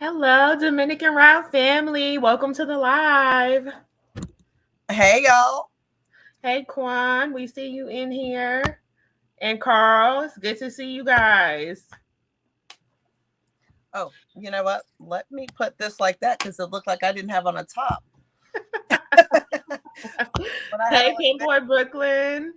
Hello, Dominican Route family. Welcome to the live. Hey y'all. Hey, Quan, we see you in here. And Carl, it's good to see you guys. Oh, you know what? Let me put this like that because it looked like I didn't have on the top. But I have it Hey, like that. Pinboy Brooklyn.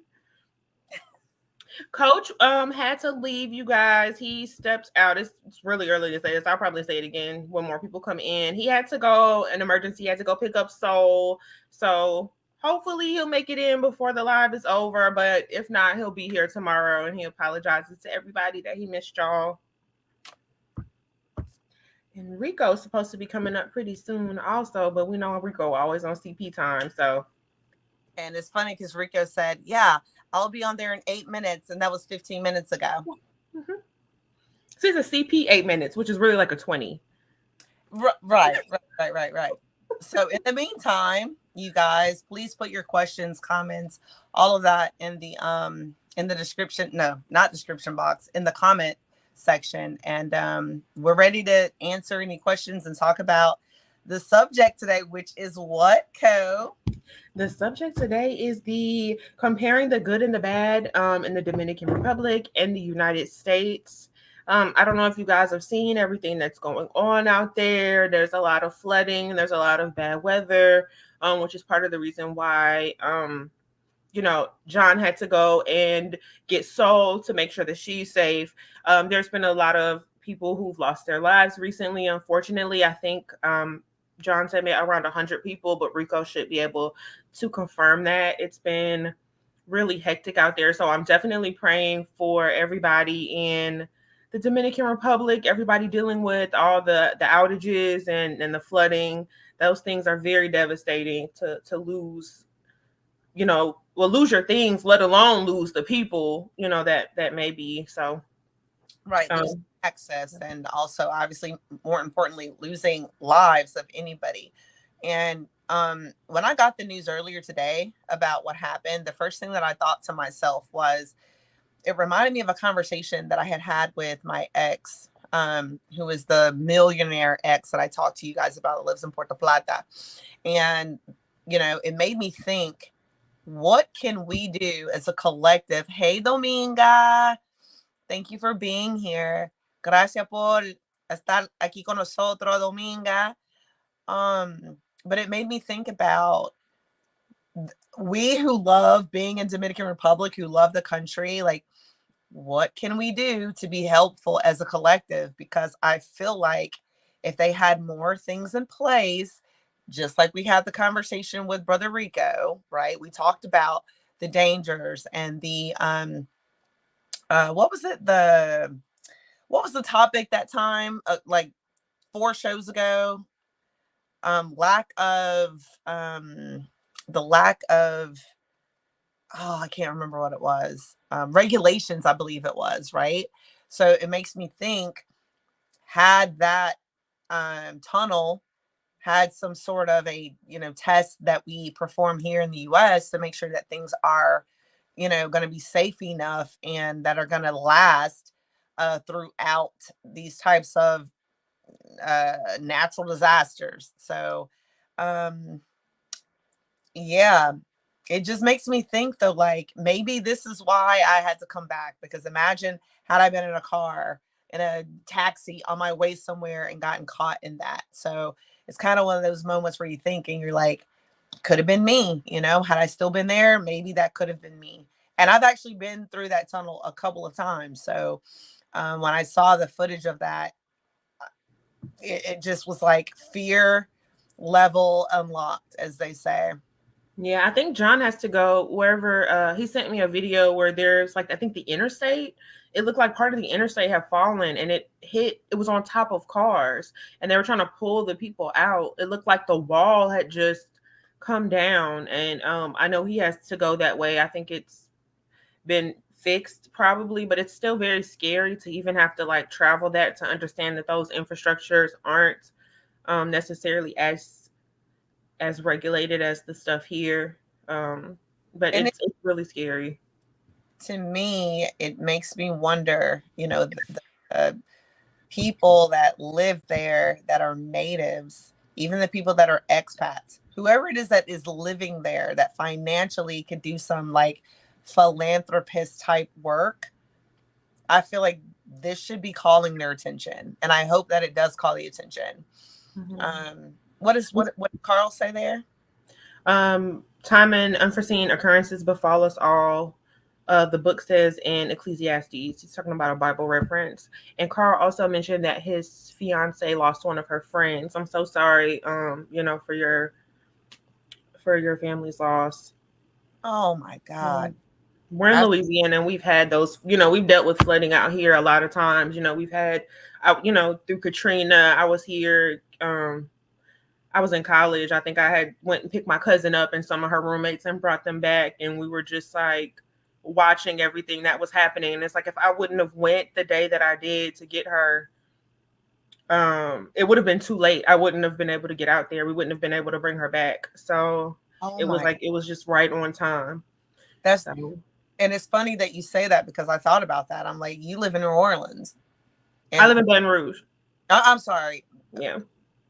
Coach had to leave, you guys. He stepped out. It's really early to say this. I'll probably say it again when more people come in. He had to go an emergency. He had to go pick up Soul. So hopefully he'll make it in before the live is over. But if not, he'll be here tomorrow, and he apologizes to everybody that he missed y'all. And Rico's supposed to be coming up pretty soon, also. But we know Rico always on CP time, so. And it's funny because Rico said, "Yeah, I'll be on there in 8 minutes," and that was 15 minutes ago. Mm-hmm. So it's a CP 8 minutes, which is really like a 20. Right. So in the meantime, you guys, please put your questions, comments, all of that in the description. No, not description box, in the comment section, and we're ready to answer any questions and talk about the subject today, which is what, Co? The subject today is the comparing the good and the bad in the Dominican Republic and the United States. I don't know if you guys have seen everything that's going on out there. There's a lot of flooding. There's a lot of bad weather, which is part of the reason why John had to go and get Soul to make sure that she's safe. There's been a lot of people who've lost their lives recently. Unfortunately, I think John said around 100 people, but Rico should be able to confirm that. It's been really hectic out there. So I'm definitely praying for everybody in the Dominican Republic, everybody dealing with all the outages and the flooding. Those things are very devastating to lose, lose your things, let alone lose the people, that may be. So, Right, losing um, access, and also obviously more importantly losing lives of anybody. And when I got the news earlier today about what happened, the first thing that I thought to myself was it reminded me of a conversation that I had had with my ex, who is the millionaire ex that I talked to you guys about, that lives in Puerto Plata. And it made me think, what can we do as a collective? Hey, Dominga, thank you for being here. Gracias por estar aquí con nosotros, Dominga. But it made me think about we who love being in Dominican Republic, who love the country, like, what can we do to be helpful as a collective? Because I feel like if they had more things in place, just like we had the conversation with Brother Rico, right? We talked about the dangers and the what was it? What was the topic that time? Like 4 shows ago? Lack of the lack of, oh, I can't remember what it was. Regulations, I believe it was, right? So it makes me think, had that tunnel had some sort of a test that we perform here in the US to make sure that things are going to be safe enough and that are going to last throughout these types of natural disasters. So um yeah, it just makes me think though, like, maybe this is why I had to come back, because imagine had I been in a car, in a taxi on my way somewhere and gotten caught in that. So it's kind of one of those moments where you think and you're like, could have been me, had I still been there, maybe that could have been me. And I've actually been through that tunnel a couple of times. So when I saw the footage of that, it just was like fear level unlocked, as they say. yeah, I think John has to go wherever. He sent me a video where there's like, I think the interstate. It looked like part of the interstate had fallen and it hit. It was on top of cars, and they were trying to pull the people out. It looked like the wall had just come down, and I know he has to go that way. I think it's been fixed probably, but it's still very scary to even have to like travel that, to understand that those infrastructures aren't necessarily as regulated as the stuff here. But And it's really scary. to me, it makes me wonder, the people that live there that are natives, even the people that are expats, whoever it is that is living there that financially could do some like philanthropist type work, I feel like this should be calling their attention. And I hope that it does call the attention. What did Carl say there? Time and unforeseen occurrences befall us all. The book says in Ecclesiastes. He's talking about a Bible reference. And Carl also mentioned that his fiance lost one of her friends. I'm so sorry, for your family's loss. Oh my God. We're in Louisiana and we've had those, we've dealt with flooding out here a lot of times. We've had, through Katrina, I was here. I was in college. I think I had went and picked my cousin up and some of her roommates and brought them back. And we were just like watching everything that was happening. And it's like, if I wouldn't have went the day that I did to get her, it would have been too late. I wouldn't have been able to get out there. We wouldn't have been able to bring her back. So it was just right on time. And it's funny that you say that because I thought about that. I'm like, you live in New Orleans. I live in Baton Rouge. I'm sorry. Yeah.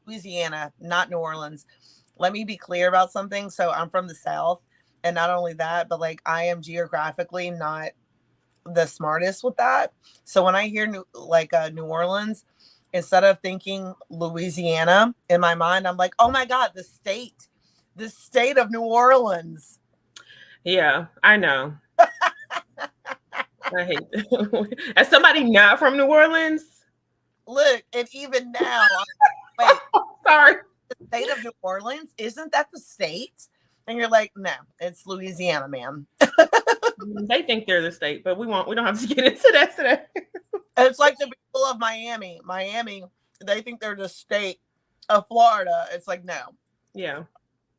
Louisiana, not New Orleans. Let me be clear about something. So I'm from the South. And not only that, but like I am geographically not the smartest with that. So when I hear New Orleans, instead of thinking Louisiana in my mind, I'm like, oh my God, the state of New Orleans. Yeah, I know. I hate it. As somebody not from New Orleans. Look, and even now, wait, sorry. The state of New Orleans, isn't that the state? And you're like, no, it's Louisiana, ma'am. They think they're the state, but we don't have to get into that today. It's like the people of Miami. They think they're the state of Florida. It's like, no. Yeah.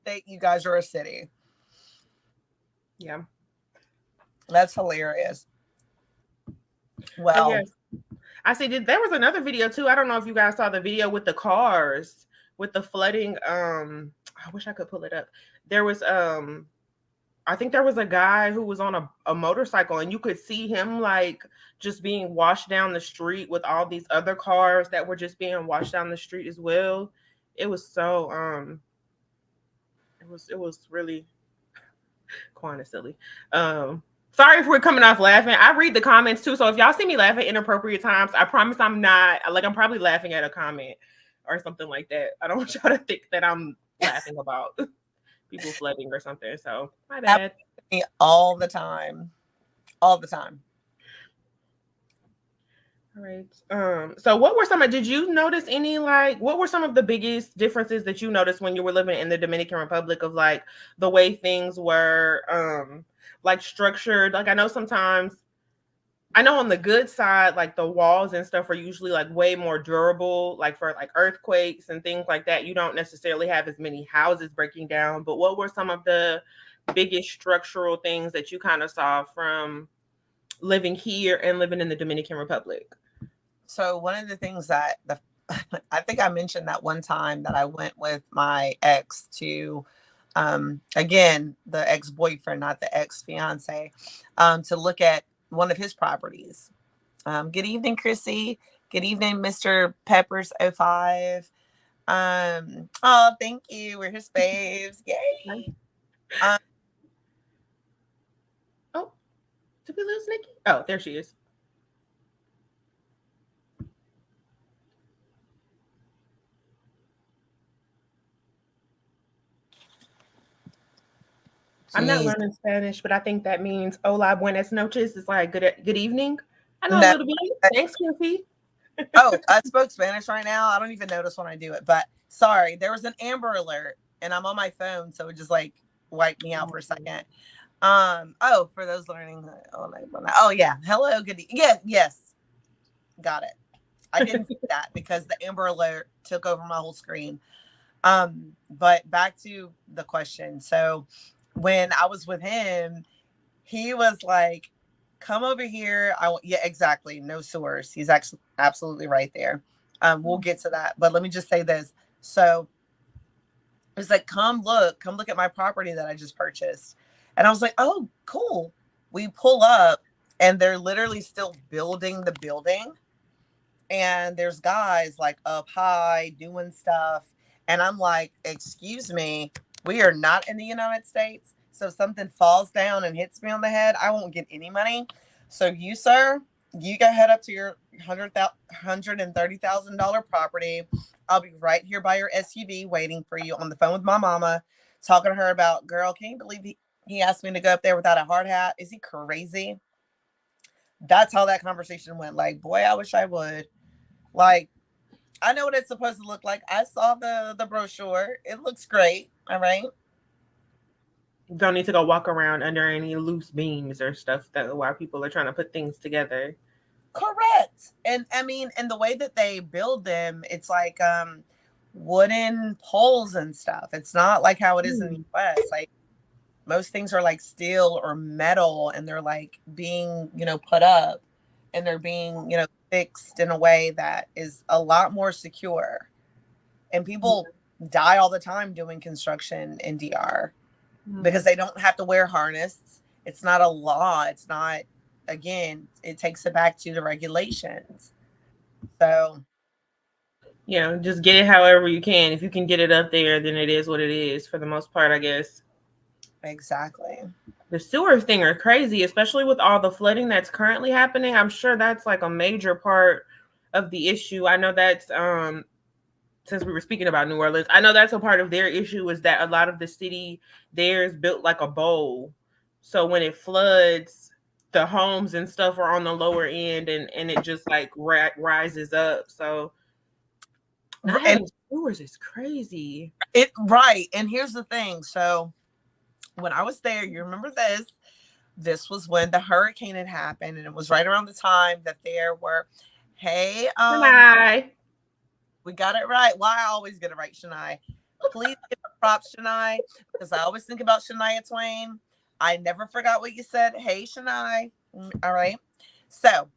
State, you guys are a city. Yeah. That's hilarious. Well, yes. I see there was another video too. I don't know if you guys saw the video with the cars, with the flooding. I wish I could pull it up. There was I think there was a guy who was on a motorcycle and you could see him like just being washed down the street with all these other cars that were just being washed down the street as well. It was so it was really kind of silly. Sorry if we're coming off laughing. I read the comments too. So if y'all see me laugh at inappropriate times, I promise I'm not. Like, I'm probably laughing at a comment or something like that. I don't want y'all to think that I'm laughing about people flooding or something. So my bad. All the time. All the time. All right. So did you notice any, what were some of the biggest differences that you noticed when you were living in the Dominican Republic of like the way things were, like structured? Like I know on the good side, like the walls and stuff are usually like way more durable, like for like earthquakes and things like that. You don't necessarily have as many houses breaking down, but what were some of the biggest structural things that you kind of saw from living here and living in the Dominican Republic? So one of the things that I think I mentioned that one time that I went with my ex to, again, the ex-boyfriend, not the ex-fiance, to look at one of his properties. Good evening, Chrissy. Good evening, Mr. Peppers 05. Oh, thank you. We're his faves. Yay. Oh, did we lose Nikki? Oh, there she is. I'm not learning Spanish, but I think that means hola, buenas noches. It's like good evening. I know a little bit. Thanks, Chrissy. Oh, I spoke Spanish right now. I don't even notice when I do it, but sorry, there was an Amber Alert and I'm on my phone, so it just like wiped me out for a second. Oh, for those learning, oh yeah, hello, good. Yes, got it. I didn't see that because the Amber Alert took over my whole screen. But back to the question. So when I was with him, he was like, come over here. Yeah, exactly. No source. He's actually absolutely right there. We'll get to that. But let me just say this. So it's like, come look at my property that I just purchased. And I was like, oh, cool. We pull up and they're literally still building the building. and there's guys like up high doing stuff, and I'm like, excuse me, we are not in the United States, so if something falls down and hits me on the head, I won't get any money. So you, sir, you go head up to your $130,000 property. I'll be right here by your SUV waiting for you on the phone with my mama, talking to her about, girl, can you believe he asked me to go up there without a hard hat? Is he crazy? That's how that conversation went. Like, boy, I wish I would. Like, I know what it's supposed to look like. I saw the brochure. It looks great. All right. Don't need to go walk around under any loose beams or stuff that while people are trying to put things together. Correct. And I mean, and the way that they build them, it's like wooden poles and stuff. It's not like how it is in the US. Like most things are like steel or metal, and they're like being, put up, and they're being, fixed in a way that is a lot more secure. And people die all the time doing construction in DR because they don't have to wear harness. It's not a law. It's not, again, it takes it back to the regulations. So, Yeah, just get it however you can. If you can get it up there, then it is what it is for the most part, I guess. exactly. The sewer thing are crazy, especially with all the flooding that's currently happening. I'm sure that's like a major part of the issue. I know that's since we were speaking about New Orleans, I know that's a part of their issue is that a lot of the city there is built like a bowl. So when it floods, the homes and stuff are on the lower end and it just like rises up. So not And having sewers is crazy. right. And here's the thing. So when I was there, you remember this? This was when the hurricane had happened, and it was right around the time that there were, hey, Hi. we got it right. Well, I always get it right, Shania. Please give props, Shania, because I always think about Shania Twain. I never forgot what you said. Hey, Shania. All right. So,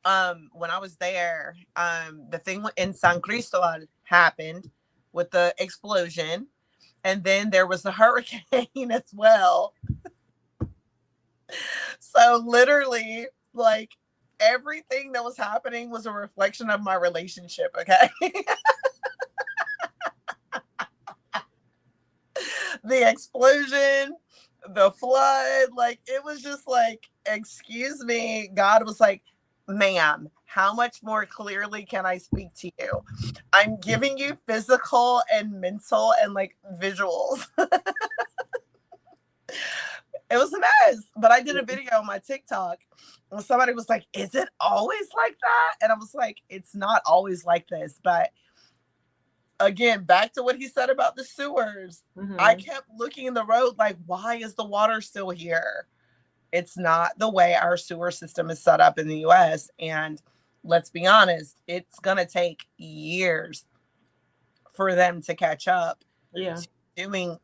when I was there, the thing in San Cristobal happened with the explosion, and then there was the hurricane as well. So literally, like everything that was happening was a reflection of my relationship. Okay. The explosion, the flood, like it was just like, excuse me. God was like, ma'am, how much more clearly can I speak to you? I'm giving you physical and mental and like visuals. It was a mess. But I did a video on my TikTok and somebody was like, is it always like that? And I was like, it's not always like this. But again, back to what he said about the sewers. I kept looking in the road like, why is the water still here? It's not the way our sewer system is set up in the US. And let's be honest, it's going to take years for them to catch up Yeah. to doing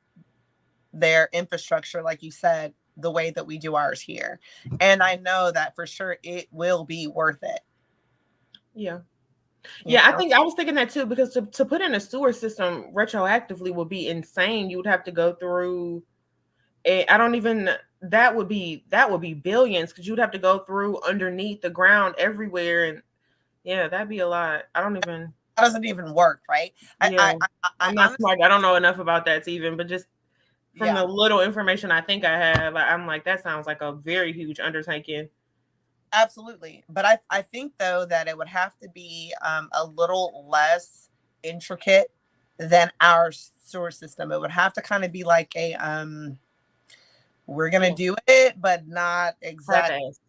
their infrastructure, like you said, the way that we do ours here. And I know that for sure it will be worth it. Yeah. You Yeah, I know? think I was thinking that too because to put in a sewer system retroactively would be insane. You would have to go through I don't even that would be billions because you'd have to go through underneath the ground everywhere and yeah, that'd be a lot. I don't even That doesn't even work, right? I, yeah. I, I I'm not honestly, smart. I don't know enough about that to even, but just from yeah, the little information I think I have, I'm like that sounds like a very huge undertaking. absolutely. But I think though that it would have to be a little less intricate than our sewer system. It would have to kind of be like a we're gonna Yeah. do it, but not Half exactly. ass.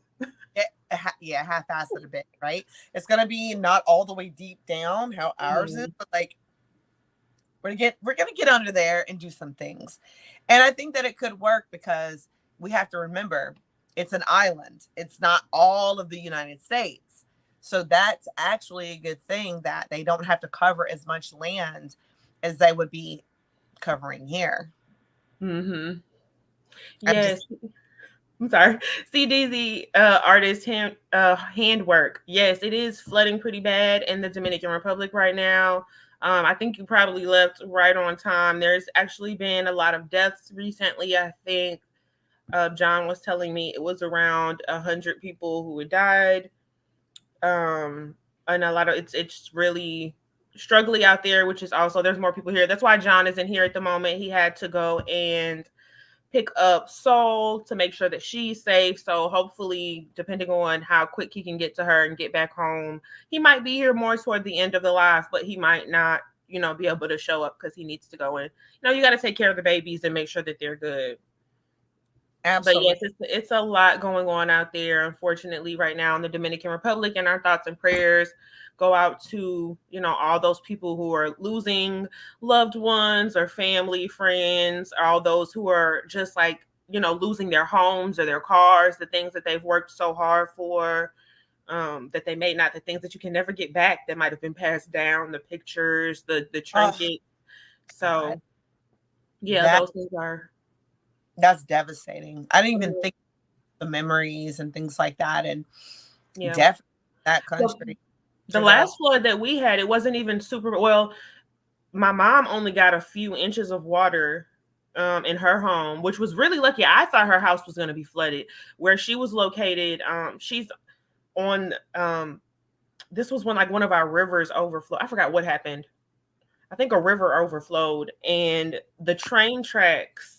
Yeah, half-assed a bit, right? It's gonna be not all the way deep down how ours is, Mhm. but like we're gonna get under there and do some things. And I think that it could work because we have to remember it's an island. It's not all of the United States. So that's actually a good thing that they don't have to cover as much land as they would be covering here. Mhm. I'm just Yes. I'm sorry. CDZ artist handwork. Yes, it is flooding pretty bad in the Dominican Republic right now. I think you probably left right on time. There's actually been a lot of deaths recently. I think John was telling me it was around 100 people who had died. And a lot of it's really struggling out there, which is also there's more people here. That's why John isn't here at the moment. He had to go and pick up Soul to make sure that she's safe. So hopefully, depending on how quick he can get to her and get back home, he might be here more toward the end of the live, but he might not, be able to show up because he needs to go in. You got to take care of the babies and make sure that they're good. But Absolutely. yes, it's a lot going on out there, unfortunately, right now in the Dominican Republic. And our thoughts and prayers go out to, all those people who are losing loved ones or family, friends, all those who are just like, losing their homes or their cars, the things that they've worked so hard for, that they may not, the things that you can never get back that might have been passed down, the pictures, the Oh trinkets. God, So, yeah, that those things are. that's devastating. I didn't even Mhm. think the memories and things like that, and Yeah. definitely that So, country the driven last up. flood that we had, it wasn't even super well. My mom only got a few inches of water in her home, which was really lucky. I thought her house was going to be flooded. Where she was located, she's on. This was when like one of our rivers overflowed. I forgot what happened. I think a river overflowed, and the train tracks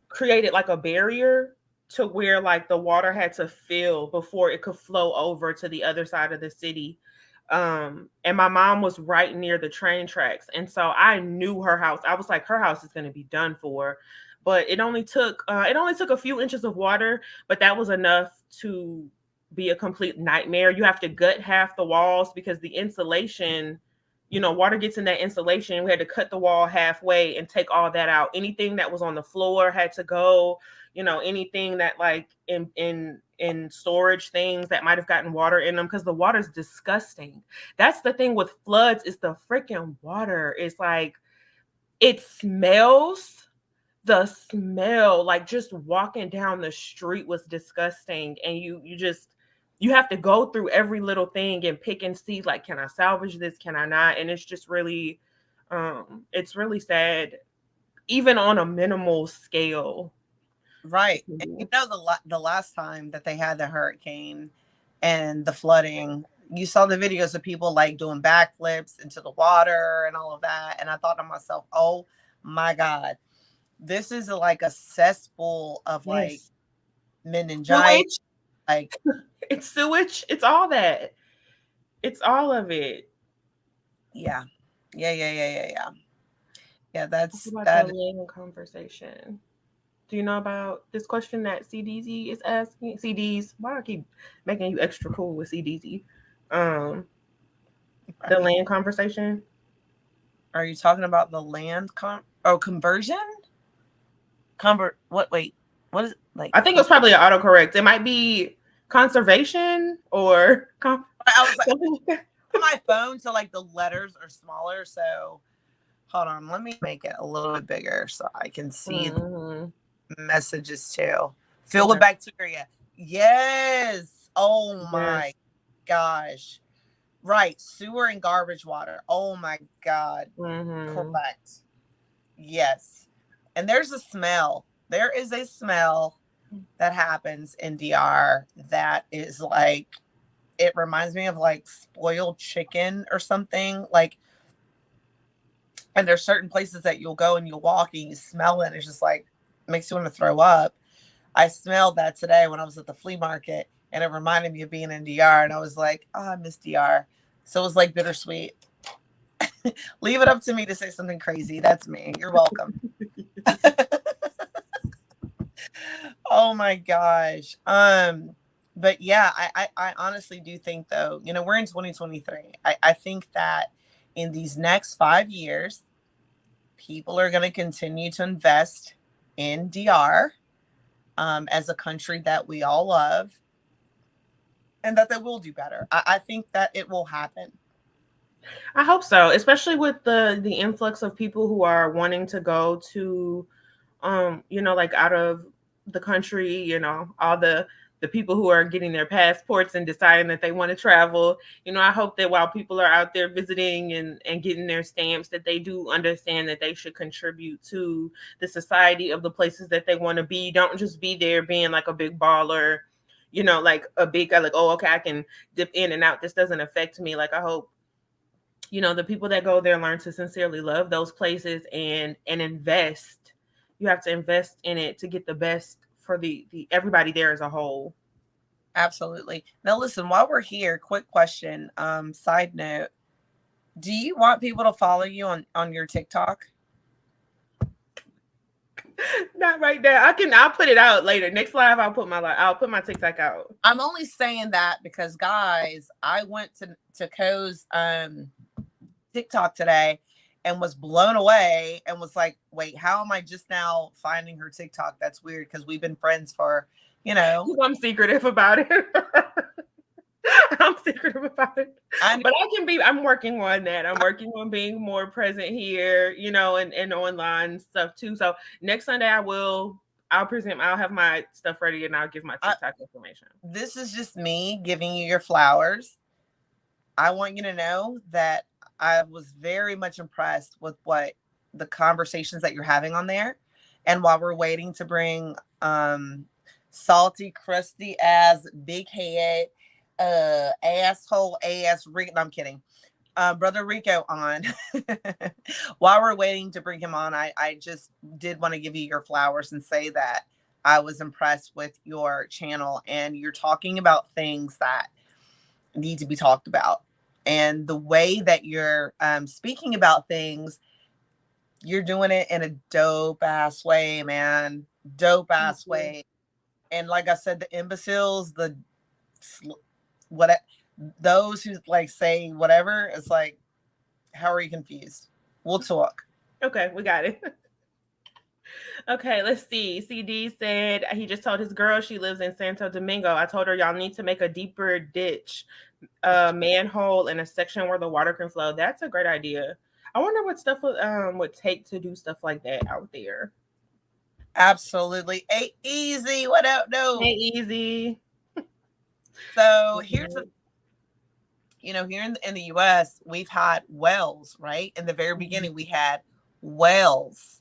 created like a barrier to where like the water had to fill before it could flow over to the other side of the city. And my mom was right near the train tracks, and so I knew her house. I was like, her house is going to be done for. But it only took a few inches of water, but that was enough to be a complete nightmare. You have to gut half the walls because the insulation, water gets in that insulation. We had to cut the wall halfway and take all that out. Anything that was on the floor had to go. Anything that like in storage things that might have gotten water in them because the water's disgusting. That's the thing with floods is the freaking water. It's like it smells. The smell, like just walking down the street was disgusting, and you have to go through every little thing and pick and see like, can I salvage this, can I not? And it's just really it's really sad, even on a minimal scale. Right. And the last time that they had the hurricane and the flooding, you saw the videos of people like doing backflips into the water and all of that. And I thought to myself, oh my God, this is like a cesspool of like Yes. meningitis. Sewage. Like, It's sewage. It's all that. It's all of it. yeah. Yeah. Yeah, What that's about the that. living conversation? Do you know about this question that CDZ is asking? CDs, why do I keep making you extra cool with CDZ? Um, the Right. land conversation. Are you talking about the land conversion? What wait, what is it like I think it's probably an autocorrect. It might be conservation or I was like something like that. on my phone, so like the letters are smaller. So hold on, let me make it a little bit bigger so I can see the Mm-hmm. messages too. Fill with Okay. bacteria. Yes. Oh my Yes. gosh. Right. Sewer and garbage water. Oh my God. Mm-hmm. Correct. Yes. And there's a smell. There is a smell that happens in DR that is like, it reminds me of like spoiled chicken or something. Like, and there's certain places that you'll go and you'll walk and you smell it. It's just like, makes you want to throw up. I smelled that today when I was at the flea market and it reminded me of being in DR. And I was like, oh, I miss DR. So it was like bittersweet. Leave it up to me to say something crazy. That's me. You're welcome. Oh my gosh. But yeah, I honestly do think though, we're in 2023. I think that in these next 5 years, people are going to continue to invest in DR as a country that we all love, and that they will do better. I think that it will happen. I hope so, especially with the influx of people who are wanting to go to like out of the country, all the people who are getting their passports and deciding that they want to travel. I hope that while people are out there visiting and getting their stamps, that they do understand that they should contribute to the society of the places that they want to be. Don't just be there being like a big baller, like a big, like, oh, okay, I can dip in and out. This doesn't affect me. Like, I hope, the people that go there learn to sincerely love those places and invest. You have to invest in it to get the best for the everybody there as a whole. Absolutely. Now, listen, while we're here, quick question. Side note, do you want people to follow you on your TikTok? Not right now. I'll put it out later. Next live, I'll put my TikTok out. I'm only saying that because, guys, I went to Ko's TikTok today and was blown away and was like, wait, how am I just now finding her TikTok? That's weird because we've been friends for, I'm secretive about it. I'm secretive about it. But I'm working on that. I'm working on being more present here, and online stuff too. So next Sunday I'll have my stuff ready and I'll give my TikTok information. This is just me giving you your flowers. I want you to know that I was very much impressed with what the conversations that you're having on there. And while we're waiting to bring salty, crusty ass, big head, asshole ass Rico, no, I'm kidding. Brother Rico on. While we're waiting to bring him on, I just did want to give you your flowers and say that I was impressed with your channel and you're talking about things that need to be talked about. And the way that you're speaking about things, you're doing it in a dope ass way, man. Dope ass way. And like I said, the imbeciles, those who like say whatever, it's like, how are you confused? We'll talk. Okay, we got it. Okay, let's see. CD said he just told his girl she lives in Santo Domingo. I told her y'all need to make a deeper ditch, manhole in a section where the water can flow. That's a great idea. I wonder what stuff would take to do stuff like that out there. Absolutely. Hey, easy. What up, no? Hey, easy. So here's the, here in the US, we've had wells, right? In the very beginning, we had wells.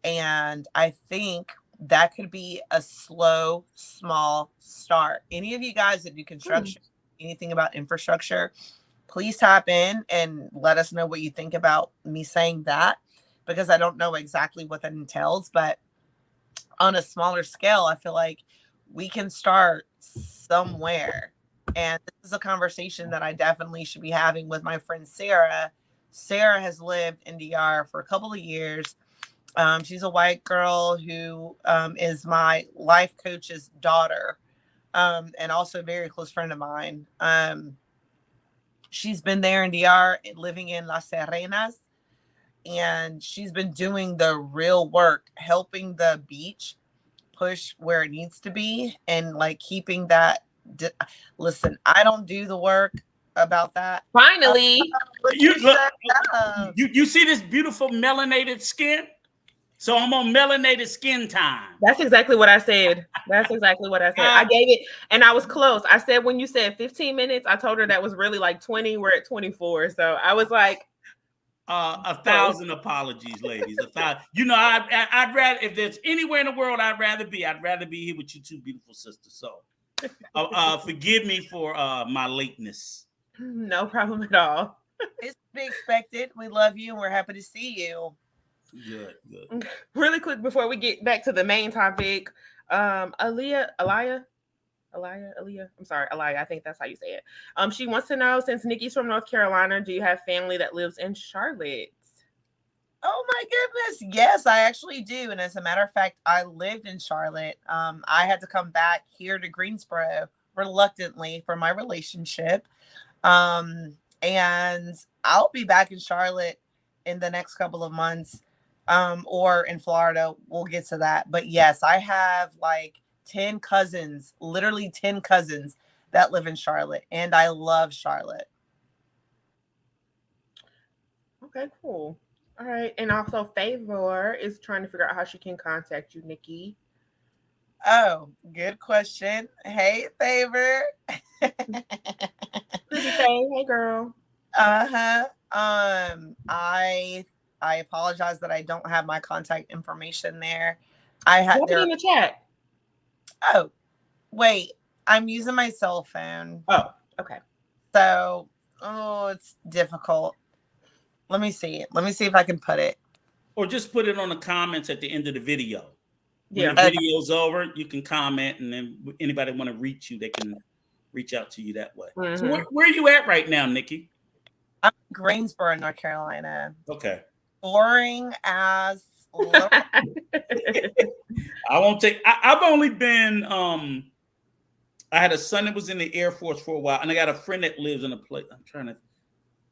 And I think that could be a slow, small start. Any of you guys that do construction, anything about infrastructure, please tap in and let us know what you think about me saying that, because I don't know exactly what that entails. But on a smaller scale, I feel like we can start somewhere. And this is a conversation that I definitely should be having with my friend Sarah. Sarah has lived in DR for a couple of years. She's a white girl who is my life coach's daughter, and also a very close friend of mine. She's been there in DR, living in Las Serenas, and she's been doing the real work, helping the beach push where it needs to be, and like keeping that. Listen, I don't do the work about that. Finally, you see this beautiful melanated skin? So I'm on melanated skin time. That's exactly what I said. I gave it, and I was close. I said when you said 15 minutes, I told her that was really like 20. We're at 24. So I was like, 1,000 apologies, ladies. 1,000. I'd rather, if there's anywhere in the world I'd rather be here with you two beautiful sisters. So forgive me for my lateness. No problem at all. It's to be expected. We love you and we're happy to see you. Good. Really quick before we get back to the main topic, Aliyah, I'm sorry, Aliyah, I think that's how you say it. She wants to know, since Nikki's from North Carolina, do you have family that lives in Charlotte? Oh my goodness, yes, I actually do. And as a matter of fact, I lived in Charlotte. I had to come back here to Greensboro reluctantly for my relationship. And I'll be back in Charlotte in the next couple of months. Or in Florida, we'll get to that. But yes, I have like 10 cousins, literally 10 cousins that live in Charlotte, and I love Charlotte. Okay, cool. All right. And also Favor is trying to figure out how she can contact you, Nikki. Oh, good question. Hey, Favor. Hey, girl. I apologize that I don't have my contact information there. I had there in the chat. Oh, Wait, I'm using my cell phone. Oh, okay. So, it's difficult. Let me see. Let me see if I can put it. Or just put it on the comments at the end of the video. When Yeah. the video's over, you can comment, and then anybody want to reach you, they can reach out to you that way. Mm-hmm. So where are you at right now, Nikki? I'm in Greensboro, North Carolina. Okay. Boring as little. I won't take. I've only been. I had a son that was in the Air Force for a while, and I got a friend that lives in a place. I'm trying to.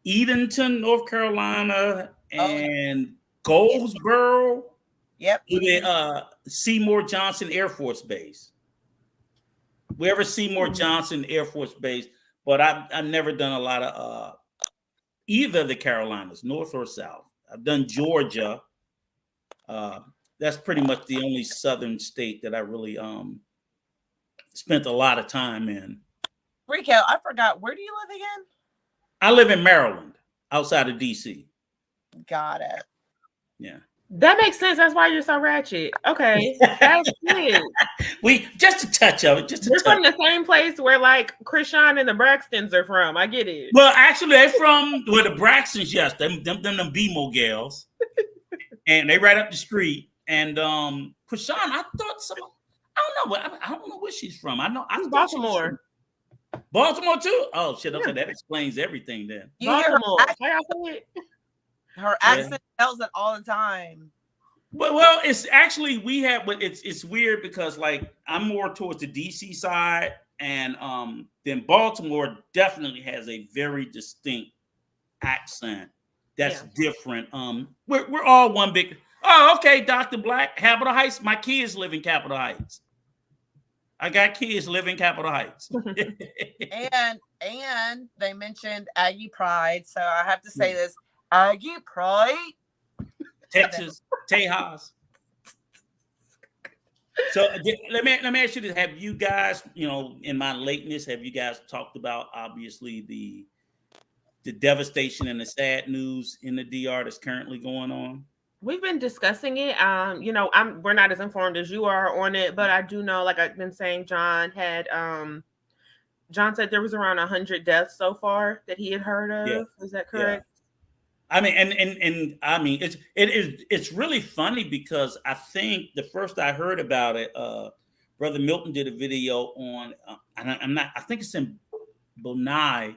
Edenton, North Carolina, and Goldsboro. Yep. Seymour Johnson Air Force Base. We ever Seymour Johnson Air Force Base, but I've never done a lot of either of the Carolinas, North or South. I've done Georgia. That's pretty much the only southern state that I really spent a lot of time in. Rico, I forgot. Where do you live again? I live in Maryland, outside of DC. Got it. Yeah. That makes sense. That's why you're so ratchet. Okay. That's good. We just a touch of it. You're from the same place where like Krishan and the Braxtons are from. I get it. Well, actually, they're from where the Braxtons, yes, them BMO gals. And they right up the street. And Krishan, I thought I don't know where she's from. I Baltimore. Baltimore too? Oh shit, okay, that explains everything then. Baltimore. Her accent tells it all the time. Well, it's actually but it's weird because like I'm more towards the DC side, and then Baltimore definitely has a very distinct accent that's different. We're all one big. Oh, okay, Dr. Black, Capitol Heights. My kids live in Capitol Heights. I got kids live in Capitol Heights. and they mentioned Aggie Pride, so I have to say this. Aggie Pride, Texas, Tejas. So let me ask you this: have you guys, in my lateness, have you guys talked about obviously the devastation and the sad news in the DR that's currently going on? We've been discussing it. We're not as informed as you are on it, but I do know, like I've been saying, John said there was around 100 deaths so far that he had heard of. Yeah. Is that correct? Yeah. I mean, and I mean, it's really funny because I think the first I heard about it, Brother Milton did a video on, I think it's in Bonai,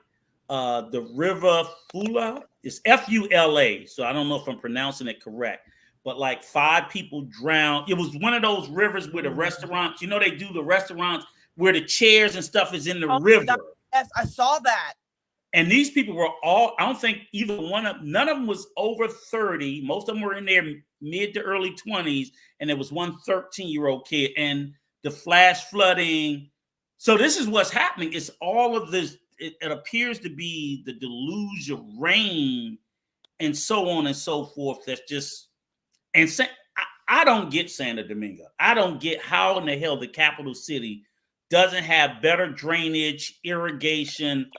the River Fula. It's Fula, so I don't know if I'm pronouncing it correct, but like 5 people drowned. It was one of those rivers where the restaurants, they do the restaurants where the chairs and stuff is in the river. Yes, I saw that. And these people were all, I don't think none of them was over 30. Most of them were in their mid to early 20s. And there was one 13-year-old kid, and the flash flooding. So this is what's happening. It's all of this. It appears to be the deluge of rain and so on and so forth. That's just, and I don't get Santo Domingo. I don't get how in the hell the capital city doesn't have better drainage, irrigation.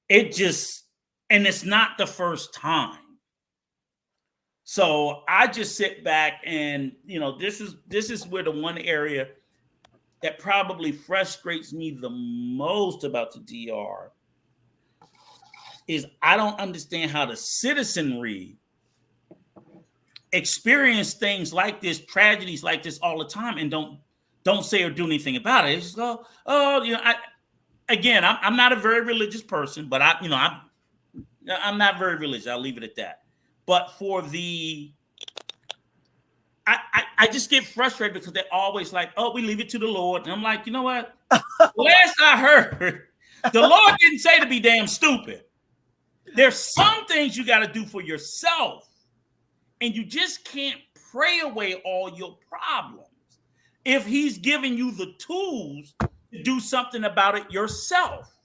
And it's not the first time. So I just sit back and, this is where the one area that probably frustrates me the most about the DR is I don't understand how the citizenry experience things like this, tragedies like this all the time, and don't say or do anything about it. It's just go, I'm not a very religious person, but I'm not very religious. I'll leave it at that. But for I just get frustrated because they're always like, oh, we leave it to the Lord. And I'm like, you know what? Last I heard, the Lord didn't say to be damn stupid. There's some things you got to do for yourself. And you just can't pray away all your problems if he's giving you the tools to do something about it yourself.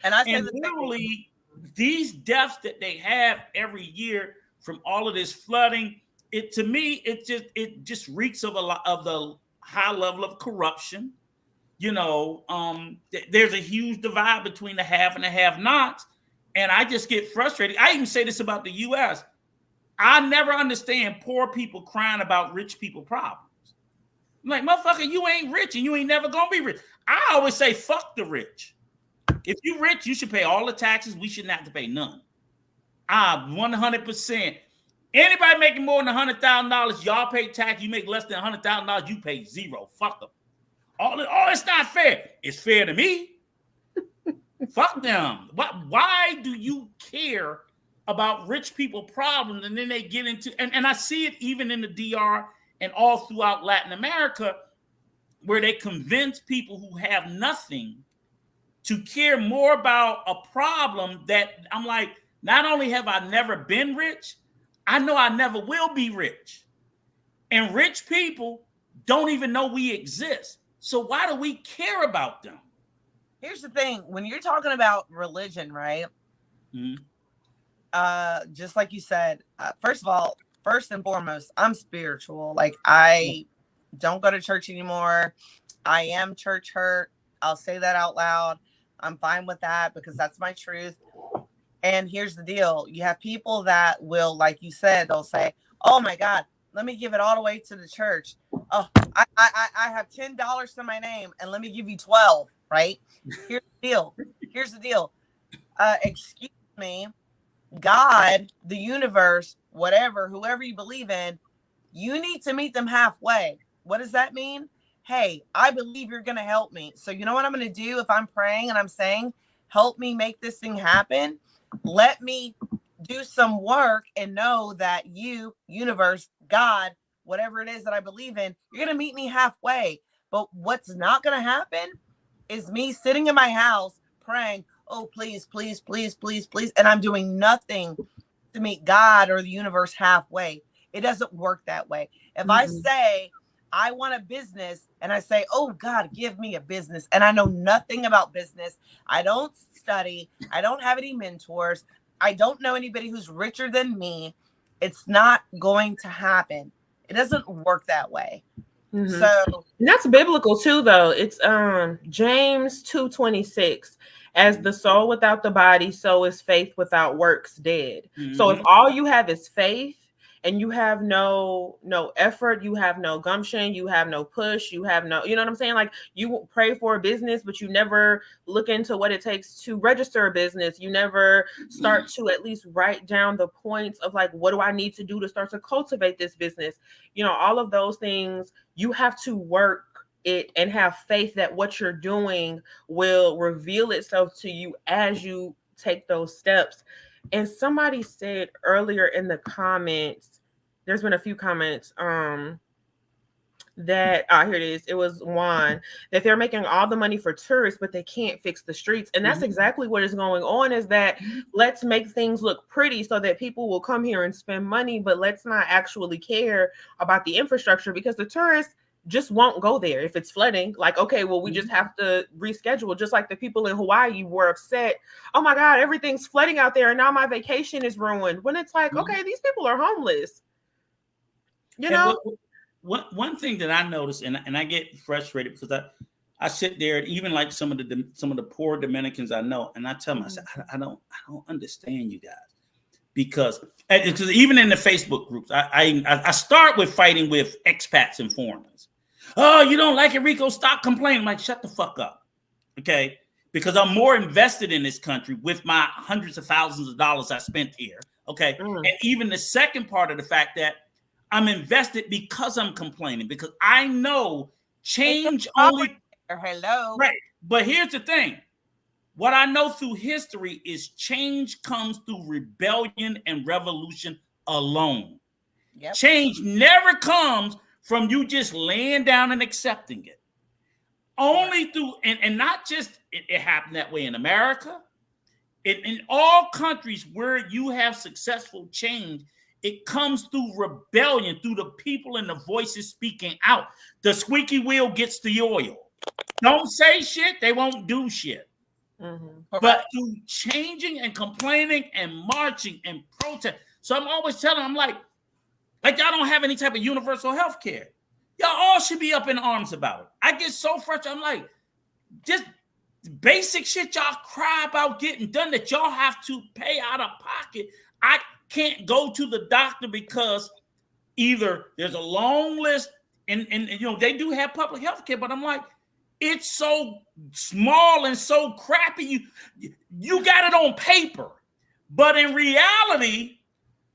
And literally, these deaths that they have every year from all of this flooding, it just reeks of a lot of the high level of corruption. There's a huge divide between the have and the have-nots, and I just get frustrated. I even say this about the U.S. I never understand poor people crying about rich people problems. I'm like, motherfucker, you ain't rich and you ain't never gonna be rich. I always say, fuck the rich. If you're rich, you should pay all the taxes. We shouldn't have to pay none. 100%. Anybody making more than $100,000, y'all pay tax. You make less than $100,000, you pay zero. Fuck them. Oh, it's not fair. It's fair to me. Fuck them. Why do you care about rich people problems? And then they get into, and I see it even in the DR and all throughout Latin America, where they convince people who have nothing to care more about a problem that I'm like, not only have I never been rich, I know I never will be rich. And rich people don't even know we exist. So why do we care about them? Here's the thing. When you're talking about religion, right? Mm-hmm. Just like you said, first of all, first and foremost, I'm spiritual. Like, I don't go to church anymore. I am church hurt. I'll say that out loud. I'm fine with that because that's my truth. And here's the deal. You have people that will, like you said, they'll say, oh my God, let me give it all the way to the church. Oh, I have $10 to my name and let me give you 12, right? Here's the deal. Here's the deal. Excuse me, God, the universe, whatever, whoever you believe in, you need to meet them halfway. What does that mean? Hey, I believe you're going to help me. So you know what I'm going to do if I'm praying and I'm saying, help me make this thing happen? Let me do some work and know that you, universe, God, whatever it is that I believe in, you're going to meet me halfway. But what's not going to happen is me sitting in my house praying, oh, please, please, please, please, please. And I'm doing nothing to meet God or the universe halfway. It doesn't work that way. If I say I want a business and I say, oh, God, give me a business, and I know nothing about business, I don't study, I don't have any mentors, I don't know anybody who's richer than me, it's not going to happen. It doesn't work that way. Mm-hmm. So and that's biblical too, though. It's James 2:26. As the soul without the body, so is faith without works dead. Mm-hmm. So if all you have is faith and you have no effort, you have no gumption, you have no push, you have no, you know what I'm saying? Like, you pray for a business, but you never look into what it takes to register a business. You never start to at least write down the points of like, what do I need to do to start to cultivate this business? You know, all of those things, you have to work it and have faith that what you're doing will reveal itself to you as you take those steps. And somebody said earlier in the comments, there's been a few comments that here it is. It was Juan, that they're making all the money for tourists, but they can't fix the streets. And that's exactly what is going on, is that let's make things look pretty so that people will come here and spend money, but let's not actually care about the infrastructure, because the tourists just won't go there if it's flooding. Like, okay, well, we just have to reschedule. Just like the people in Hawaii were upset. Oh my God, everything's flooding out there and now my vacation is ruined. When it's like, okay, these people are homeless. You know? One thing that I noticed, and I get frustrated because I sit there, and even like some of the poor Dominicans I know, and I tell them, I say, I don't understand you guys. Because even in the Facebook groups, I start with fighting with expats and foreigners. Oh, you don't like it, Rico? Stop complaining. I'm like, shut the fuck up. Okay? Because I'm more invested in this country with my hundreds of thousands of dollars I spent here. Okay? And even the second part of the fact that I'm invested because I'm complaining, because I know change only. Hello. Right. But here's the thing. What I know through history is change comes through rebellion and revolution alone. Yep. Change never comes from you just laying down and accepting it. Only through, and not just it happened that way in America. In all countries where you have successful change, it comes through rebellion, through the people and the voices speaking out. The squeaky wheel gets the oil. Don't say shit, they won't do shit. But through changing and complaining and marching and protest. So I'm always telling them, I'm like y'all don't have any type of universal health care. Y'all all should be up in arms about it. I get so frustrated. I'm like, just basic shit y'all cry about getting done that y'all have to pay out of pocket. I can't go to the doctor because either there's a long list and you know, they do have public health care, but I'm like, it's so small and so crappy. You got it on paper, but in reality,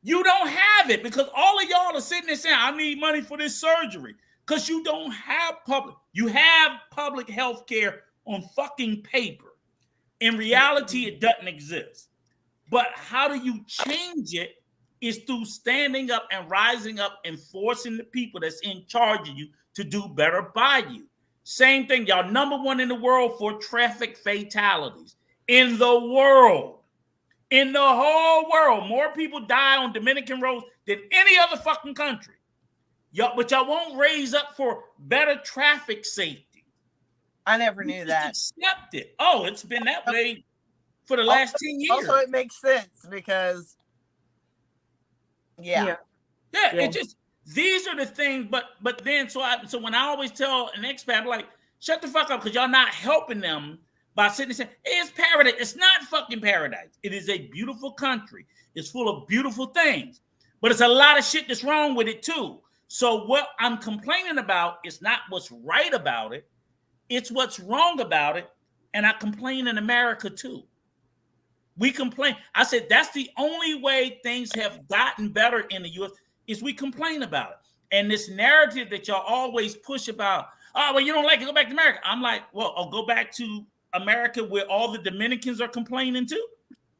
you don't have it because all of y'all are sitting there saying, I need money for this surgery because you don't have public. You have public health care on fucking paper. In reality, it doesn't exist. But how do you change it is through standing up and rising up and forcing the people that's in charge of you to do better by you. Same thing, y'all. Number one in the world for traffic fatalities. In the world. In the whole world. More people die on Dominican roads than any other fucking country. But y'all won't raise up for better traffic safety. I never knew that. Accept it. Oh, it's been that way for the last 10 years. Also, it makes sense because it just, these are the things, but then so when I always tell an expat, I'm like, shut the fuck up because y'all not helping them by sitting and saying, hey, it's paradise. It's not fucking paradise. It is a beautiful country. It's full of beautiful things, but it's a lot of shit that's wrong with it too. So what I'm complaining about is not what's right about it. It's what's wrong about it. And I complain in America too. We complain. I said, that's the only way things have gotten better in the U.S. is we complain about it. And this narrative that y'all always push about, oh, well, you don't like it, go back to America. I'm like, well, I'll go back to America where all the Dominicans are complaining too.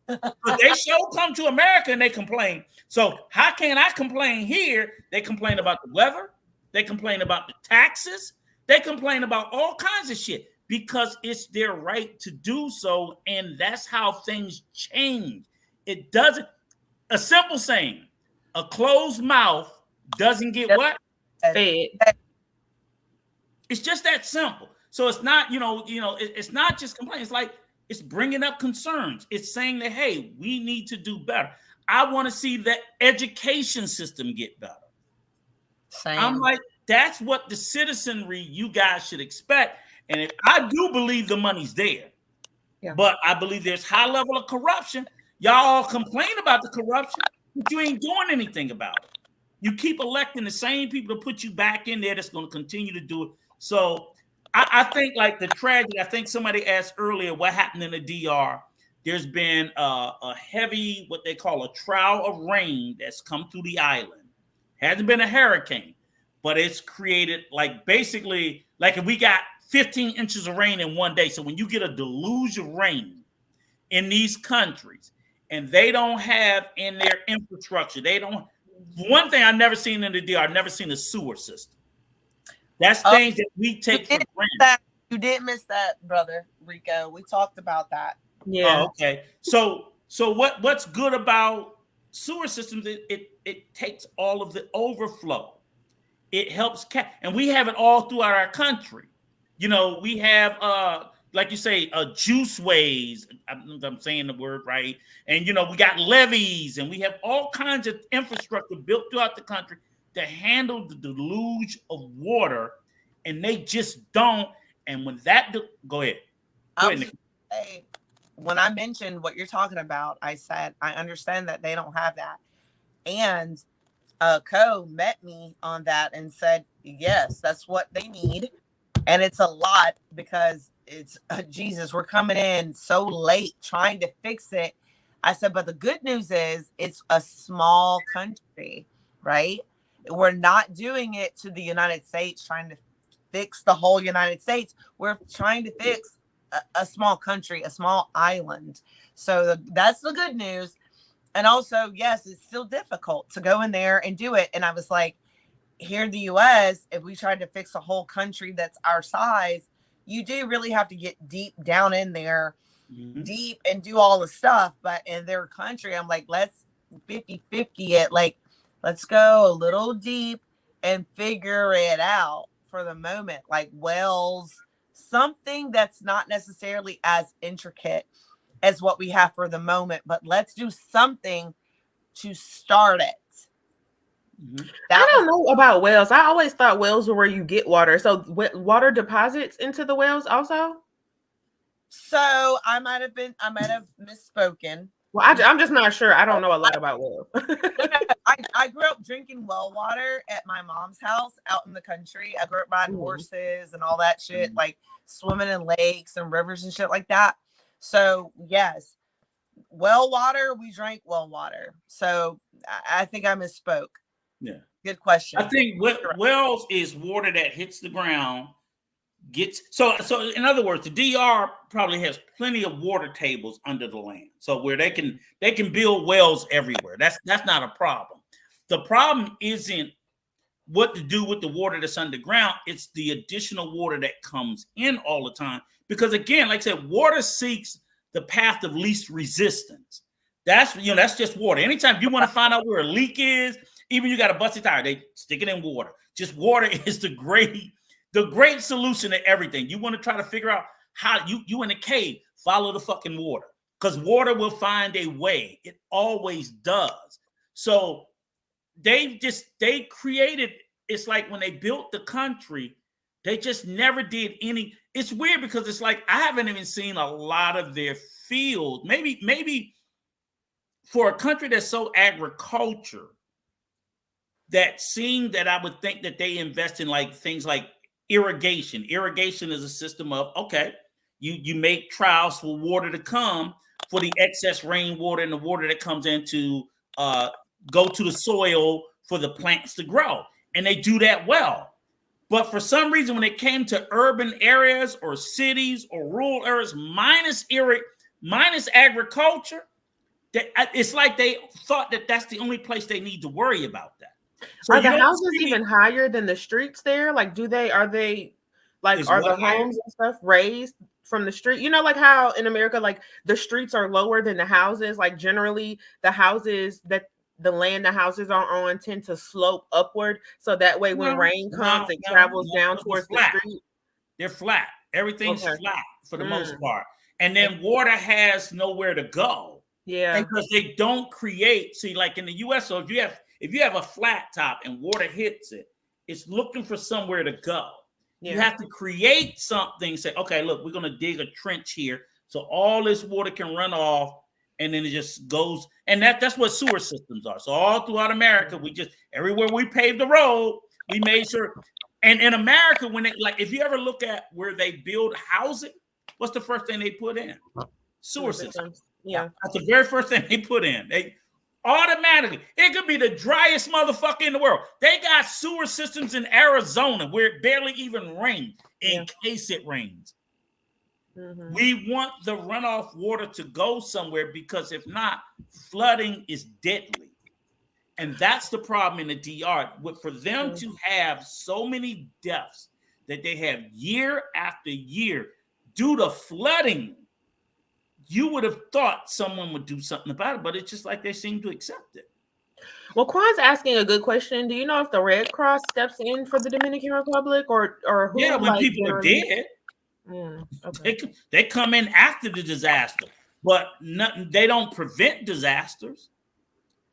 But they sure come to America and they complain. So how can I complain here? They complain about the weather. They complain about the taxes. They complain about all kinds of shit because it's their right to do so. And that's how things change. It doesn't, a simple saying, a closed mouth doesn't get what? Fed. It's just that simple. So it's not, it's not just complaining. It's like, it's bringing up concerns. It's saying that, hey, we need to do better. I want to see the education system get better. Same. I'm like, that's what the citizenry you guys should expect. And if I do believe the money's there, but I believe there's high level of corruption. Y'all all complain about the corruption, but you ain't doing anything about it. You keep electing the same people to put you back in there that's going to continue to do it. So I think like the tragedy, I think somebody asked earlier what happened in the DR. There's been a heavy, what they call a trial of rain that's come through the island. Hasn't been a hurricane, but it's created like basically like if we got 15 inches of rain in one day. So when you get a deluge of rain in these countries and they don't have in their infrastructure, one thing I've never seen in the DR, I've never seen a sewer system. That's things that we take for granted. You did miss that, brother Rico. We talked about that. Yeah. Oh, okay. So what's good about sewer systems? It takes all of the overflow. It helps and we have it all throughout our country. We have like you say, juice ways. I'm saying the word right. And we got levees and we have all kinds of infrastructure built throughout the country to handle the deluge of water, and they just don't. And when that go ahead. When I mentioned what you're talking about, I said I understand that they don't have that, and Co met me on that and said yes, that's what they need, and it's a lot because it's Jesus. We're coming in so late trying to fix it. I said, but the good news is it's a small country, right? We're not doing it to the United States, trying to fix the whole United States. We're trying to fix a small country, a small island. So that's the good news. And also, yes, it's still difficult to go in there and do it. And I was like, here in the US, if we tried to fix a whole country that's our size, you do really have to get deep down in there, deep and do all the stuff. But in their country, I'm like, let's 50-50 it. Like, let's go a little deep and figure it out for the moment, like wells, something that's not necessarily as intricate as what we have for the moment, but let's do something to start it. I don't know about wells. I always thought wells were where you get water. So water deposits into the wells also? So I might have misspoken. Well, I'm just not sure. I don't know a lot about wells. I grew up drinking well water at my mom's house out in the country. I grew up riding horses and all that shit, like swimming in lakes and rivers and shit like that. So yes, well water, we drank well water. So I think I misspoke. Yeah. Good question. I think wells is water that hits the ground, so in other words, the DR probably has plenty of water tables under the land, so where they can build wells everywhere. That's not a problem. The problem isn't what to do with the water that's underground. It's the additional water that comes in all the time, because again, like I said, water seeks the path of least resistance. That's just water. Anytime you want to find out where a leak is, even you got a busted tire, they stick it in water. Just water is the great solution to everything. You want to try to figure out how you in a cave, follow the fucking water, because water will find a way. It always does. So they created, it's like when they built the country, they just never did any. It's weird because it's like I haven't even seen a lot of their fields. Maybe for a country that's so agriculture, that I would think that they invest in like things like irrigation. Irrigation is a system of, okay, you make trials for water to come, for the excess rainwater and the water that comes in to go to the soil for the plants to grow. And they do that well. But for some reason, when it came to urban areas or cities or rural areas, minus agriculture, it's like they thought that that's the only place they need to worry about that. So are the houses even higher than the streets there? Like, are the homes and stuff raised from the street? You know, like how in America, like the streets are lower than the houses. Like generally the houses that the land the houses are on tend to slope upward. So that way when rain comes, it travels down towards the street. They're flat. Everything's flat for the most part. And then water has nowhere to go. Yeah. Because they don't create, see, like in the US, so if you have a flat top and water hits it, it's looking for somewhere to go. Yeah. You have to create something, say, okay, look, we're going to dig a trench here so all this water can run off, and then it just goes. And that's what sewer systems are. So all throughout America, everywhere we paved the road, we made sure. And in America, if you ever look at where they build housing, what's the first thing they put in? Sewer systems. Yeah. That's the very first thing they put in. They automatically, it could be the driest motherfucker in the world. They got sewer systems in Arizona where it barely even rains in case it rains. Mm-hmm. We want the runoff water to go somewhere, because if not, flooding is deadly. And that's the problem in the DR. For them to have so many deaths that they have year after year due to flooding, you would have thought someone would do something about it, but it's just like they seem to accept it. Well, Quan's asking a good question. Do you know if the Red Cross steps in for the Dominican Republic or who? Yeah, when people are dead, they come in after the disaster, but they don't prevent disasters.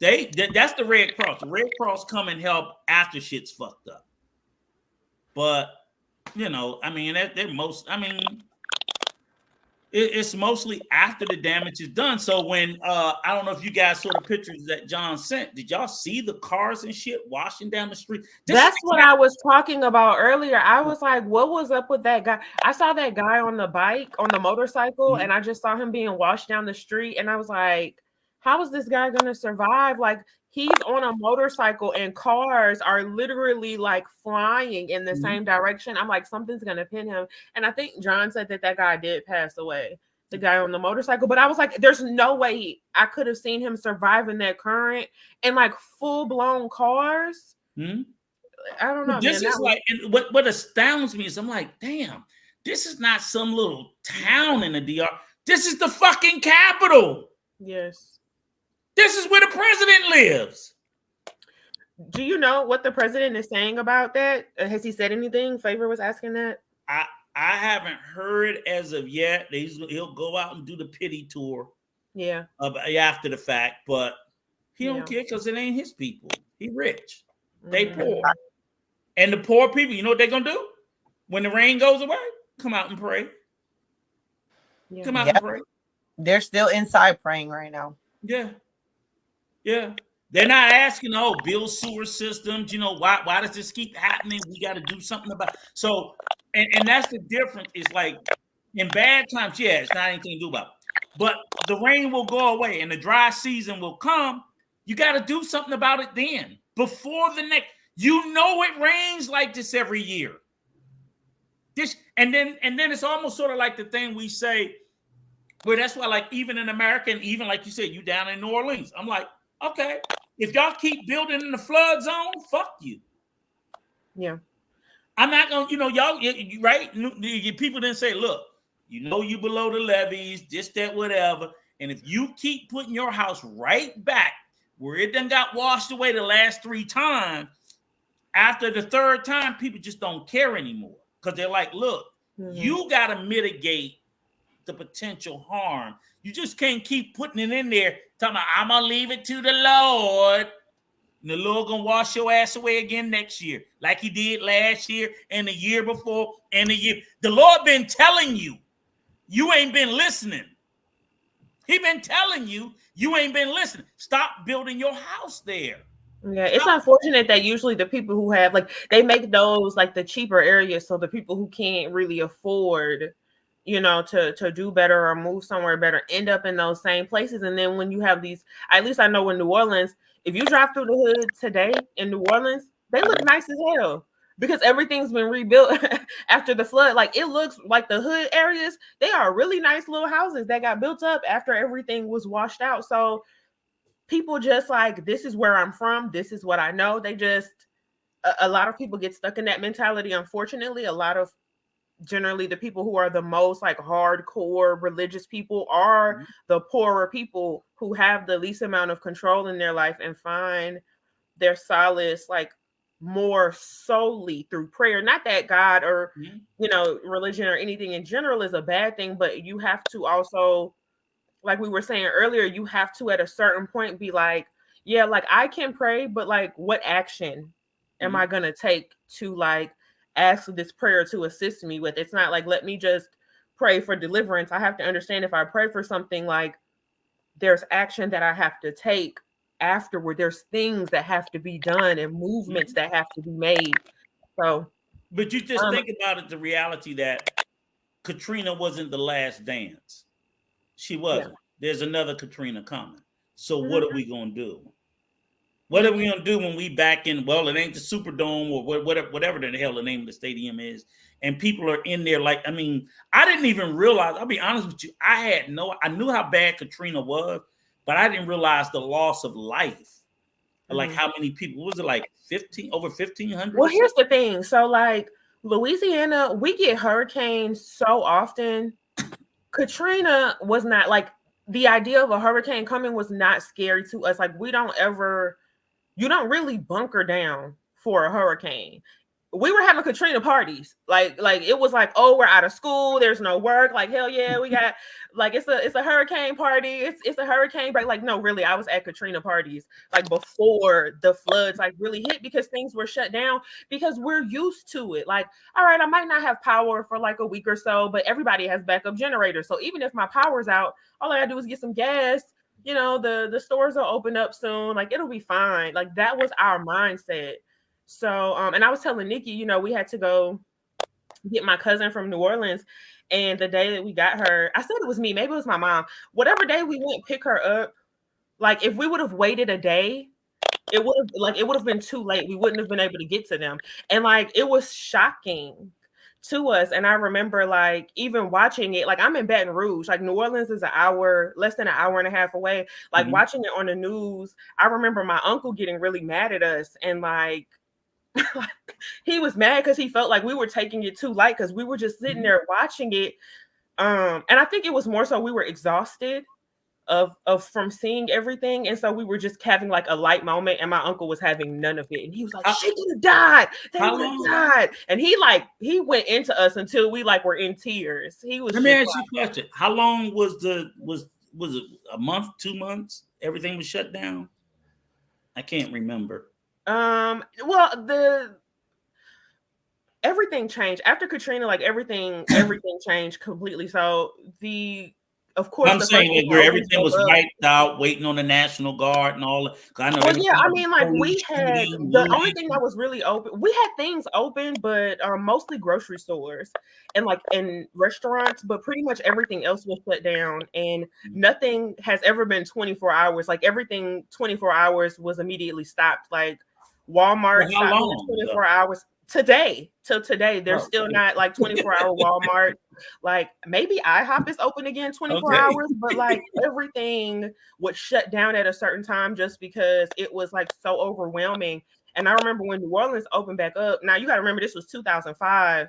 That's the Red Cross. The Red Cross come and help after shit's fucked up. But it's mostly after the damage is done. So when I don't know if you guys saw the pictures that John sent. Did y'all see the cars and shit washing down the street? That's what I was talking about earlier. I was like, what was up with that guy? I saw that guy on the motorcycle, and I just saw him being washed down the street. And I was like, how is this guy going to survive? Like, he's on a motorcycle and cars are literally like flying in the same direction. I'm like, something's going to pin him. And I think John said that guy did pass away, the guy on the motorcycle. But I was like, there's no way I could have seen him surviving that current and like full blown cars. Mm-hmm. I don't know. This is like, and what astounds me is I'm like, damn, this is not some little town in the DR. This is the fucking capital. Yes. This is where the president lives. Do you know what the president is saying about that? Has he said anything? Favor was asking that. I haven't heard as of yet. He'll go out and do the pity tour. Yeah. After the fact, but he don't care because it ain't his people. He rich. They poor. And the poor people, you know what they're gonna do? When the rain goes away, come out and pray. Yeah. Come out and pray. They're still inside praying right now. Yeah. Yeah. They're not asking, oh, build sewer systems. You know, why does this keep happening? We got to do something about it. So, and that's the difference. Is like in bad times, yeah, it's not anything to do about it. But the rain will go away and the dry season will come. You got to do something about it then. Before the next, you know it rains like this every year. And then it's almost sort of like the thing we say, where that's why, like, even in America, and even like you said, you down in New Orleans, I'm like, okay, if y'all keep building in the flood zone, fuck you. Yeah. I'm not gonna, y'all, right? People didn't say, look, you below the levees, this, that, whatever. And if you keep putting your house right back where it done got washed away the last 3 times, after the 3rd time, people just don't care anymore. Because they're like, look, you gotta mitigate the potential harm. You just can't keep putting it in there, talking about, I'm gonna leave it to the Lord. And the Lord gonna wash your ass away again next year, like he did last year and the year before and the year. The Lord been telling you, you ain't been listening. He been telling you, you ain't been listening. Stop building your house there. Yeah, it's unfortunate that usually the people who have, like, they make those like the cheaper areas, so the people who can't really afford, to do better or move somewhere better end up in those same places. And then when you have these, at least I know in New Orleans, if you drive through the hood today in New Orleans, they look nice as hell because everything's been rebuilt after the flood. Like, it looks like the hood areas, they are really nice little houses that got built up after everything was washed out. So people just like, this is where I'm from, this is what I know. They just, a lot of people get stuck in that mentality. Unfortunately, a lot of, generally the people who are the most like hardcore religious people are the poorer people who have the least amount of control in their life and find their solace like more solely through prayer. Not that God or religion or anything in general is a bad thing, but you have to also, like we were saying earlier, you have to at a certain point be like, yeah, like I can pray, but like what action am I gonna take to like ask this prayer to assist me with? It's not like, let me just pray for deliverance. I have to understand, if I pray for something, like there's action that I have to take afterward. There's things that have to be done and movements that have to be made. So, but you just think about it, the reality that Katrina wasn't the last dance. She wasn't. Yeah. There's another Katrina coming. So what are we gonna do? What are we gonna do when we back in? Well, it ain't the Superdome or whatever the hell the name of the stadium is, and people are in there. Like, I mean, I didn't even realize. I'll be honest with you. I knew how bad Katrina was, but I didn't realize the loss of life. Like how many people? Was it like 15? Over 1,500? Well, here's the thing. So, like Louisiana, we get hurricanes so often. Katrina was not like, the idea of a hurricane coming was not scary to us. Like, you don't really bunker down for a hurricane. We were having Katrina parties. Like it was like, oh, we're out of school, there's no work. Like, hell yeah, we got like, it's a hurricane party. It's a hurricane break. Like, no, really, I was at Katrina parties like before the floods like really hit, because things were shut down because we're used to it. Like, all right, I might not have power for like a week or so, but everybody has backup generators. So even if my power's out, all I gotta do is get some gas. The stores will open up soon. Like, it'll be fine. Like, that was our mindset. So, and I was telling Nikki, we had to go get my cousin from New Orleans. And the day that we got her, I said it was me, maybe it was my mom. Whatever day we went pick her up, like if we would have waited a day, it would have been too late. We wouldn't have been able to get to them. And like, it was shocking to us. And I remember like even watching it, like I'm in Baton Rouge, like New Orleans is less than an hour and a half away. Like watching it on the news, I remember my uncle getting really mad at us, and like he was mad because he felt like we were taking it too light, because we were just sitting there watching it. And I think it was more so we were exhausted of from seeing everything, and so we were just having like a light moment, and my uncle was having none of it, and he was like, she could have died, they would have died. And he went into us until we like were in tears. He was. Let me ask you a question. How long was it a month, 2 months? Everything was shut down? I can't remember. Well, everything changed after Katrina. Like everything changed completely. So of course, I'm the first saying thing like that where opens everything was up. wiped out, waiting on the National Guard and all that. I know Well, they were yeah, talking I about mean, the like police we had shooting, the only looting. thing that was really open. We had things open, but mostly grocery stores and like in restaurants. But pretty much everything else was shut down, and nothing has ever been 24 hours. Like everything 24 hours was immediately stopped. Like Well, Walmart how stopped being long? 24 hours. Today till today, they're Oh, still not like 24-hour Walmart. Like maybe IHOP is open again 24 okay. hours, but like everything would shut down at a certain time just because it was like so overwhelming. And I remember when New Orleans opened back up. Now you got to remember this was 2005.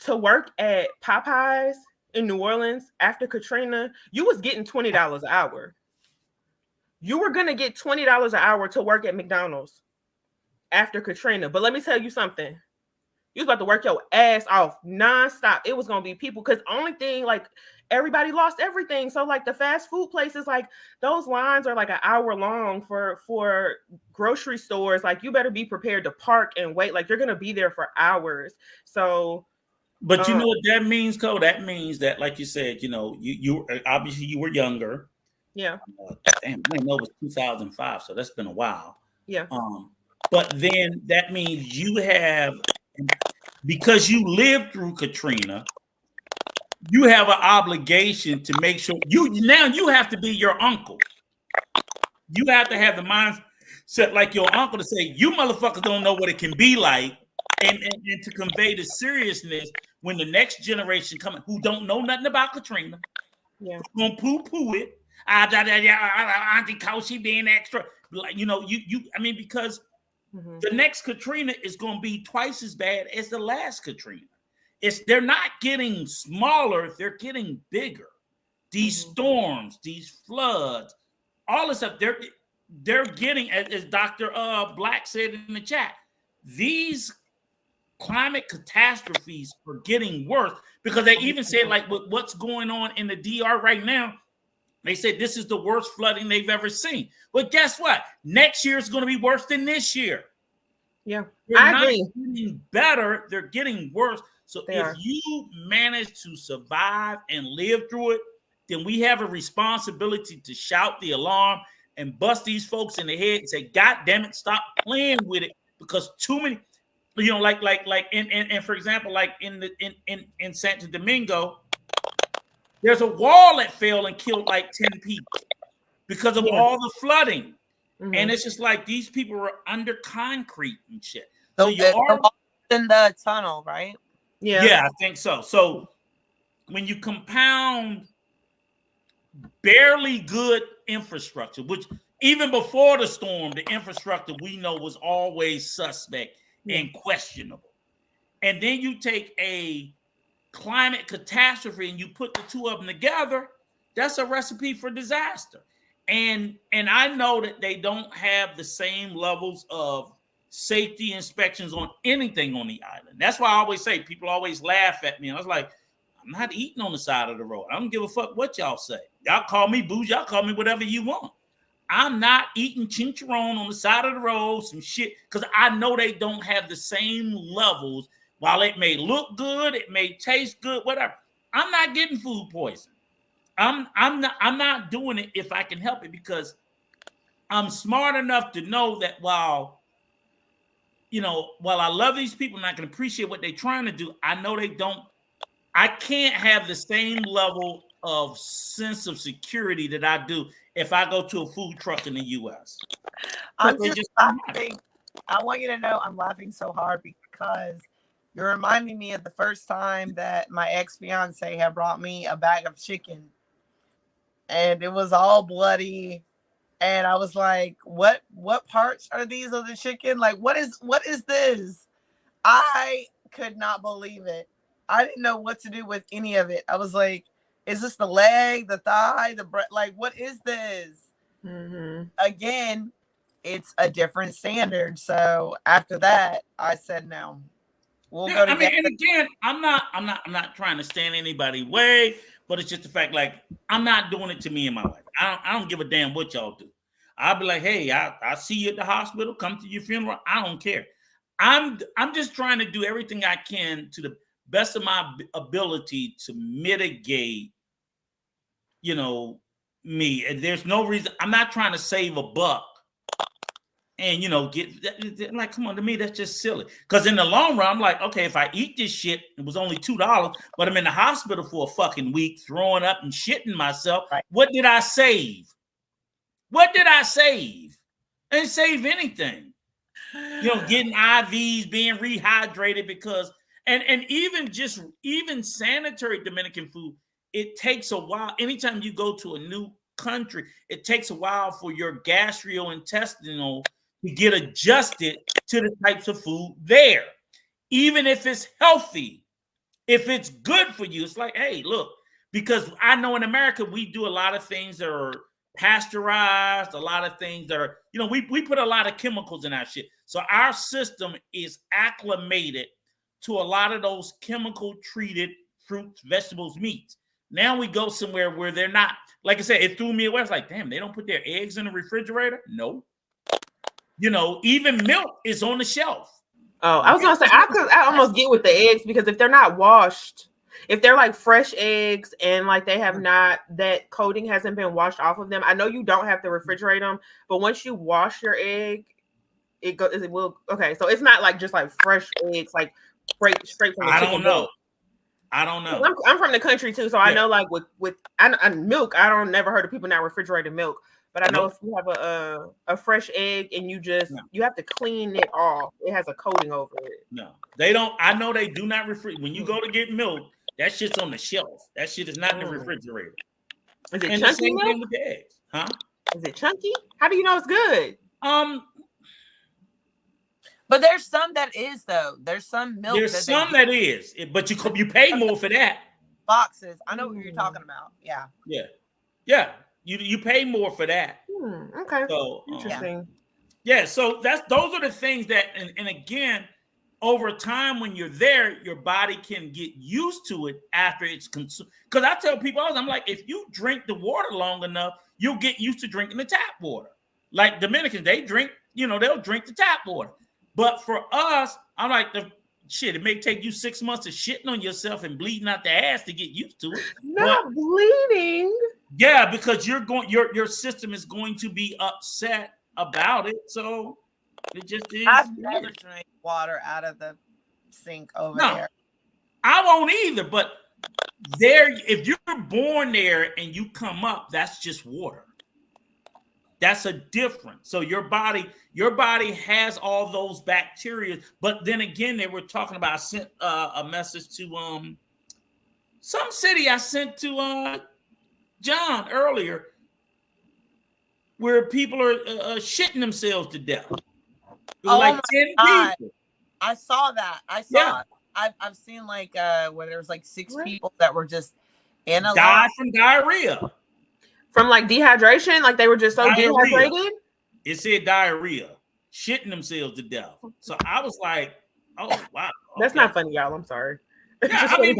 To work at Popeyes in New Orleans after Katrina, you was getting $20 an hour. You were gonna get $20 an hour to work at McDonald's after Katrina. But let me tell you something. You was about to work your ass off nonstop. It was gonna be people because only thing like everybody lost everything. So like the fast food places, like those lines are like an hour long for grocery stores. Like you better be prepared to park and wait. Like you're gonna be there for hours. So But you know what that means, Cole? That means that, like you said, you obviously you were younger. yeah, Damn, I didn't know it was 2005, so that's been a while. yeah, But then that means you have, because you lived through Katrina, you have an obligation to make sure you have to be your uncle. You have to have the mindset like your uncle to say, you motherfuckers don't know what it can be like, and to convey the seriousness when the next generation coming who don't know nothing about Katrina, yeah, gonna poo-poo it. Auntie Kaushi being extra, like I mean, because the next Katrina is gonna be twice as bad as the last Katrina. They're not getting smaller, they're getting bigger. These storms, these floods, all this stuff, they're getting, as Dr. Black said in the chat, these climate catastrophes are getting worse because they even said, like, with what's going on in the DR right now, they said this is the worst flooding they've ever seen. But guess what? Next year is going to be worse than this year. yeah. They're not getting better, they're getting worse. So if you manage to survive and live through it, then we have a responsibility to shout the alarm and bust these folks in the head and say, God damn it, stop playing with it, because too many, like for example, like in Santo Domingo, there's a wall that fell and killed like 10 people because of all the flooding. And it's just like these people are under concrete and shit. So you are in the tunnel, right? Yeah, I think so. So when you compound barely good infrastructure, which even before the storm, the infrastructure we know was always suspect and questionable. And then you take a climate catastrophe and you put the two of them together, that's a recipe for disaster. And I know that they don't have the same levels of safety inspections on anything on the island. That's why I always say, people always laugh at me. And I was like, I'm not eating on the side of the road. I don't give a fuck what y'all say. Y'all call me booze, y'all call me whatever you want. I'm not eating chincharon on the side of the road, some shit, because I know they don't have the same levels. While it may look good, it may taste good, whatever. I'm not getting food poisoning. I'm not doing it if I can help it, because I'm smart enough to know that while I love these people and I can appreciate what they're trying to do, I know I can't have the same level of sense of security that I do if I go to a food truck in the U.S. I'm just laughing. I want you to know I'm laughing so hard because you're reminding me of the first time that my ex-fiance had brought me a bag of chicken and it was all bloody. And I was like, what parts are these of the chicken? Like, what is this? I could not believe it. I didn't know what to do with any of it. I was like, is this the leg, the thigh, the breast? Like, what is this? Again, it's a different standard. So after that, I said no. We'll go together. I mean, and again, I'm not trying to stand anybody's way, but it's just the fact, like, I'm not doing it to me and my wife. I don't give a damn what y'all do. I'll be like, hey, I see you at the hospital, come to your funeral. I don't care. I'm just trying to do everything I can to the best of my ability to mitigate you know, me. And there's no reason. I'm not trying to save a buck and, you know, get like, come on, to me, that's just silly. Because in the long run, I'm like, okay, if I eat this shit, it was only $2, but I'm in the hospital for a fucking week, throwing up and shitting myself. Right. What did I save? What did I save? I didn't save anything. You know, getting IVs, being rehydrated because, and even sanitary Dominican food, it takes a while. Anytime you go to a new country, it takes a while for your gastrointestinal to get adjusted to the types of food there. Even if it's healthy, if it's good for you, it's like, hey, look, because I know in America, we do a lot of things that are pasteurized, a lot of things that are, you know, we put a lot of chemicals in our shit. So our system is acclimated to a lot of those chemical treated fruits, vegetables, meats. Now we go somewhere where they're not. Like I said, it threw me away. It's like, damn, they don't put their eggs in the refrigerator? No. You know, even milk is on the shelf. Oh, I was gonna say I almost get with the eggs because if they're not washed, if they're like fresh eggs and like they have not, that coating hasn't been washed off of them. I know you don't have to refrigerate them, but once you wash your egg, it will. Okay, so it's not like just like fresh eggs, like straight from the chicken. I don't know. I'm from the country too, so I know like with milk, I don't never heard of people not refrigerating milk. But I know if you have a fresh egg and you have to clean it off, it has a coating over it. No, they don't. I know they do not refrigerate. When you go to get milk, that shit's on the shelf. That shit is not in the refrigerator. Is it chunky milk? With the eggs, huh? Is it chunky? How do you know it's good? But there's some that is though. There's some milk. There's some that is, but you pay more for that. Boxes. I know what you're talking about. Yeah. Yeah. You pay more for that. Okay. So interesting. Yeah. So those are the things that, and again, over time when you're there, your body can get used to it after it's consumed. Because I tell people, I'm like, if you drink the water long enough, you'll get used to drinking the tap water. Like Dominicans, they drink, they'll drink the tap water. But for us, I'm like, it may take you 6 months of shitting on yourself and bleeding out the ass to get used to it. Not bleeding. Yeah, because your system is going to be upset about it. So it just is. I've never drank water out of the sink over there. I won't either. But if you're born there and you come up, that's just water. That's a difference. So your body has all those bacteria. But then again, they were talking about. I sent a message to some city. I sent to John earlier, where people are shitting themselves to death. Oh like my 10 God. people. I saw that. It. I've seen like where there was like 6 people that were just in a died from diarrhea. From like dehydration, like they were just so dehydrated. It said diarrhea, shitting themselves to death. So I was like, "Oh wow, that's not funny, y'all. I'm sorry." Yeah, I mean,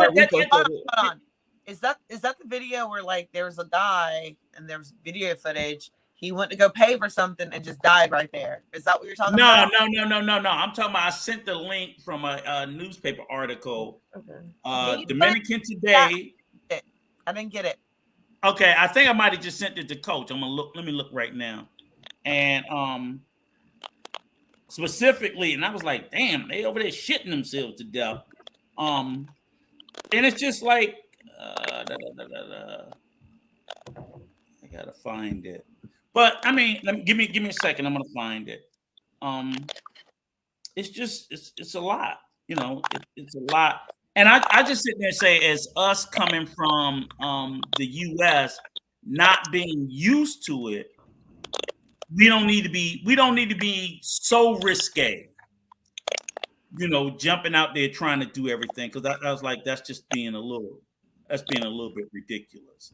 hold on. Is that the video where like there was a guy and there was video footage? He went to go pay for something and just died right there. Is that what you're talking about? No. I'm talking about. I sent the link from a newspaper article. Okay. Dominican Today. I didn't get it. Okay, I think I might have just sent it to Coach. I'm gonna look. Let me look right now, and specifically, and I was like, "Damn, they over there shitting themselves to death." And it's just like, I gotta find it. But I mean, give me a second. I'm gonna find it. It's just it's a lot. It's a lot. And I just sit there and say, as us coming from the U.S., not being used to it, we don't need to be so risque, jumping out there trying to do everything. Because I was like, that's being a little bit ridiculous.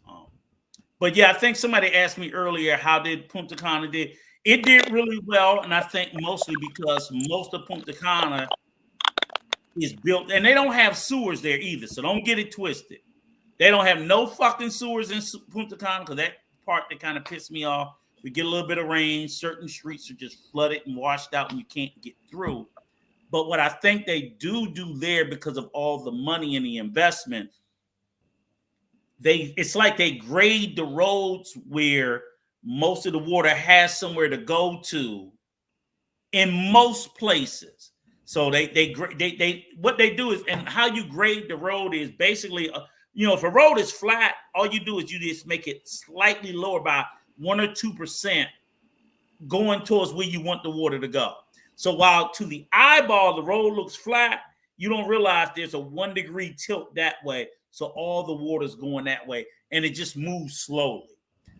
But yeah, I think somebody asked me earlier, how did Punta Cana did? It did really well, and I think mostly because most of Punta Cana is built, and they don't have sewers there either, so don't get it twisted. They don't have no fucking sewers in Punta Cana, because that part that kind of pissed me off. We get a little bit of rain, certain streets are just flooded and washed out, and you can't get through. But what I think they do there, because of all the money and the investment, it's like they grade the roads where most of the water has somewhere to go to in most places. So they what they do is, and how you grade the road is basically, if a road is flat, all you do is you just make it slightly lower by 1 or 2% going towards where you want the water to go. So while to the eyeball the road looks flat, you don't realize there's a 1 degree tilt that way. So all the water's going that way, and it just moves slowly.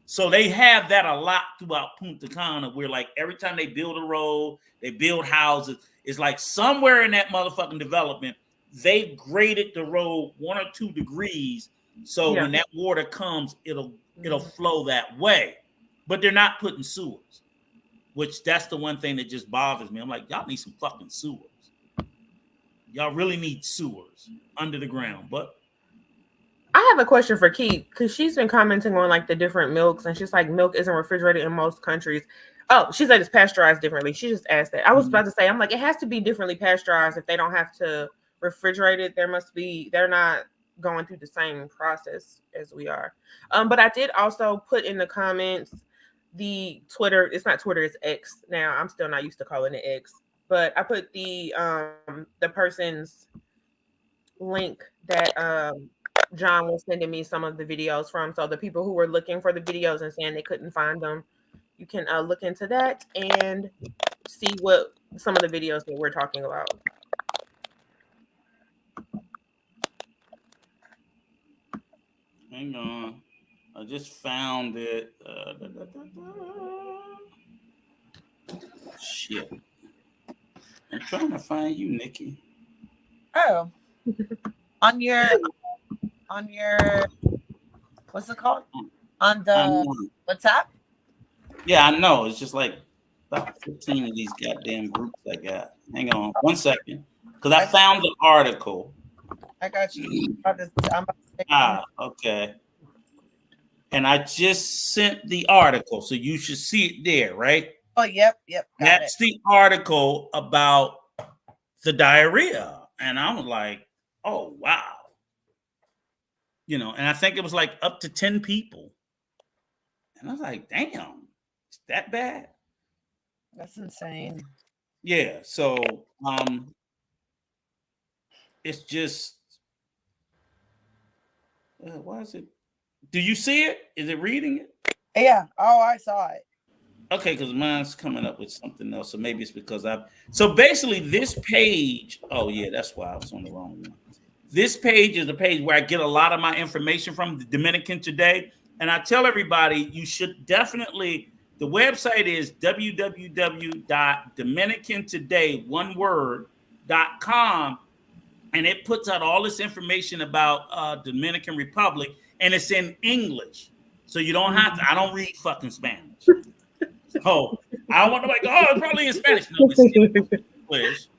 So they have that a lot throughout Punta Cana, where like every time they build a road, they build houses, it's like somewhere in that motherfucking development, they graded the road 1 or 2 degrees. So when that water comes, it'll flow that way. But they're not putting sewers, which that's the one thing that just bothers me. I'm like, y'all need some fucking sewers. Y'all really need sewers under the ground. But I have a question for Keith, because she's been commenting on like the different milks, and she's like, milk isn't refrigerated in most countries. Oh, she said it's pasteurized differently. She just asked that. I was about to say, I'm like, it has to be differently pasteurized if they don't have to refrigerate it. They're not going through the same process as we are. But I did also put in the comments the Twitter. It's not Twitter, it's X now. I'm still not used to calling it X, but I put the person's link that John was sending me some of the videos from. So the people who were looking for the videos and saying they couldn't find them, you can look into that and see what some of the videos that we're talking about. Hang on. I just found it. Shit. I'm trying to find you, Nikki. Oh. on your what's it called? On the WhatsApp? Yeah, I know. It's just like about 15 of these goddamn groups I got. Hang on 1 second. Because I found the article. I got you. Okay. And I just sent the article, so you should see it there, right? Oh, yep. That's the article about the diarrhea. And I was like, oh, wow. And I think it was like up to 10 people. And I was like, damn, it's that bad? That's insane. Yeah, so it's just, why is it? Do you see it? Is it reading it? Yeah. Oh, I saw it. Okay, because mine's coming up with something else. So maybe it's because so basically this page, oh yeah, that's why I was on the wrong one. This page is the page where I get a lot of my information from, the Dominican Today. And I tell everybody, you should definitely, the website is www.dominicantoday.com. And it puts out all this information about Dominican Republic, and it's in English. So you don't have to, I don't read fucking Spanish. Oh, I don't want nobody to go, oh, it's probably in Spanish. No, it's in English.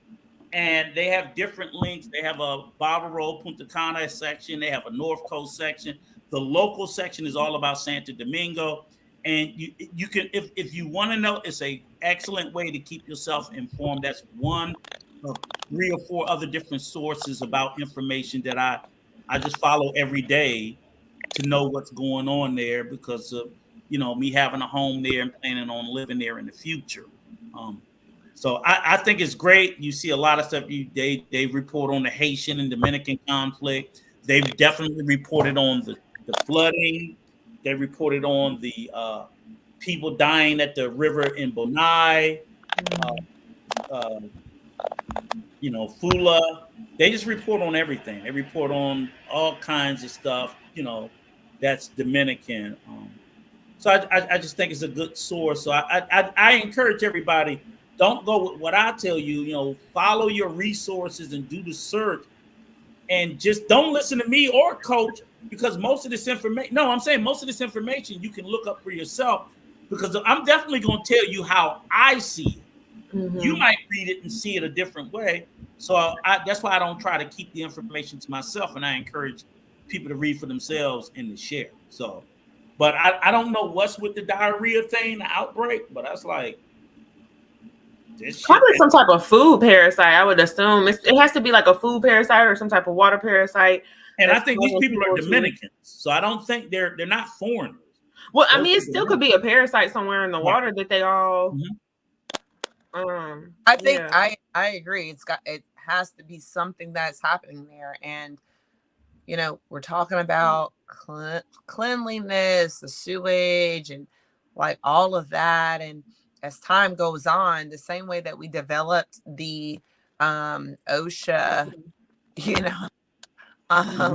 And they have different links. They have a Bávaro, Punta Cana section. They have a North Coast section. The local section is all about Santo Domingo. And you can, if you want to know, it's an excellent way to keep yourself informed. That's one of 3 or 4 other different sources about information that I just follow every day to know what's going on there, because of me having a home there and planning on living there in the future. So I think it's great. You see a lot of stuff. They report on the Haitian and Dominican conflict. They've definitely reported on the flooding. They reported on the people dying at the river in Bonai. Fula. They just report on everything. They report on all kinds of stuff, that's Dominican. So I just think it's a good source. So I encourage everybody, don't go with what I tell you, follow your resources and do the search, and just don't listen to me or Coach, because most of this information, most of this information you can look up for yourself, because I'm definitely going to tell you how I see it. Mm-hmm. You might read it and see it a different way. So that's why I don't try to keep the information to myself, and I encourage people to read for themselves and to share. So, but I don't know what's with the diarrhea thing, the outbreak, but that's like, probably some type of food parasite. I would assume it has to be like a food parasite or some type of water parasite. And that's I think these causing people are to. Dominicans, so I don't think they're not foreigners. Well, I mean, it still could be a parasite somewhere in the water that they all. I think I agree. It has to be something that's happening there, and you know, we're talking about cleanliness, the sewage, and like all of that. And as time goes on, the same way that we developed the OSHA, you know,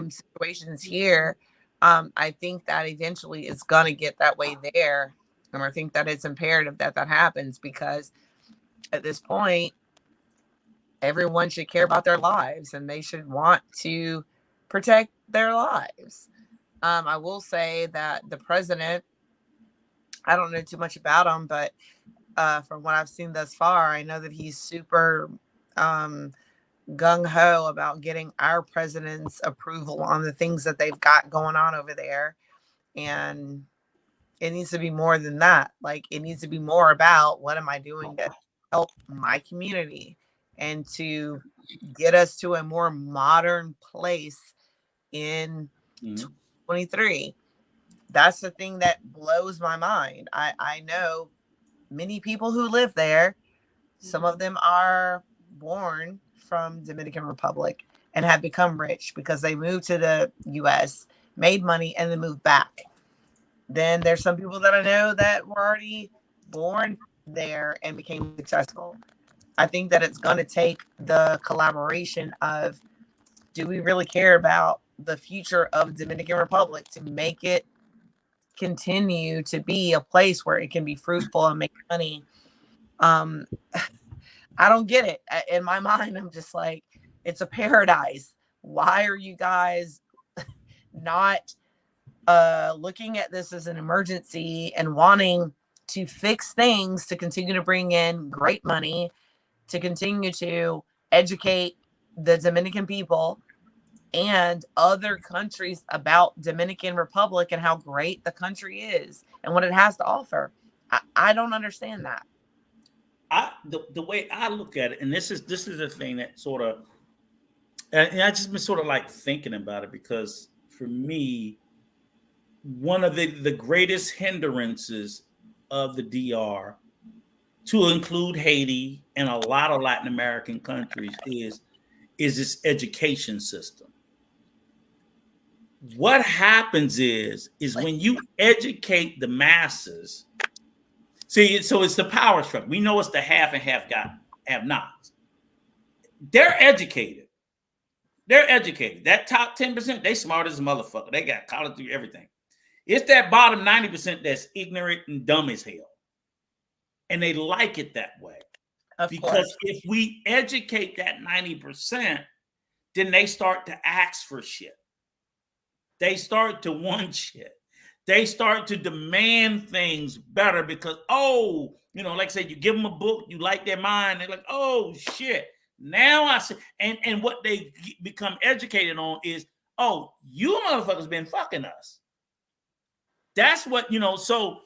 situations here, I think that eventually it's going to get that way there. And I think that it's imperative that that happens, because at this point, everyone should care about their lives and they should want to protect their lives. I will say that the president, I don't know too much about him, but from what I've seen thus far, I know that he's super gung ho about getting our president's approval on the things that they've got going on over there. And it needs to be more than that. Like, it needs to be more about what am I doing to help my community and to get us to a more modern place in 2023. That's the thing that blows my mind. I know many people who live there. Some of them are born from Dominican Republic and have become rich because they moved to the US, made money, and then moved back. Then there's some people that I know that were already born there and became successful. I think that it's going to take the collaboration of, do we really care about the future of Dominican Republic to make it continue to be a place where it can be fruitful and make money? I don't get it. In my mind, I'm just like, it's a paradise. Why are you guys not looking at this as an emergency and wanting to fix things to continue to bring in great money, to continue to educate the Dominican people and other countries about Dominican Republic and how great the country is and what it has to offer? I don't understand that. The way I look at it, and this is the thing that sort of, and I just been sort of like thinking about it, because for me, one of the greatest hindrances of the DR, to include Haiti and a lot of Latin American countries, is this education system. What happens is when you educate the masses. See, so it's the power structure. We know it's the have and have nots. They're educated. They're educated. That top 10%, they smart as a motherfucker. They got college through everything. It's that bottom 90% that's ignorant and dumb as hell. And they like it that way. Because if we educate that 90%, then they start to ask for shit. They start to want shit. They start to demand things better because, like I said, you give them a book, you like their mind, they're like, oh shit. Now I see, and what they become educated on is, oh, you motherfuckers been fucking us. That's what, so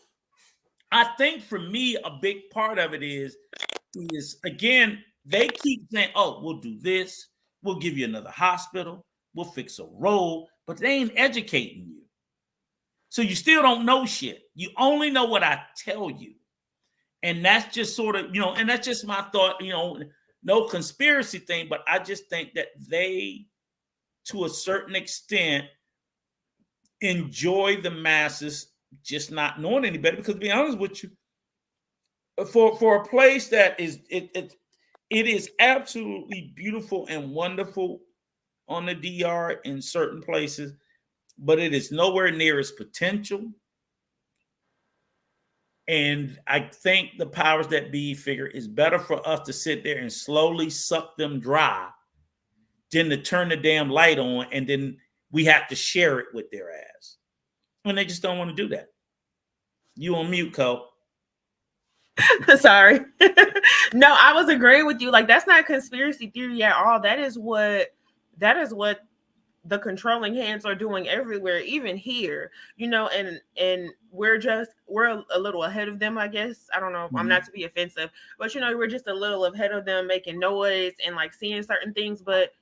I think for me, a big part of it is again, they keep saying, oh, we'll do this, we'll give you another hospital, we'll fix a road, but they ain't educating you. So you still don't know shit. You only know what I tell you. And that's just sort of, and that's just my thought, no conspiracy thing, but I just think that they, to a certain extent, enjoy the masses just not knowing any better. Because to be honest with you, for a place that is, it is absolutely beautiful and wonderful on the DR in certain places, but it is nowhere near its potential. And I think the powers that be figure it's better for us to sit there and slowly suck them dry than to turn the damn light on and then we have to share it with their ass. And they just don't want to do that. You on mute, Cole. Sorry. No, I was agreeing with you. Like, that's not conspiracy theory at all. That is what the controlling hands are doing everywhere, even here, and we're a little ahead of them, I guess. I don't know. Mm-hmm. I'm not to be offensive, but we're just a little ahead of them, making noise and like seeing certain things. But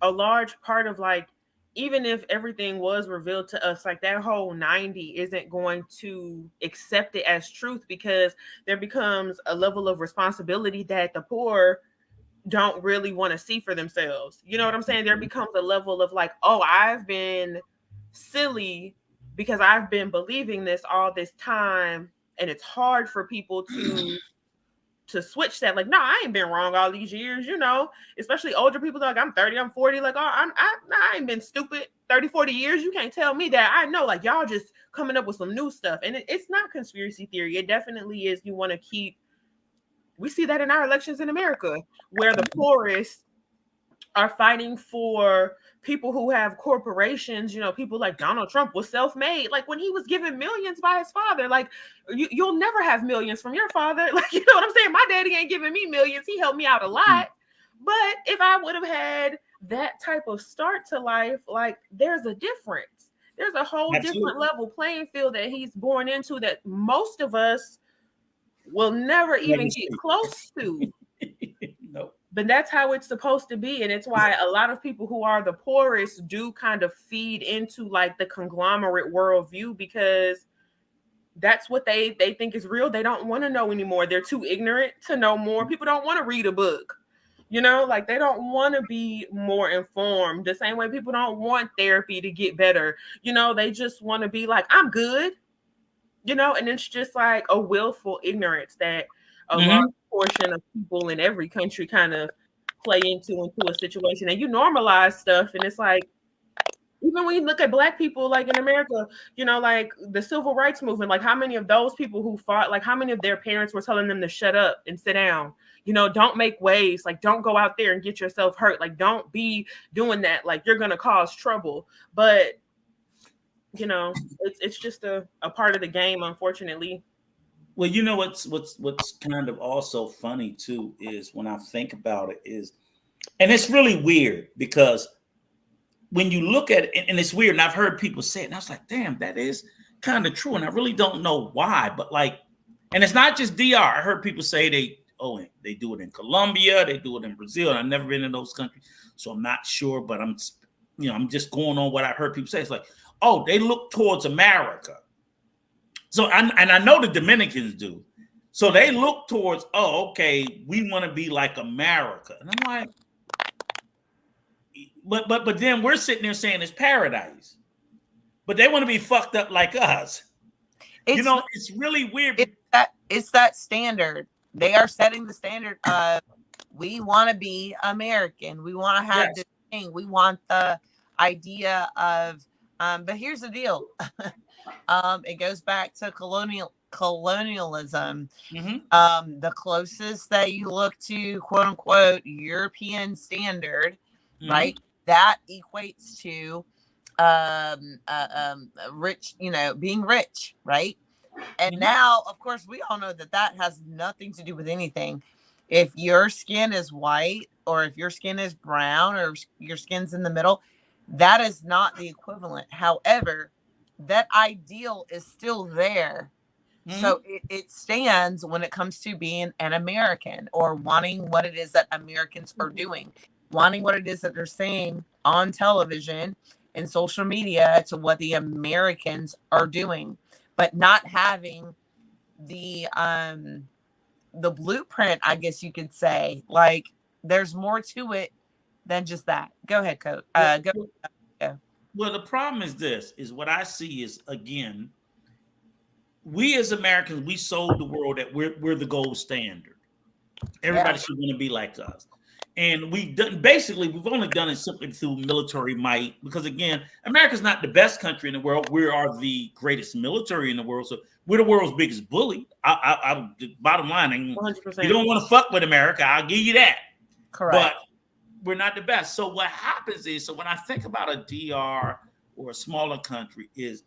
a large part of like even if everything was revealed to us, like that whole 90 isn't going to accept it as truth, because there becomes a level of responsibility that the poor don't really want to see for themselves. You know what I'm saying? There becomes a level of like, oh, I've been silly because I've been believing this all this time, and it's hard for people to switch that. Like, no, I ain't been wrong all these years, you know, especially older people. Like, I'm 30, I'm 40. Like, oh, I ain't been stupid 30, 40 years. You can't tell me that. I know, like, y'all just coming up with some new stuff. And it's not conspiracy theory. It definitely is. You want to keep, we see that in our elections in America, where the poorest are fighting for people who have corporations. You know, people like Donald Trump was self-made. Like, when he was given millions by his father, like, you'll never have millions from your father. Like, you know what I'm saying? My daddy ain't giving me millions. He helped me out a lot. But if I would have had that type of start to life, like, there's a difference. There's a whole different level playing field that he's born into that most of us will never even get close to. Nope. But that's how it's supposed to be. And it's why a lot of people who are the poorest do kind of feed into like the conglomerate worldview, because that's what they think is real. They don't want to know anymore. They're too ignorant to know more. People don't want to read a book. You know, like, they don't want to be more informed. The same way people don't want therapy to get better. You know, they just want to be like, I'm good. You know, and it's just like a willful ignorance that a large portion of people in every country kind of play into a situation. And you normalize stuff, and it's like, even when you look at Black people, like in America, you know, like the civil rights movement, like, how many of those people who fought, like, how many of their parents were telling them to shut up and sit down? You know, don't make waves, like, don't go out there and get yourself hurt, like, don't be doing that, like, you're gonna cause trouble. But you know, it's just a part of the game, unfortunately. Well, you know what's kind of also funny too is when I think about it is, and it's really weird because when you look at it, and it's weird, and I've heard people say it, and I was like, damn, that is kind of true, and I really don't know why, but like, and it's not just DR. I heard people say they do it in Colombia, they do it in Brazil, and I've never been in those countries, so I'm not sure, but I'm just going on what I heard people say. It's like, oh, they look towards America. So, and I know the Dominicans do. So they look towards, oh, okay, we want to be like America. And I'm like, but then we're sitting there saying it's paradise. But they want to be fucked up like us. It's really weird. It's that standard. They are setting the standard of, we want to be American. We want to have this thing. We want the idea of, but here's the deal. It goes back to colonialism. The closest that you look to, quote unquote, European standard, right? That equates to rich, being rich, right? And now, of course, we all know that has nothing to do with anything. If your skin is white, or if your skin is brown, or your skin's in the middle, that is not the equivalent. However, that ideal is still there. So it stands when it comes to being an American, or wanting what it is that Americans are doing, wanting what it is that they're saying on television and social media to what the Americans are doing, but not having the blueprint, I guess you could say. Like, there's more to it than just that. Go ahead, Coach. Go. Well, the problem is what I see is, again, we as Americans, we sold the world that we're the gold standard. Everybody should want to be like us. And we've only done it simply through military might, because again, America's not the best country in the world. We are the greatest military in the world. So we're the world's biggest bully. Bottom line, 100%. You don't want to fuck with America, I'll give you that. Correct. But we're not the best. So what happens is, so when I think about a DR or a smaller country, is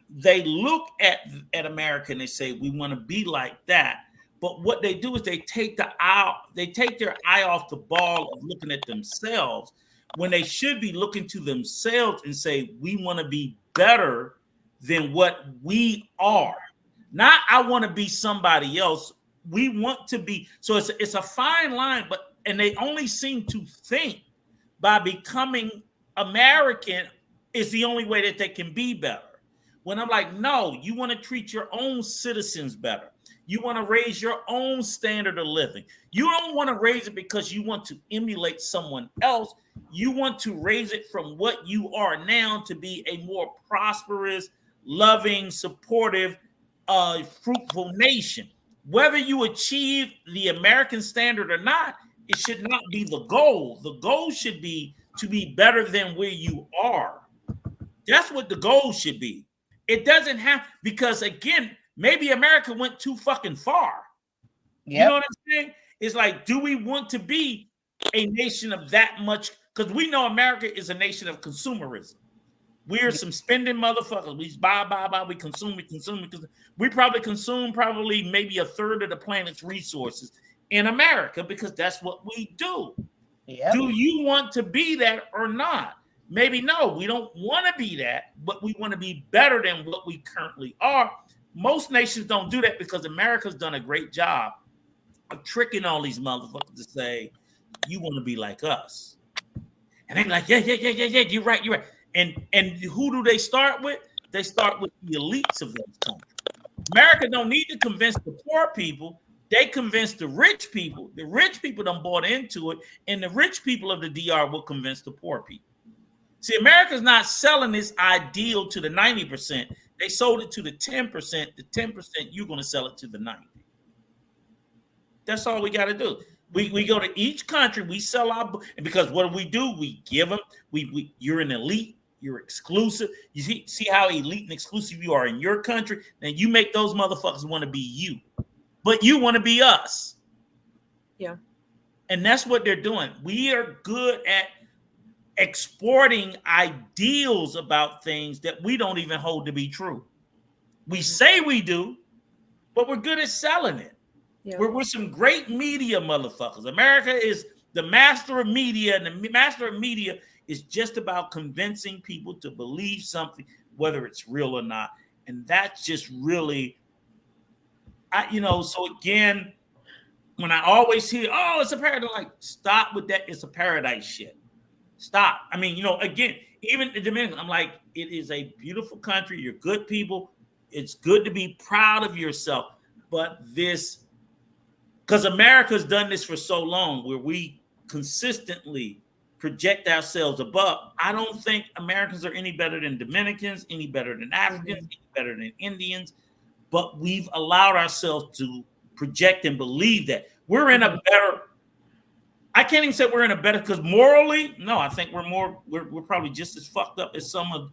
they look at America and they say, we want to be like that. But what they do is they take their eye off the ball of looking at themselves, when they should be looking to themselves and say, we want to be better than what we are. Not, I want to be somebody else. We want to be. So it's a fine line, and they only seem to think by becoming American is the only way that they can be better. When I'm like, no, you want to treat your own citizens better. You want to raise your own standard of living. You don't want to raise it because you want to emulate someone else. You want to raise it from what you are now to be a more prosperous, loving, supportive, fruitful nation. Whether you achieve the American standard or not, it should not be the goal. The goal should be to be better than where you are. That's what the goal should be. It doesn't have, because again, maybe America went too fucking far. Yep. You know what I'm saying? It's like, do we want to be a nation of that much? Because we know America is a nation of consumerism. We're some spending motherfuckers. We buy, we consume. We probably consume maybe a third of the planet's resources in America because that's what we do. Yep. Do you want to be that or not? Maybe no, we don't want to be that, but we want to be better than what we currently are. Most nations don't do that because America's done a great job of tricking all these motherfuckers to say, you want to be like us. And they're like, yeah, you're right. And who do they start with? They start with the elites of those countries. America don't need to convince the poor people. They convince the rich people. The rich people done bought into it, and the rich people of the DR will convince the poor people. See, America's not selling this ideal to the 90%. They sold it to the 10%. The 10%, you're going to sell it to the 90%. That's all we got to do. We go to each country, we sell our, and because what do? We give them, you're an elite, you're exclusive. You see how elite and exclusive you are in your country, and you make those motherfuckers want to be you. But you want to be us. Yeah. And that's what they're doing. We are good at exporting ideals about things that we don't even hold to be true. We say we do, but we're good at selling it. Yeah. We're some great media motherfuckers. America is the master of media, and the master of media is just about convincing people to believe something, whether it's real or not. And that's just really, so again, when I always hear, oh, it's a paradise, like, stop with that. It's a paradise shit. Stop. I mean, again, even the Dominican, I'm like, it is a beautiful country. You're good people. It's good to be proud of yourself. But because America's done this for so long, where we consistently project ourselves above. I don't think Americans are any better than Dominicans, any better than Africans, any better than Indians. But we've allowed ourselves to project and believe that we're in a better. I can't even say we're in a better, because morally, no, I think we're probably just as fucked up as some of,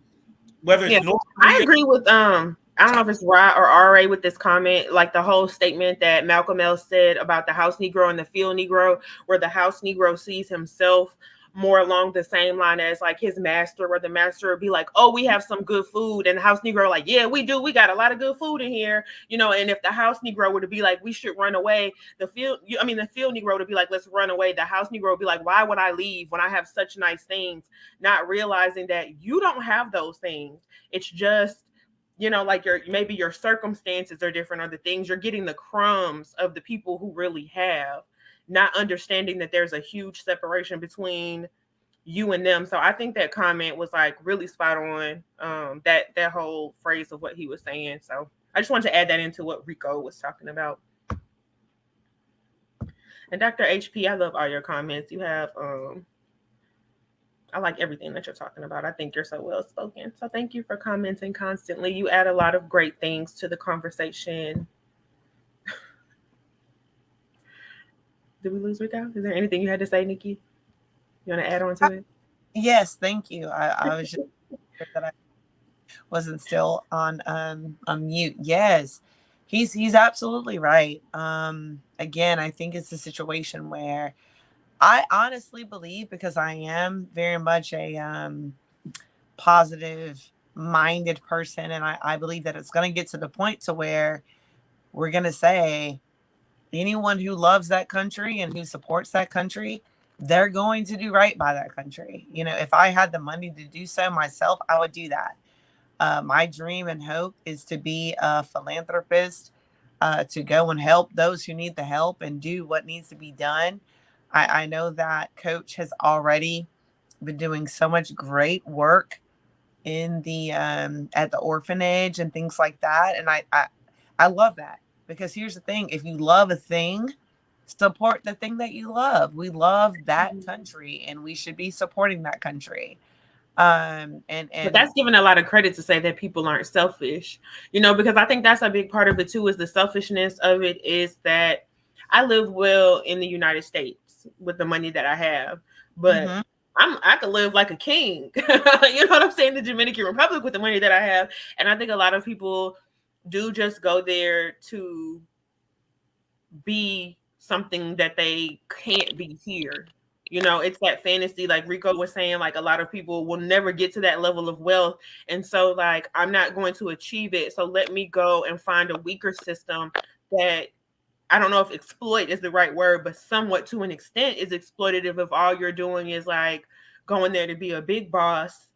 whether it's North Korea. I agree with I don't know if it's Ra or RA with this comment, like the whole statement that Malcolm X said about the house Negro and the field Negro, where the house Negro sees himself more along the same line as like his master, where the master would be like, oh, we have some good food, and the house Negro like, yeah, we do, we got a lot of good food in here, and if the house Negro were to be like, we should run away, the field Negro to be like, let's run away, the house Negro would be like, why would I leave when I have such nice things, not realizing that you don't have those things. It's just, like maybe your circumstances are different, or the things you're getting the crumbs of the people who really have, not understanding that there's a huge separation between you and them. So I think that comment was like really spot on, that whole phrase of what he was saying. So I just wanted to add that into what Rico was talking about. And Dr. HP, I love all your comments. You have, I like everything that you're talking about. I think you're so well spoken. So thank you for commenting constantly. You add a lot of great things to the conversation. Did we lose Rico? Is there anything you had to say, Nikki? You want to add on to it? Yes, thank you. I was just that I wasn't still on mute. Yes, he's absolutely right. Again, I think it's a situation where I honestly believe, because I am very much a positive minded person, and I believe that it's going to get to the point to where we're going to say, anyone who loves that country and who supports that country, they're going to do right by that country. If I had the money to do so myself, I would do that. My dream and hope is to be a philanthropist, to go and help those who need the help and do what needs to be done. I know that Coach has already been doing so much great work in the at the orphanage and things like that. And I love that, because here's the thing: if you love a thing, support the thing that you love. We love that country, and we should be supporting that country. But that's giving a lot of credit to say that people aren't selfish, because I think that's a big part of it too, is the selfishness of it, is that I live well in the United States with the money that I have, but I could live like a king. You know what I'm saying? The Dominican Republic with the money that I have. And I think a lot of people do just go there to be something that they can't be here. It's that fantasy, like Rico was saying, like a lot of people will never get to that level of wealth. And so like, I'm not going to achieve it. So let me go and find a weaker system that, I don't know if exploit is the right word, but somewhat to an extent is exploitative if all you're doing is like going there to be a big boss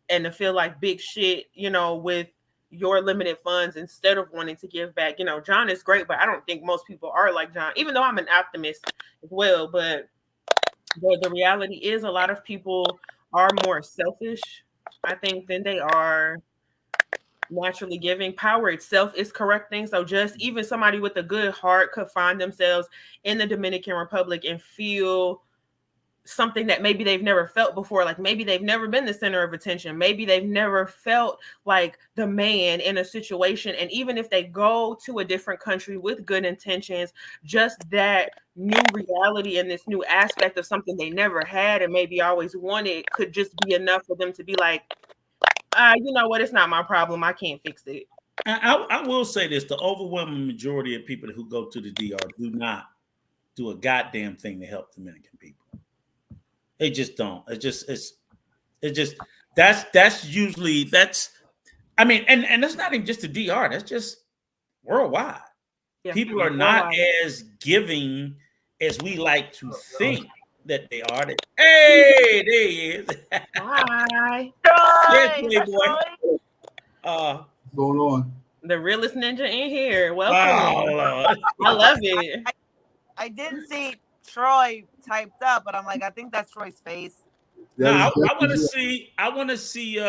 and to feel like big shit, with your limited funds instead of wanting to give back. John is great, but I don't think most people are like John, even though I'm an optimist as well. But the reality is a lot of people are more selfish, I think, than they are naturally giving. Power itself is correcting. So just even somebody with a good heart could find themselves in the Dominican Republic and feel something that maybe they've never felt before. Like maybe they've never been the center of attention. Maybe they've never felt like the man in a situation. And even if they go to a different country with good intentions, just that new reality and this new aspect of something they never had and maybe always wanted could just be enough for them to be like, you know what? It's not my problem. I can't fix it. I will say this: the overwhelming majority of people who go to the DR do not do a goddamn thing to help Dominican people. They just don't. That's usually I mean, and that's not even just the DR. That's just worldwide. Yeah, people are not as giving as we like to think that they are. Hey, there he is. Hi. Yes, Playboy. What's going on? The realest ninja in here. Welcome. Oh, I love it. I didn't see Troy typed up, but I'm like, I think that's Troy's face. No, I want to see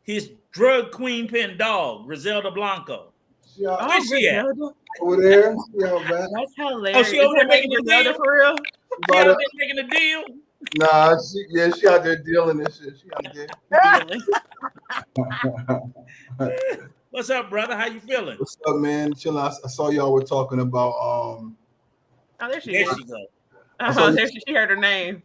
his drug queen pen dog, Griselda Blanco. Where's she at? Over there. Yeah, that's hilarious. Oh, she over there making a deal for real? She out there making a deal? Nah, she out there dealing this shit. She out there. What's up, brother? How you feeling? What's up, man? Chilling. I saw y'all were talking about Oh, there she is. There she go. There she heard her name.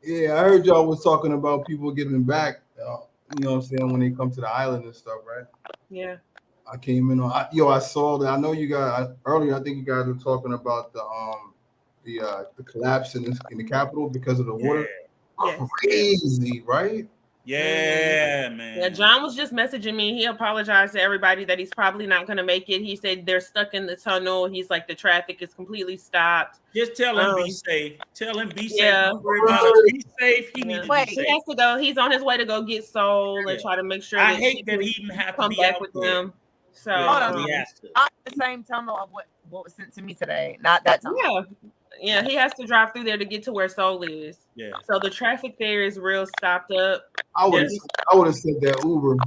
Yeah, I heard y'all was talking about people giving back. You know what I'm saying, when they come to the island and stuff, right? Yeah. I came in on. I saw that. I know you guys earlier. I think you guys were talking about the collapse in the capital because of the water. Yeah. Crazy, right? Yeah, man. Yeah, John was just messaging me. He apologized to everybody that he's probably not going to make it. He said they're stuck in the tunnel. He's like, the traffic is completely stopped. Just tell him be safe. Tell him be safe. Yeah. Don't worry about it. Be safe. He needs to be safe. He has to go. He's on his way to go get Soul and try to make sure. I hate that he even have to come be back out with there. them. So he has to. Not the same tunnel of what was sent to me today. Not that tunnel. Yeah, he has to drive through there to get to where Soul is. Yeah. So the traffic there is real stopped up. I would have sent that Uber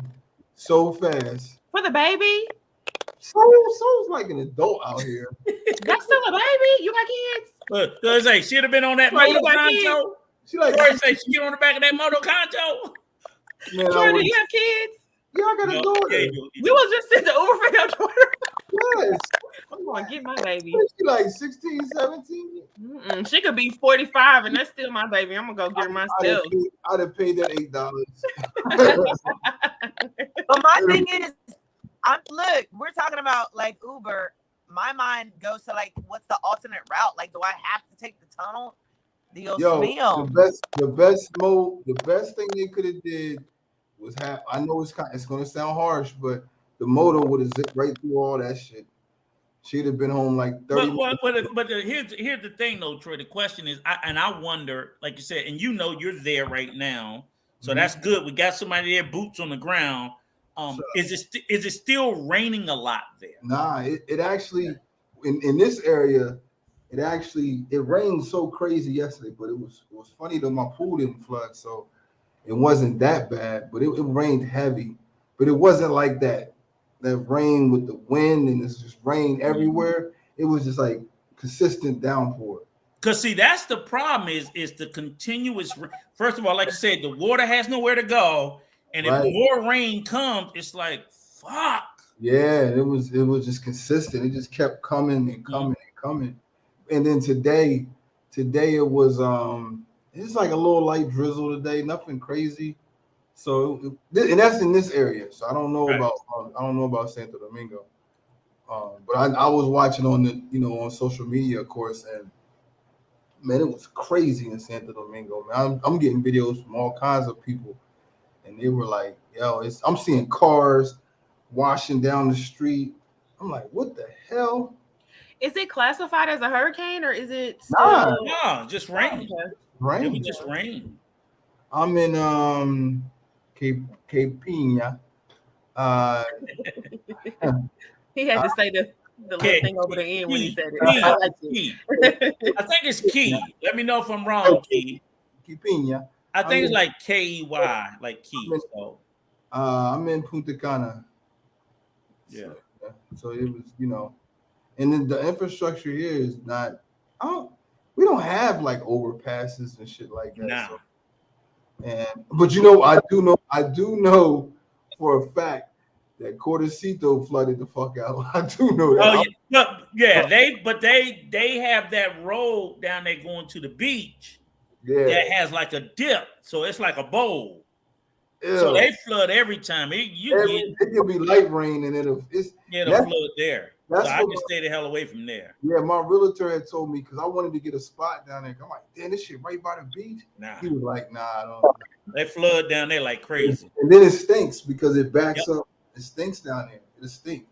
so fast. For the baby? Soul's like an adult out here. That's still a baby? You got kids? Look, say she'd have been on that moto concho. She like say she get on the back of that moto concho. Troy, do you have kids? Yeah, I got a daughter. You was just sent the Uber for your daughter. Yes. I'm going to get my baby. She like 16, 17. She could be 45 and that's still my baby. I'm going to go get her myself. I'd have paid that $8. But my thing is, look, we're talking about like Uber. My mind goes to like, what's the alternate route? Like, do I have to take the tunnel? The best thing they could have did was have. I know it's gonna sound harsh, but the motor would have zipped right through all that shit. She'd have been home like 30 minutes. But here's the thing, though, Troy. The question is, I wonder, like you said, and you're there right now, so that's good. We got somebody there, boots on the ground. Is it still raining a lot there? Nah, it actually in this area, it rained so crazy yesterday, but it was funny though. My pool didn't flood, so it wasn't that bad. But it rained heavy, but it wasn't like that rain with the wind and it's just rain everywhere. It was just like consistent downpour. Because see, that's the problem is the continuous. First of all, like you said, the water has nowhere to go, and if more rain comes, it's like fuck. Yeah, it was just consistent. It just kept coming and coming and coming. And then today it was it's like a little light drizzle today, nothing crazy. So and that's in this area. So I don't know about Santo Domingo. But I was watching on the on social media, of course, and man, it was crazy in Santo Domingo. Man, I'm getting videos from all kinds of people, and they were like, "Yo, I'm seeing cars washing down the street." I'm like, "What the hell?" Is it classified as a hurricane or is it still? No, just rain. Rain. It was just rain. I'm in Pina. He had to say the little thing over the end when he said it. I think it's Key. Let me know if I'm wrong, Key. Pina. I think it's like Key, like Key. I'm in Punta Cana. Yeah. So it was, and then the infrastructure here is not. We don't have like overpasses and shit like that. Nah. So. But I do know for a fact that Cordecito flooded the fuck out. I do know that. They have that road down there going to the beach that has like a dip, so it's like a bowl. Yeah. So they flood every time. It can be light rain and it'll flood there. So I can stay the hell away from there. Yeah, my realtor had told me because I wanted to get a spot down there. I'm like, damn, this shit right by the beach. Nah. He was like, nah, I don't. They flood down there like crazy. And then it stinks because it backs up. It stinks down there. It stinks.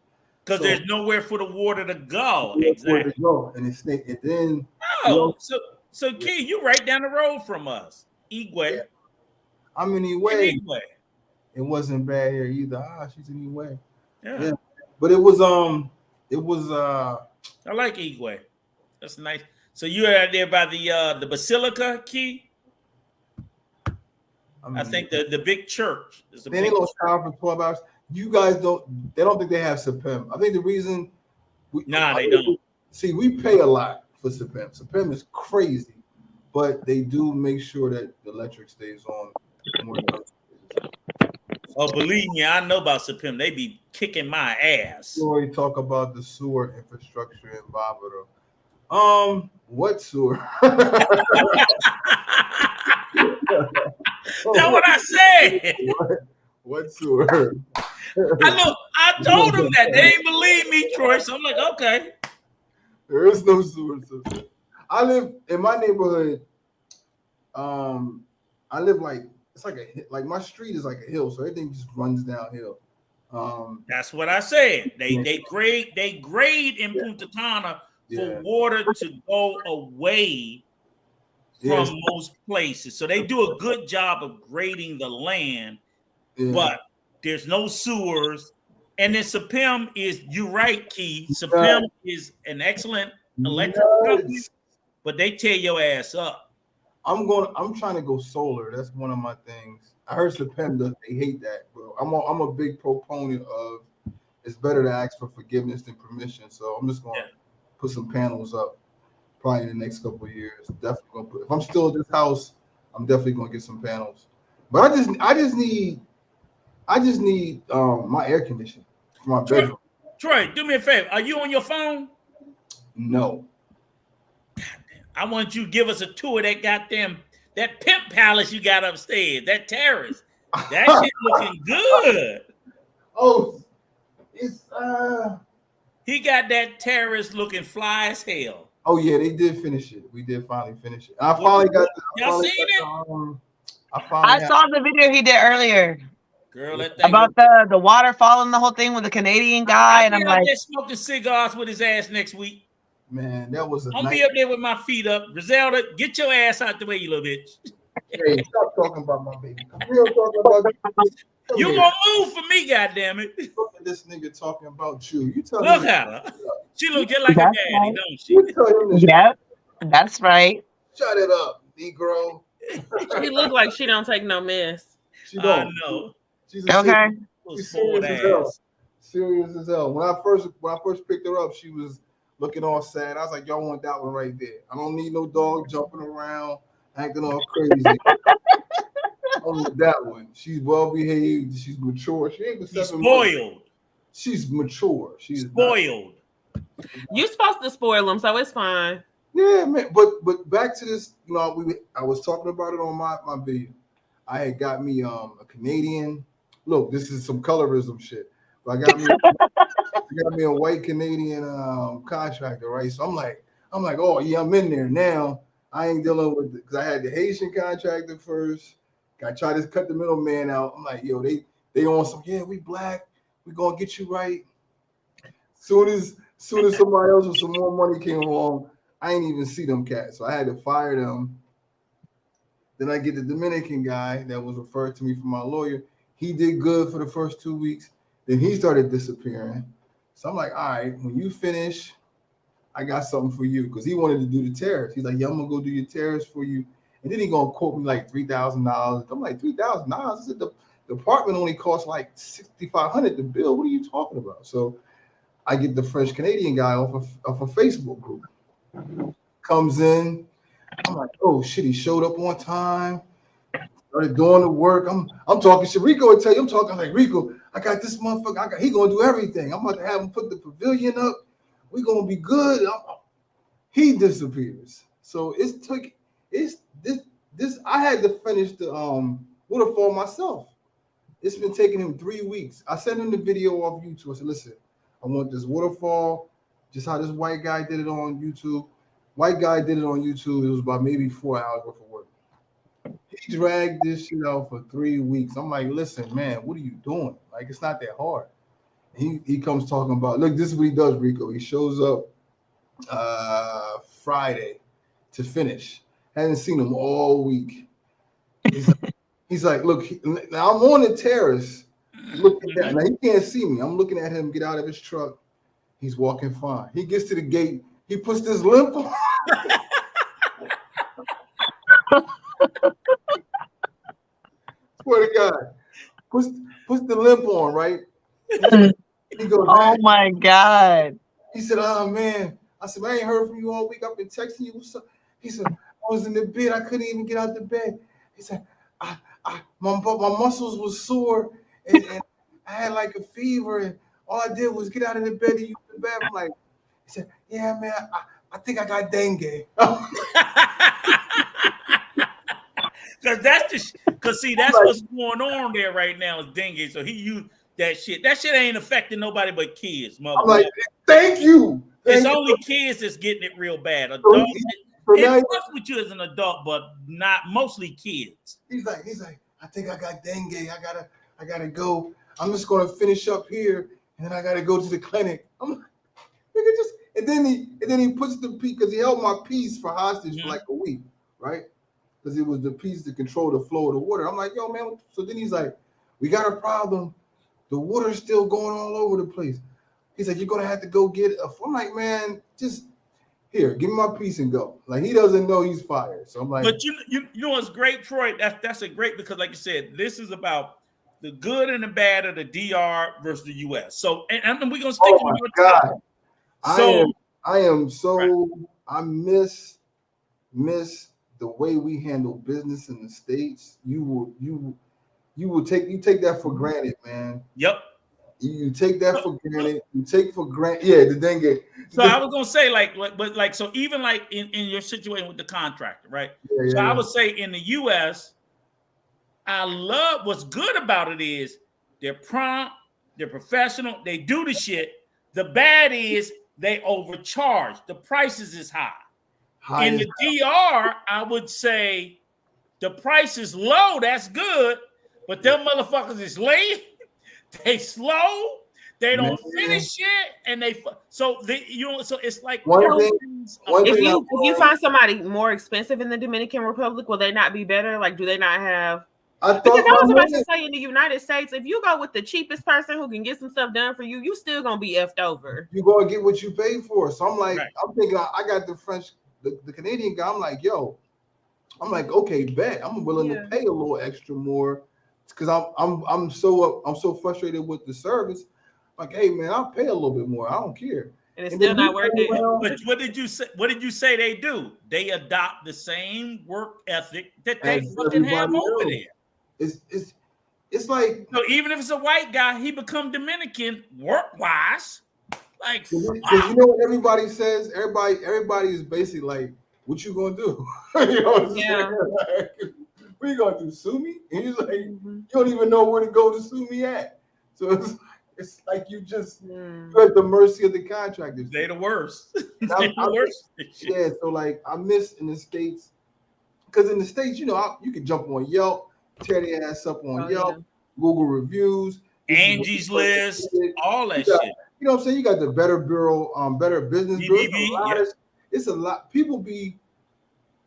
Because there's nowhere for the water to go. Exactly. To go. And it stinks. And then so Key, you right down the road from us. Igwe. Yeah. I'm in Igwe. It wasn't bad here either. She's in Igwe. Yeah. But it was I like Igwe. That's nice. So you're out there by the Basilica, Key? I think the big church is they ain't gonna stop for 12 hours. You guys don't think they have SPEM. I think the reason they don't. See, we pay a lot for SPEM. SPEM is crazy, but they do make sure that the electric stays on. Oh, believe me, I know about SPEM. They be kicking my ass. We talk about the sewer infrastructure in Barbaro. What sewer? That's what I said. What sewer? I told them that. They didn't believe me, Troy. So I'm like, okay. There is no sewer system. I live in my neighborhood. I live it's like my street is like a hill, so everything just runs downhill. That's what I said. They grade in Punta Cana for water to go away from most places. So they do a good job of grading the land, but there's no sewers. And then SPEM you're right, Key. SPEM is an excellent electric company, but they tear your ass up. I'm trying to go solar. That's one of my things. I heard SPEM they hate that, but I'm a big proponent of it's better to ask for forgiveness than permission. So I'm just gonna put some panels up probably in the next couple of years. Definitely gonna if I'm still at this house, I'm definitely gonna get some panels. But I just need my air conditioning for my bedroom. Troy, do me a favor. Are you on your phone? No. I want you to give us a tour of that pimp palace you got upstairs, that terrace. That shit looking good. Oh, it's he got that terrace looking fly as hell. Oh yeah, they did finish it. We did finally finish it. I finally got. Y'all seen it? I saw the video he did earlier. Girl, that thing about the waterfall and the whole thing with the Canadian guy, and I'm like, smoking cigars with his ass next week. Man, that was I'll be up there with my feet up. Griselda, get your ass out the way, you little bitch. Hey, stop talking about my baby. We're talking about you gonna move for me, goddammit. Look at this nigga talking about you. You tell Look at her. She look just like her That's daddy, right. don't she? You tell him to Yep, that's right. shut it up, Negro. She look like she don't take no mess. She I don't. know. She's a Okay. she's Spoiled serious as hell. ass. Serious as hell. When I first picked her up, she was looking all sad. I was like, y'all want that one right there. I don't need no dog jumping around, acting all crazy. I don't need that one. She's well behaved. She's mature. She ain't but She's 7 months. spoiled. She's mature. She's Spoiled. You supposed to spoil them, so it's fine. Yeah, man. But back to this, I was talking about it on my video. I had got me a Canadian. Look, this is some colorism shit. But I got me a white Canadian contractor, right? So I'm like, oh yeah, I'm in there now. I ain't dealing with it because I had the Haitian contractor first. I tried to cut the middleman out. I'm like, yo, they on some, yeah, we black, we gonna get you right. Soon as somebody else with some more money came along, I ain't even see them cats. So I had to fire them. Then I get the Dominican guy that was referred to me from my lawyer. He did good for the first 2 weeks. Then he started disappearing. So I'm like, all right, when you finish, I got something for you. Because he wanted to do the tariffs. He's like, yeah, I'm going to go do your tariffs for you. And then he going to quote me like $3,000. I'm like, $3,000? I said, the apartment only costs like $6,500 to build. What are you talking about? So I get the French Canadian guy off a Facebook group. Comes in. I'm like, oh shit, he showed up on time. Started doing the work. I'm talking shit. Rico would tell you, I'm like, Rico, I got this motherfucker. He gonna do everything. I'm about to have him put the pavilion up. We gonna be good. He disappears. So this. I had to finish the waterfall myself. It's been taking him 3 weeks. I sent him the video off YouTube. I said, listen, I want this waterfall, just how this white guy did it on YouTube. White guy did it on YouTube. It was about maybe 4 hours worth of work. He dragged this shit out for 3 weeks. I'm like, listen, man, what are you doing? Like, it's not that hard. He comes talking about, look, this is what he does, Rico. He shows up Friday to finish. Hadn't seen him all week. He's like, look, now I'm on the terrace. Looking down. Now he can't see me. I'm looking at him get out of his truck. He's walking fine. He gets to the gate. He puts this limp on. Swear to God. Puts the limp on, right? He goes, Oh my God. He said, oh man. I said, I ain't heard from you all week. I've been texting you. What's up? He said, I was in the bed. I couldn't even get out the bed. He said, my muscles was sore and I had like a fever and all I did was get out of the bed and use the bathroom. I'm like, he said, yeah, man, I think I got dengue. Because see, that's what's going on there right now is dengue. So he used that shit. That shit ain't affecting nobody but kids, motherfucker. I'm like, thank you. It's only kids that's getting it real bad. Adults, it fucks with you as an adult, but not mostly kids. He's like, I think I got dengue. I gotta go. I'm just gonna finish up here, and then I gotta go to the clinic. I'm like, nigga, just and then he puts the piece because he held my piece for hostage for like a week, right? Because it was the piece to control the flow of the water. I'm like, yo, man. So then he's like, we got a problem. The water's still going all over the place. He's like, you're gonna have to go get it. I'm like, man, just here, give me my piece and go. Like, he doesn't know he's fired. So I'm like, but you know what's great, Troy? That's a great, because like you said, this is about the good and the bad of the DR versus the US. So and we're gonna stick oh my God. So I am so right. I miss the way we handle business in the States. You take that for granted, man. Yep. You take that for granted. You take for granted. Yeah, the dengue. So I was gonna say, but so even like in your situation with the contractor, right? Yeah, so I would say in the US, I love what's good about it is they're prompt, they're professional, they do the shit. The bad is they overcharge. The prices is high. In the DR, I would say the price is low. That's good, but them motherfuckers is late. They slow. They don't finish shit, and so it's like if you find somebody more expensive in the Dominican Republic, will they not be better? Like, do they not have? I Because thought I was for a about to minute. say in the United States, if you go with the cheapest person who can get some stuff done for you, you still gonna be effed over. You're gonna get what you pay for. So I'm like, Right. I'm thinking I got the French, the Canadian guy. I'm like, yo, I'm like, okay, bet. I'm willing to pay a little extra more because I'm so frustrated with the service. Like, hey man, I'll pay a little bit more. I don't care. And it's And still then he not worth turned it. around But what did you say? What did you say they do? They adopt the same work ethic that they as fucking have everybody over else. there. It's like, So even if it's a white guy, he become Dominican work wise. Like, because fuck. you know what everybody says. Everybody is basically like, what you gonna do? You know what I'm saying? Like, what you gonna do? Sue me? And he's like, you don't even know where to go to sue me at. So it's like you're at the mercy of the contractors. They the worst. They the worst. Yeah, so like I miss in the States, because in the States, you know, you can jump on Yelp, tear their ass up on Yelp, Google reviews, Angie's List, all that shit. You know what I'm saying? You got the Better Bureau, Better Business Bureau. It's a lot. People be,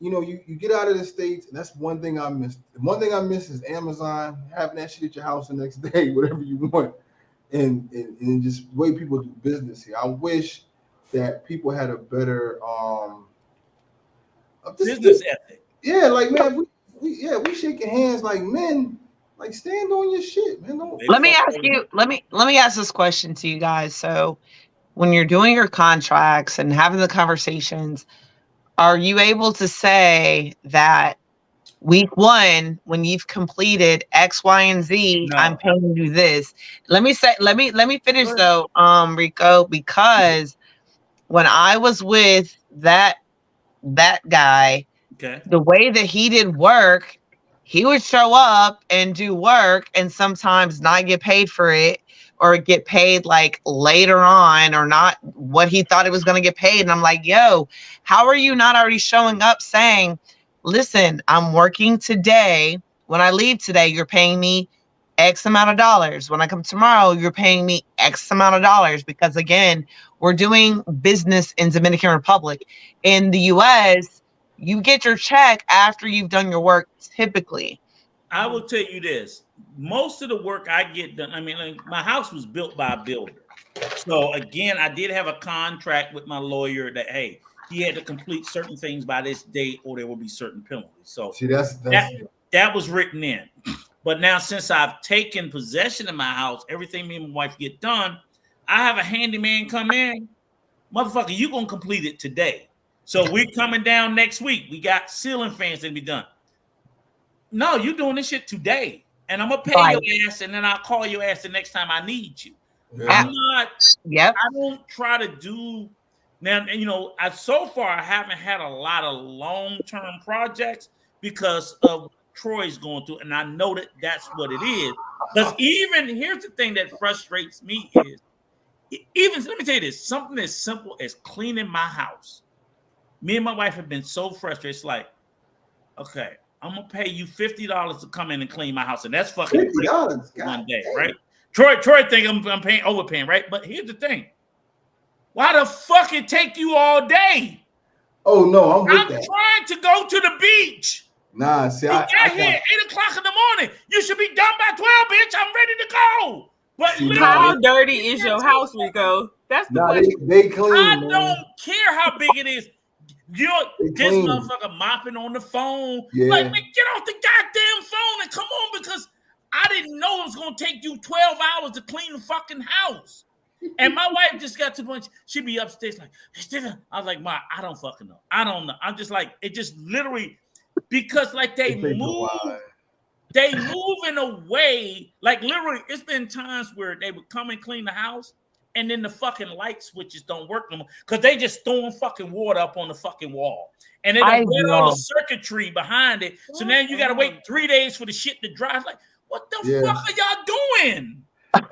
you know, you get out of the States, and that's one thing I miss. One thing I miss is Amazon, having that shit at your house the next day, whatever you want, and just the way people do business here. I wish that people had a better business ethic. Yeah, like man, we shaking hands like men. Like stand on your shit, man. Let me ask this question to you guys. So when you're doing your contracts and having the conversations, are you able to say that week 1, when you've completed X, Y, and Z, No. I'm paying you this? Let me finish though, Rico, because when I was with that guy, the way that he did work, he would show up and do work and sometimes not get paid for it, or get paid like later on, or not what he thought it was going to get paid. And I'm like, yo, how are you not already showing up saying, listen, I'm working today. When I leave today, you're paying me X amount of dollars. When I come tomorrow, you're paying me X amount of dollars. Because again, we're doing business in Dominican Republic. In the US, you get your check after you've done your work, typically. I will tell you this. Most of the work I get done, I mean, like, my house was built by a builder. So again, I did have a contract with my lawyer that, hey, he had to complete certain things by this date or there will be certain penalties. So see, that was written in. But now since I've taken possession of my house, everything me and my wife get done, I have a handyman come in. Motherfucker, you gonna complete it today. So we're coming down next week. We got ceiling fans that be done. No, you're doing this shit today. And I'm gonna pay your ass, and then I'll call your ass the next time I need you. I'm not, I don't try to do now, and you know, so far I haven't had a lot of long-term projects because of Troy's going through, and I know that that's what it is. Because even here's the thing that frustrates me is, even let me tell you this, something as simple as cleaning my house. Me and my wife have been so frustrated. It's like, okay, I'm gonna pay you $50 to come in and clean my house, and that's fucking $50 one day, right? Troy think I'm paying overpaying, right? But here's the thing: why the fuck it take you all day? Oh no, I'm with that. I'm trying to go to the beach. Nah, see, I got here 8 o'clock in the morning. You should be done by 12, bitch. I'm ready to go. But how dirty is your house, Rico? That's the question. They clean. I don't care how big it is. This motherfucker mopping on the phone. Yeah. Like, man, get off the goddamn phone and come on, because I didn't know it was gonna take you 12 hours to clean the fucking house. And my wife just got to the point, she'd be upstairs like, I was like, Ma, I don't fucking know. I don't know. I'm just like, it just literally, because like they move in a way, like literally, it's been times where they would come and clean the house, and then the fucking light switches don't work no more because they just throwing fucking water up on the fucking wall. And then wet all the circuitry behind it. So now you got to wait 3 days for the shit to dry. Like, what the fuck are y'all doing?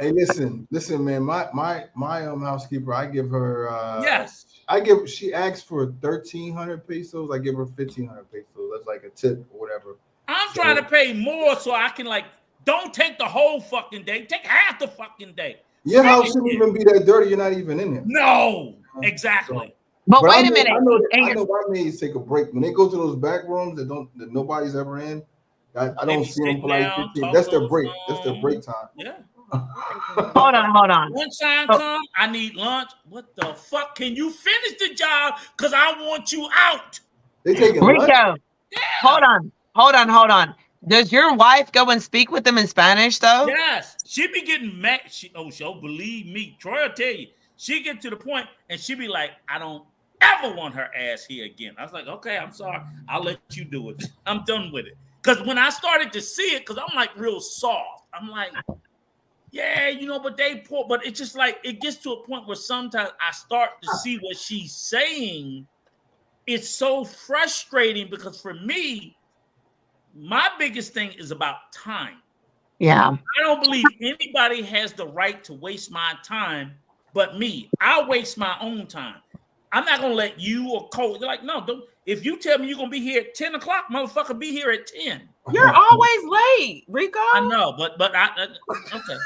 Hey, listen, man. My housekeeper, I give her she asks for 1,300 pesos. I give her 1,500 pesos. That's like a tip or whatever. I'm trying to pay more so I can don't take the whole fucking day. Take half the fucking day. Your house shouldn't even be that dirty. You're not even in there. No, exactly. But wait a minute. I know why maids take a break when they go to those back rooms that nobody's ever in. I don't Maybe see them sit for like down, 15. talk That's on their the break. That's their break phone. time. Yeah. Hold on. Lunchtime come, I need lunch. What the fuck? Can you finish the job? Because I want you out. They taking lunch? Rico, Yeah. hold on. Does your wife go and speak with them in Spanish though? Yes. She be getting mad. She'll believe me. Troy will tell you. She get to the point and she be like, I don't ever want her ass here again. I was like, okay, I'm sorry. I'll let you do it. I'm done with it. Because when I started to see it, because I'm like real soft, I'm like, yeah, but they poor. But it's just like, it gets to a point where sometimes I start to see what she's saying. It's so frustrating because for me, my biggest thing is about time. Yeah. I don't believe anybody has the right to waste my time but me. I'll waste my own time. I'm not gonna let you or Cole. They're like, no, don't. If you tell me you're gonna be here at 10 o'clock, motherfucker, be here at 10. You're always late, Rico. I know, but I okay.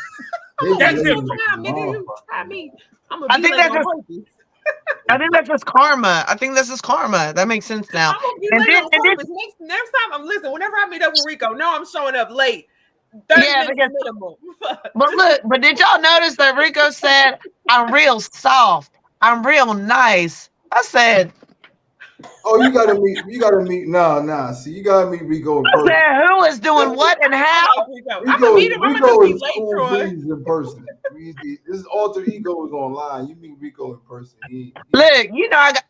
That's different. Nigga, you try me. I'm gonna be late on purpose. I think that's just karma. That makes sense now. I'm gonna be late on purpose. Next time, whenever I meet up with Rico, no, I'm showing up late. 30 minutes minimum. But did y'all notice that Rico said, I'm real soft. I'm real nice. I said, oh, you gotta meet. Nah. See, you gotta meet Rico in person. I said, who is doing what and how? Rico is cool breeze in person. This alter ego is online. You meet Rico in person. Look,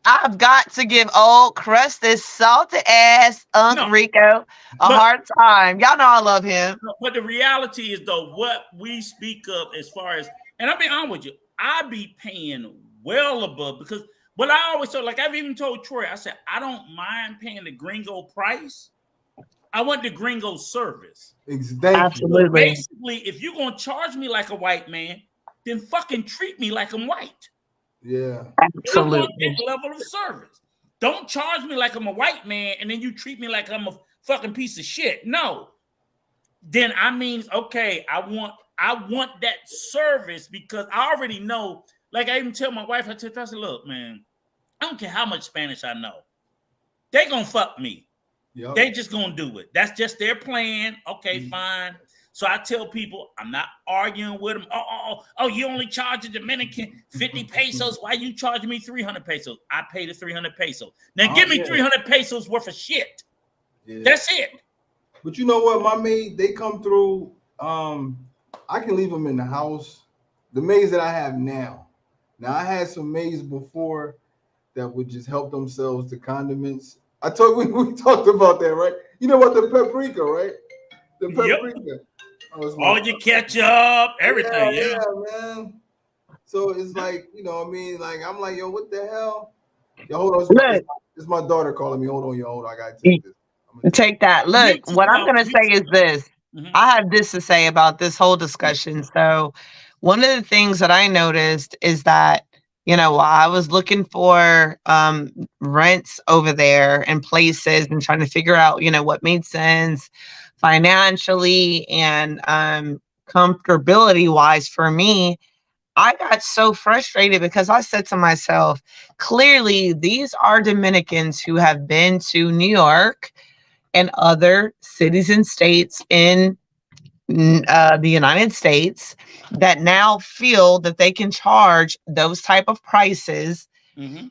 I've got to give old crusty, salty ass Rico a hard time. Y'all know I love him. But the reality is, though, what we speak of as far as, and I'll be honest with you, I be paying well above, because what I always say, like I've even told Troy, I said, I don't mind paying the gringo price. I want the gringo service. Absolutely. So basically, if you're going to charge me like a white man, then fucking treat me like I'm white. Yeah. Absolutely. I want that level of service. Don't charge me like I'm a white man and then you treat me like I'm a fucking piece of shit. No. Then I mean, okay, I want that service, because I already know. Like I even tell my wife, I said, look, man, I don't care how much Spanish I know. They gonna fuck me. Yep. They just gonna do it. That's just their plan. Okay, fine. So I tell people, I'm not arguing with them. Oh, you only charge a Dominican 50 pesos. Why you charging me 300 pesos? I pay the 300 pesos. Now give me 300 pesos worth of shit. Yeah. That's it. But you know what, my maid, they come through. I can leave them in the house. The maids that I have now. Now I had some maids before that would just help themselves to condiments. I told we talked about that, right? You know what, the paprika, right? The paprika. Yep. All your ketchup, everything. Yeah, man. So it's like, what I mean? Like, I'm like, yo, what the hell? Yo, hold on. It's my daughter calling me. Hold on. I got to take this. Take that. Look, what I'm going to say is this. Mm-hmm. I have this to say about this whole discussion. So one of the things that I noticed is that, I was looking for rents over there and places and trying to figure out, what made sense financially and comfortability wise for me. I got so frustrated because I said to myself, clearly these are Dominicans who have been to New York and other cities and states in the United States that now feel that they can charge those type of prices. Mm-hmm.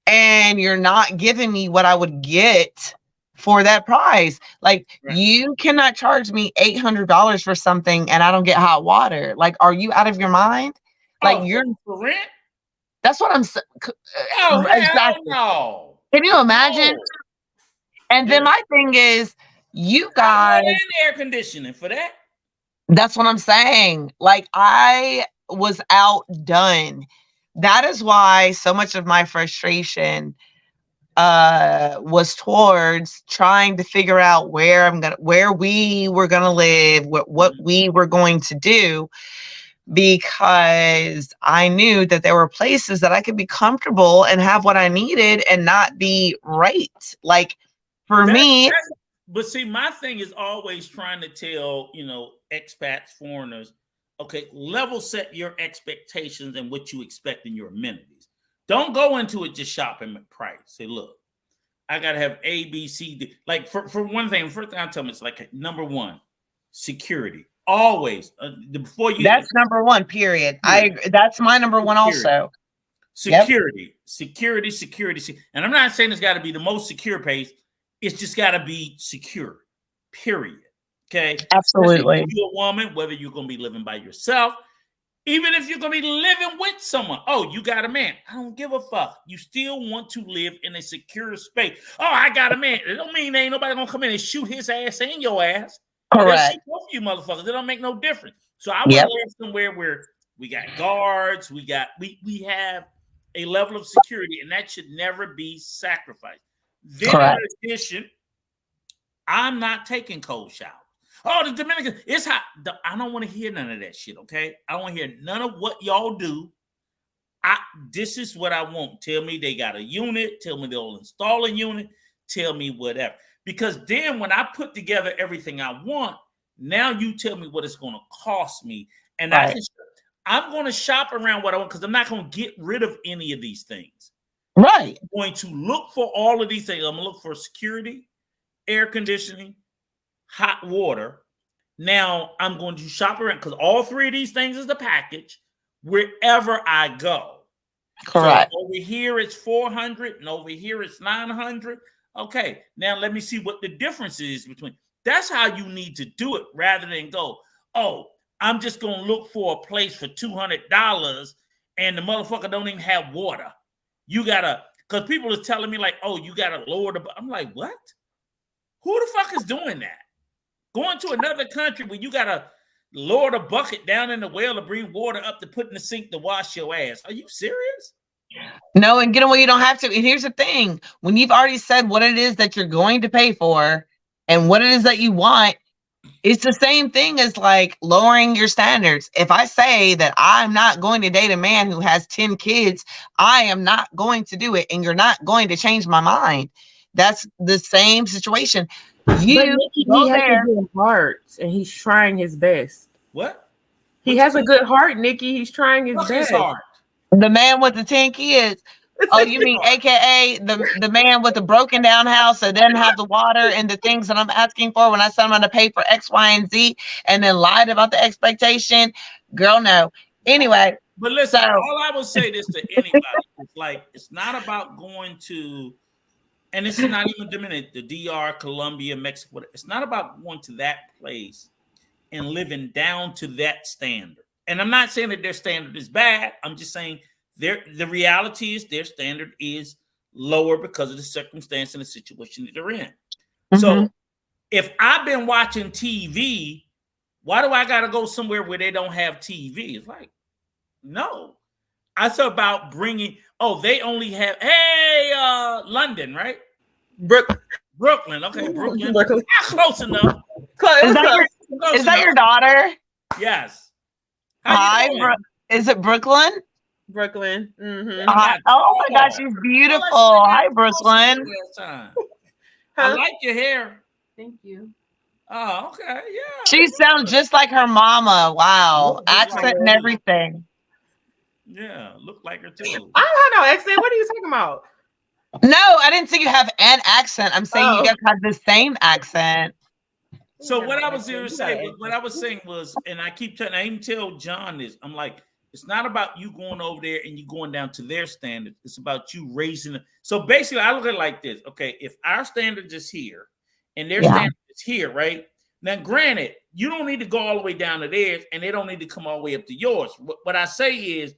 And you're not giving me what I would get for that price. Like, right. You cannot charge me $800 for something and I don't get hot water. Like, are you out of your mind? Like, you're for rent. That's what I'm saying. Oh, exactly. No. Can you imagine? No. And then my thing is, you guys air conditioning for that. That's what I'm saying. Like, I was outdone. That is why so much of my frustration was towards trying to figure out where we were gonna live, what we were going to do, because I knew that there were places that I could be comfortable and have what I needed and not be right. Like, for me. But see, my thing is always trying to tell, expats, foreigners, okay, level set your expectations and what you expect in your amenities. Don't go into it just shopping at price. Say, look, I gotta have A, B, C, D. Like for one thing, first thing I tell them is like number one, security. Always before you. That's number one. Period. That's my number one also. Security, security. And I'm not saying it's got to be the most secure place. It's just got to be secure. Period. Okay. Absolutely. If you're a woman, whether you're going to be living by yourself, even if you're going to be living with someone. Oh, you got a man. I don't give a fuck. You still want to live in a secure space. Oh, I got a man. It don't mean ain't nobody going to come in and shoot his ass and your ass. Correct. Shoot both of you motherfuckers. It don't make no difference. So I want to live somewhere where we got guards. We have a level of security, and that should never be sacrificed. Then in addition, I'm not taking cold showers. Oh, the Dominican, it's hot. I don't want to hear none of that shit, okay? I don't want to hear none of what y'all do. This is what I want. Tell me they got a unit. Tell me they'll install a unit. Tell me whatever. Because then when I put together everything I want, now you tell me what it's going to cost me. And I'm going to shop around what I want because I'm not going to get rid of any of these things. Right. I'm going to look for all of these things. I'm going to look for security, air conditioning, hot water. Now I'm going to shop around because all three of these things is the package wherever I go. Correct. So over here it's 400 and over here it's 900. Okay, now let me see what the difference is between. That's how you need to do it rather than go, oh, I'm just going to look for a place for $200 and the motherfucker don't even have water. You got to, because people are telling me like, oh, you got to lower the, I'm like, what? Who the fuck is doing that? Going to another country where you got to lower the bucket down in the well to bring water up to put in the sink to wash your ass. Are you serious? No, and get away, you don't have to. And here's the thing. When you've already said what it is that you're going to pay for and what it is that you want, it's the same thing as like lowering your standards. If I say that I'm not going to date a man who has 10 kids, I am not going to do it. And you're not going to change my mind. That's the same situation. He has a good heart and he's trying his best. What? He has a good heart, Nikki. He's trying his best. The man with the 10 kids. Oh, you mean AKA the man with the broken down house that doesn't have the water and the things that I'm asking for when I said I'm going to pay for X, Y, and Z and then lied about the expectation? Girl, no. Anyway. But listen, all I will say this to anybody. It's like, it's not about going to, and this is not even Dominican, the DR, Colombia, Mexico. It's not about going to that place and living down to that standard. And I'm not saying that their standard is bad. I'm just saying the reality is their standard is lower because of the circumstance and the situation that they're in. Mm-hmm. So if I've been watching TV, why do I got to go somewhere where they don't have TV? It's like, no. I thought about bringing, they only have, London, right? Brooklyn. Okay, Brooklyn. Close enough. Is that your daughter? Yes. Hi, is it Brooklyn? Brooklyn. Mm-hmm. Oh my gosh, she's beautiful. Hi, Brooklyn. I like your hair. Thank you. Oh, okay. Yeah. She sounds just like her mama. Wow. Accent and everything. Yeah, look like her too. I don't have no accent. What are you talking about? No, I didn't say you have an accent. I'm saying you guys have the same accent. So what I was here to say, what I was saying was, and I keep telling, I even tell John this, I'm like, it's not about you going over there and you going down to their standards. It's about you raising it. So basically, I look at it like this. Okay, if our standard is here and their standard is here, right? Now, granted, you don't need to go all the way down to theirs and they don't need to come all the way up to yours. What I say is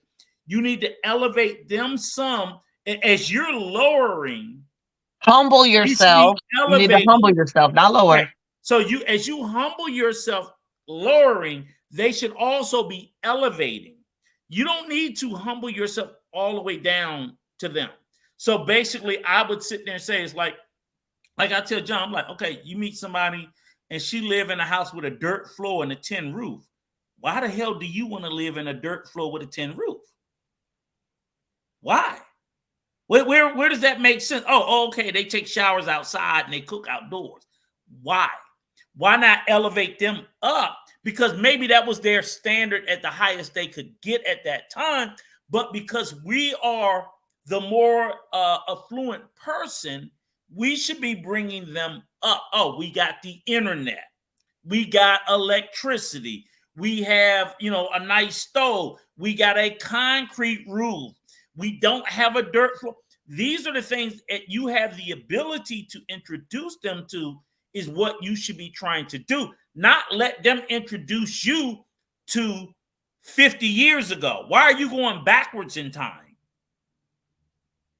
you need to elevate them some as you're lowering. Humble yourself. You need to humble yourself, not lower. Right. So as you humble yourself, lowering, they should also be elevating. You don't need to humble yourself all the way down to them. So basically, I would sit there and say, it's like I tell John, I'm like, okay, you meet somebody and she live in a house with a dirt floor and a tin roof. Why the hell do you want to live in a dirt floor with a tin roof? Why? Where does that make sense? Oh, okay, they take showers outside and they cook outdoors. Why? Why not elevate them up? Because maybe that was their standard at the highest they could get at that time. But because we are the more affluent person, we should be bringing them up. Oh, we got the internet. We got electricity. We have, a nice stove. We got a concrete roof. We don't have a dirt floor. These are the things that you have the ability to introduce them to, is what you should be trying to do. Not let them introduce you to 50 years ago. Why are you going backwards in time?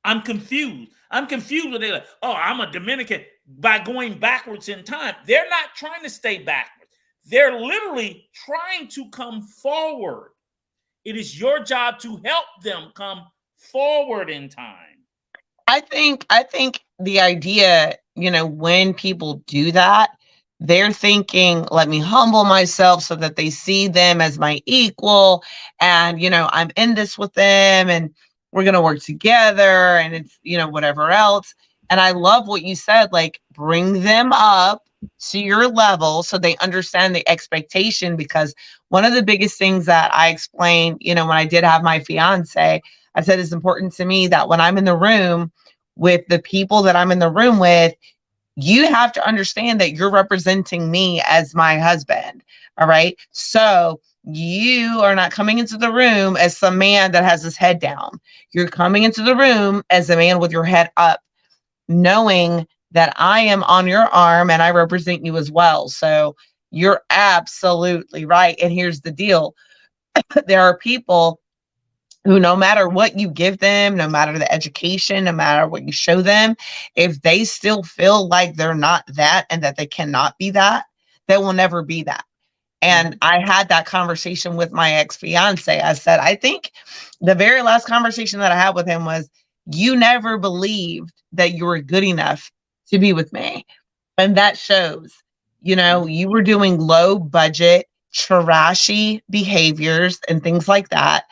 I'm confused. I'm confused with it. Oh, I'm a Dominican. By going backwards in time, they're not trying to stay backwards. They're literally trying to come forward. It is your job to help them come forward in time. I think the idea, when people do that, they're thinking, let me humble myself so that they see them as my equal. And, I'm in this with them and we're going to work together and it's, whatever else. And I love what you said, like bring them up to your level so they understand the expectation. Because one of the biggest things that I explained, when I did have my fiance, I said it's important to me that when I'm in the room with the people that I'm in the room with, you have to understand that you're representing me as my husband. All right. So you are not coming into the room as some man that has his head down. You're coming into the room as a man with your head up, knowing that I am on your arm and I represent you as well. So you're absolutely right. And here's the deal. There are people who, no matter what you give them, no matter the education, no matter what you show them, if they still feel like they're not that and that they cannot be that, they will never be that. And I had that conversation with my ex-fiance. I said, I think the very last conversation that I had with him was, you never believed that you were good enough to be with me. And that shows, you were doing low budget, trashy behaviors and things like that.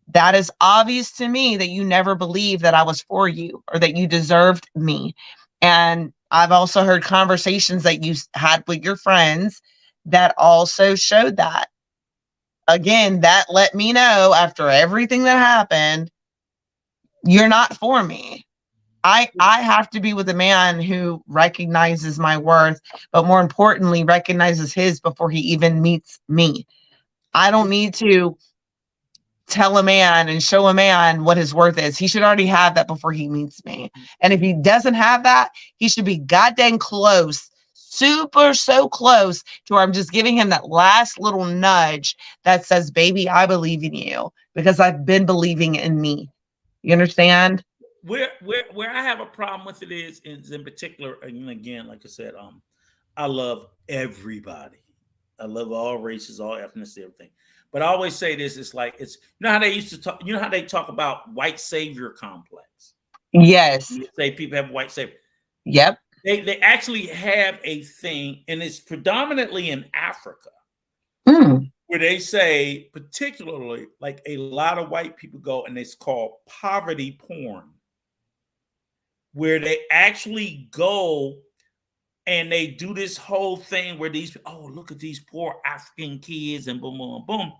That is obvious to me that you never believed that I was for you or that you deserved me. And I've also heard conversations that you had with your friends that also showed that. Again, that let me know after everything that happened, you're not for me. I have to be with a man who recognizes my worth, but more importantly, recognizes his before he even meets me. I don't need to tell a man and show a man what his worth is. He should already have that before he meets me. And if he doesn't have that, he should be goddamn close, so close to where I'm just giving him that last little nudge that says, baby, I believe in you because I've been believing in me. You understand? Where I have a problem with it is in particular, and again, like I said, I love everybody. I love all races, all ethnicity, everything. But I always say this: it's like how they used to talk. You know how they talk about white savior complex. Yes. You say people have white savior. Yep. They actually have a thing, and it's predominantly in Africa, where they say, particularly, like a lot of white people go, and it's called poverty porn, where they actually go and they do this whole thing where look at these poor African kids and boom, boom, boom.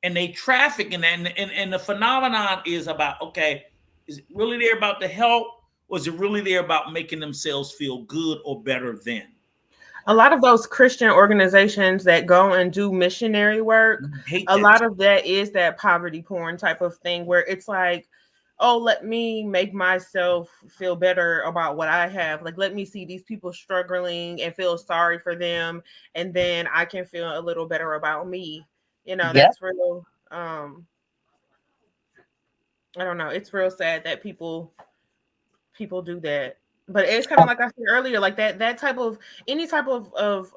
And they traffic in that. And the phenomenon is about, okay, is it really there about the help? Or is it really there about making themselves feel good or better than? A lot of those Christian organizations that go and do missionary work, a lot of that is that poverty porn type of thing where it's like, oh, let me make myself feel better about what I have. Like, let me see these people struggling and feel sorry for them. And then I can feel a little better about me. That's real. I don't know. It's real sad that people do that. But it's kind of like I said earlier, like that type of, any type of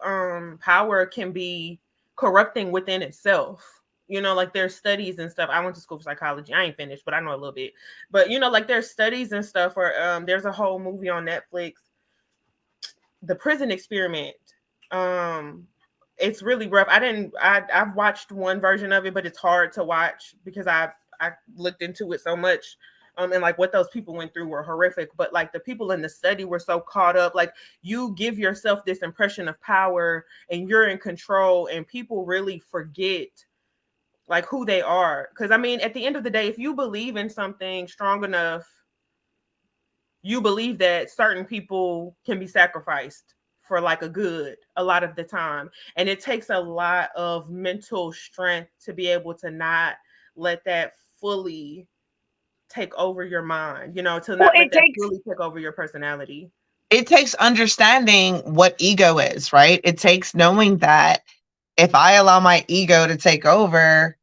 power can be corrupting within itself. Like there's studies and stuff. I went to school for psychology. I ain't finished, but I know a little bit. But like there's studies and stuff. Or there's a whole movie on Netflix, The Prison Experiment. It's really rough. I've watched one version of it, but it's hard to watch because I looked into it so much. And like what those people went through were horrific, but like the people in the study were so caught up, like you give yourself this impression of power and you're in control, and people really forget like who they are. Because I mean, at the end of the day, if you believe in something strong enough, you believe that certain people can be sacrificed for like a good a lot of the time. And it takes a lot of mental strength to be able to not let that fully take over your mind, to not let that fully take over your personality. It takes understanding what ego is, right? It takes knowing that if I allow my ego to take over,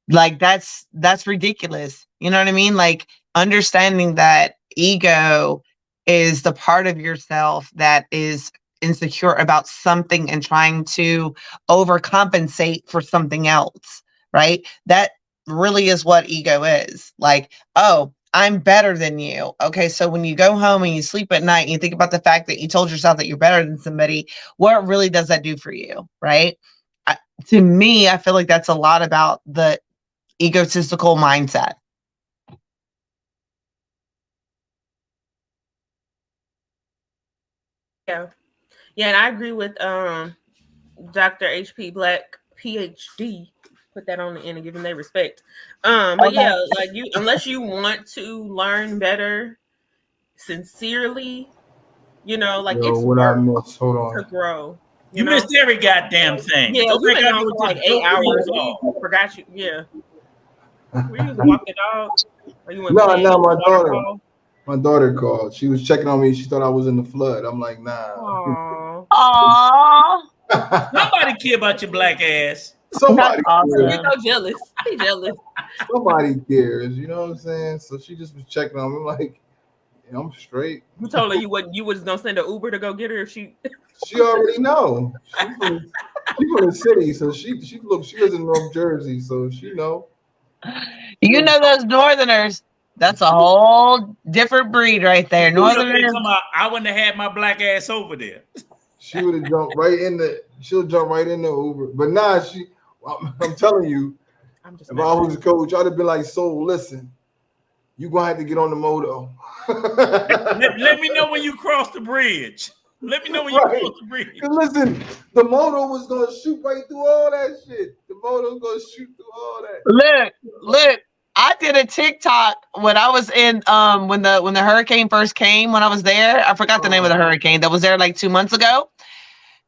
like that's ridiculous. You know what I mean? Like understanding that ego is the part of yourself that is insecure about something and trying to overcompensate for something else, right? That really is what ego is. Like, oh, I'm better than you. Okay, so when you go home and you sleep at night and you think about the fact that you told yourself that you're better than somebody, what really does that do for you, right? To me, I feel like that's a lot about the egotistical mindset. Yeah, and I agree with Dr. H.P. Black, PhD. Put that on the end and give them their respect. But yeah, like unless you want to learn better sincerely, like it's work to grow. You missed every goddamn thing. Yeah, you've been on for like 8 hours. We forgot you. Yeah. Were you walking the dog? Or you went no, my daughter called. She was checking on me. She thought I was in the flood. I'm like, nah. Aww. Nobody care about your black ass. Somebody awesome. You're so jealous. I be jealous. Somebody cares, you know what I'm saying? So she just was checking on me. I'm like, yeah, I'm straight. You told her you was gonna send an Uber to go get her if she already know. She from the city, so she lives in North Jersey, so she know. You know those Northerners. That's a whole different breed right there. Northerners. I wouldn't have had my black ass over there. She would have jumped right in the. She'll jump right in the Uber. But nah, I'm telling you, if I was a coach, I'd have been like, so listen, you gonna have to get on the moto. let me know when you cross the bridge. Let me know when you cross the bridge. Listen, the moto was gonna shoot right through all that shit. The moto was gonna shoot through all that. Look. I did a TikTok when I was in when the hurricane first came when I was there. I forgot the name of the hurricane that was there like 2 months ago.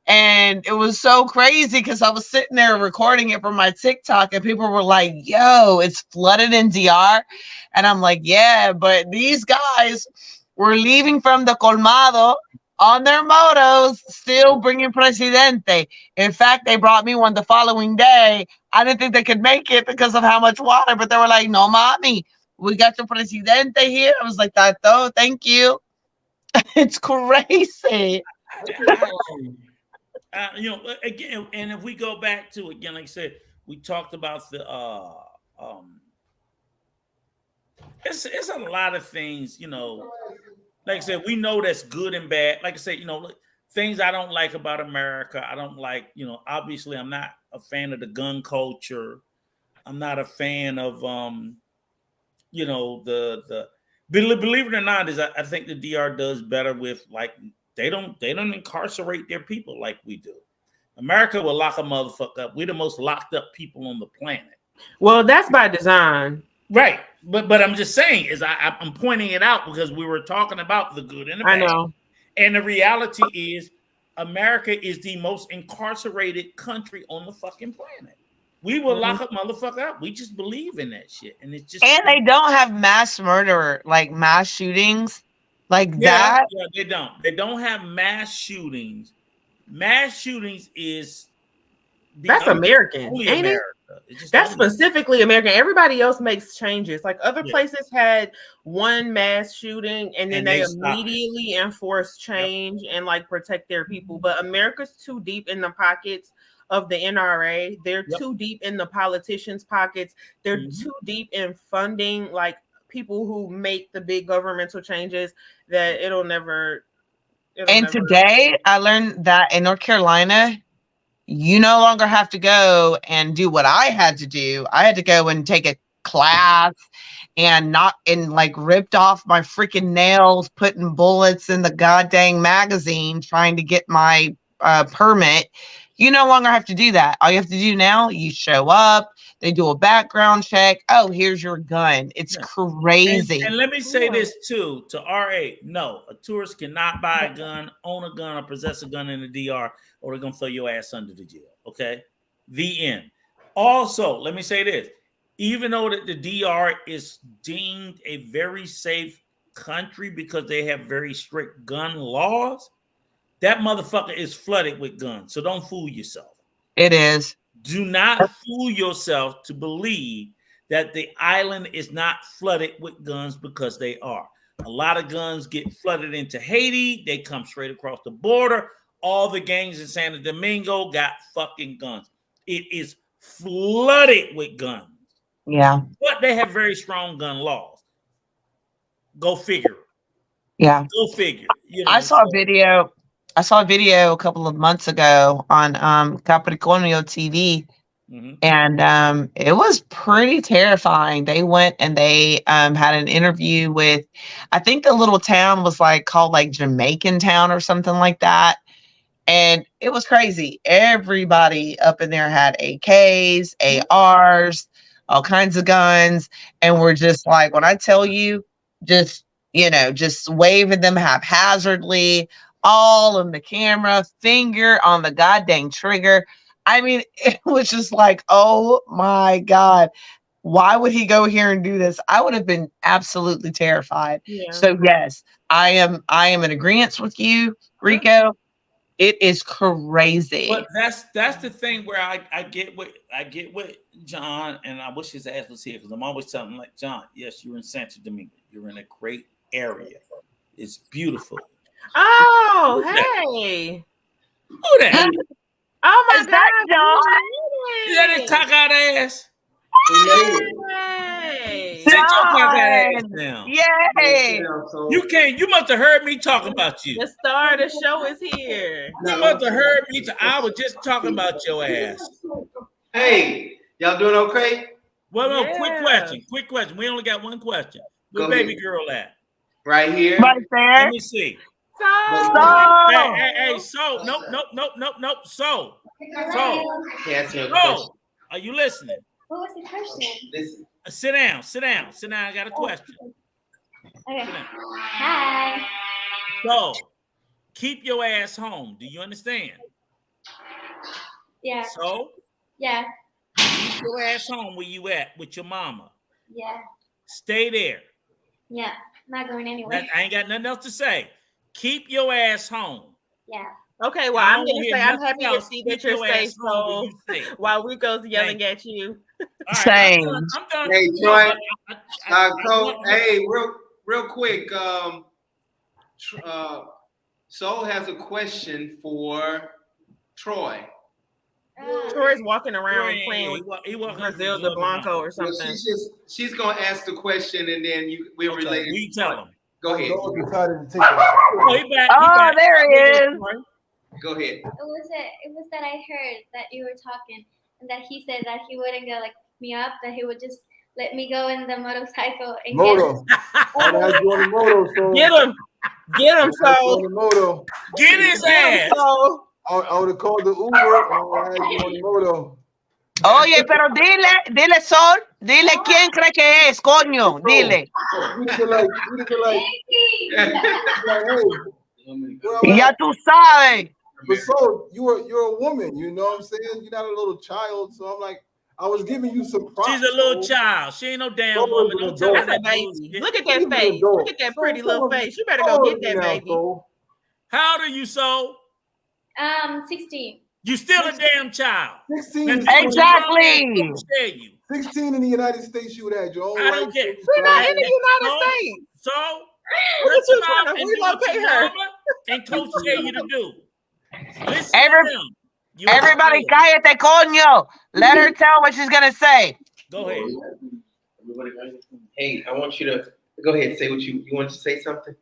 And it was so crazy because I was sitting there recording it from my TikTok and people were like, yo, it's flooded in DR. And I'm like, yeah, but these guys were leaving from the colmado on their motos, still bringing Presidente. In fact, they brought me one the following day. I didn't think they could make it because of how much water, but they were like, no, mommy, we got your Presidente here. I was like, Tato, thank you. It's crazy. Again, and if we go back to again, like I said, we talked about the it's a lot of things, like I said, we know that's good and bad. Like I said, things I don't like about America. I don't like, obviously I'm not a fan of the gun culture. I'm not a fan of the believe it or not, I think the DR does better with like they don't incarcerate their people like we do. America will lock a motherfucker up. We're the most locked up people on the planet. Well, that's by design. Right. But I'm just saying I'm pointing it out because we were talking about the good and the bad. I know. And the reality is America is the most incarcerated country on the fucking planet. We will lock a motherfucker up. We just believe in that shit. And it's just they don't have mass murder, like mass shootings. Like that? Yeah, they don't. They don't have mass shootings. Mass shootings is that's American, ain't it? That's specifically American. Everybody else makes changes. Like other places had one mass shooting and then they immediately enforce change and like protect their people. But America's too deep in the pockets of the NRA. They're too deep in the politicians' pockets. They're too deep in funding like people who make the big governmental changes that it'll never. Today I learned that in North Carolina, you no longer have to go and do what I had to do. I had to go and take a class and ripped off my freaking nails, putting bullets in the goddamn magazine, trying to get my permit You no longer have to do that. All you have to do now, you show up, they do a background check. Oh, here's your gun. It's crazy. And let me say this too to RA. No, a tourist cannot buy a gun, own a gun, or possess a gun in the DR, or they're going to throw your ass under the jail. Okay? The end. Also, let me say this. Even though that the DR is deemed a very safe country because they have very strict gun laws, that motherfucker is flooded with guns. So don't fool yourself. It is. Do not fool yourself to believe that the island is not flooded with guns, because they are. A lot of guns get flooded into Haiti. They come straight across the border. All the gangs in Santo Domingo got fucking guns. It is flooded with guns. Yeah. But they have very strong gun laws. Go figure. Yeah. Go figure. You know, I saw a video a couple of months ago on Capricornio TV, and it was pretty terrifying. They went and they had an interview with, I think the little town was called Jamaican Town or something like that. And it was crazy. Everybody up in there had AKs, ARs, all kinds of guns. And we're just when I tell you, just waving them haphazardly, all in the camera, finger on the goddamn trigger. I mean, it was just oh my God, why would he go here and do this? I would have been absolutely terrified. Yeah. So yes, I am in agreement with you, Rico. It is crazy. But that's the thing where I get what John, and I wish his ass was here, because I'm always telling him, John, yes, you're in Santo Domingo. You're in a great area. It's beautiful. Oh, hey. Who that? Oh my God. That John? Is that his cock-out ass? Yay. Sit your cock-out ass down. Yay. You must have heard me talking about you. The star of the show is here. You must have heard me. I was just talking about your ass. Hey, y'all doing okay? Well, quick question. We only got one question. Where baby girl at? Right here. Right there. Let me see. So. Hey, so. Nope. So. Are you listening? What was the question? Listen. Sit down. I got a question. Okay. Hi. So, keep your ass home. Do you understand? Yeah. So? Yeah. Keep your ass home where you at with your mama. Yeah. Stay there. Yeah. Not going anywhere. I ain't got nothing else to say. Keep your ass home. Yeah. Okay, well, I'm going to say I'm happy to see that you're safe, so while Rico's yelling at you. Right, same. I'm done. Hey, Troy. Hey, real quick. Soul has a question for Troy. Troy's walking around playing with Brazil de Blanco or something. Well, she's going to ask the question, and then we'll relate it. We tell him. Go ahead. There he is. Go ahead. It was that I heard that you were talking, and that he said that he wouldn't go pick me up, that he would just let me go in the motorcycle and Get him, so get his ass. I would have called the Uber. I had you on the moto. Oye, pero dile Sol, dile quién cree que es, coño, dile. Ya tú sabes. But so you're a woman, you know what I'm saying? You're not a little child, so I'm I was giving you some props. She's a little child. She ain't no damn woman. Don't tell her that baby. Look at that face. Look at that pretty little face. You better go get that baby. How old are you, Soul? 16. You still a damn child. 16. Exactly. 16 in the United States, you would have your own. I don't care. We're not in the United States. So what you trying to relocate her? And coach tell you to do. Listen everybody cállate, coño. Let her tell what she's gonna say. Go ahead. Hey, I want you to go ahead. Say what you want to say something.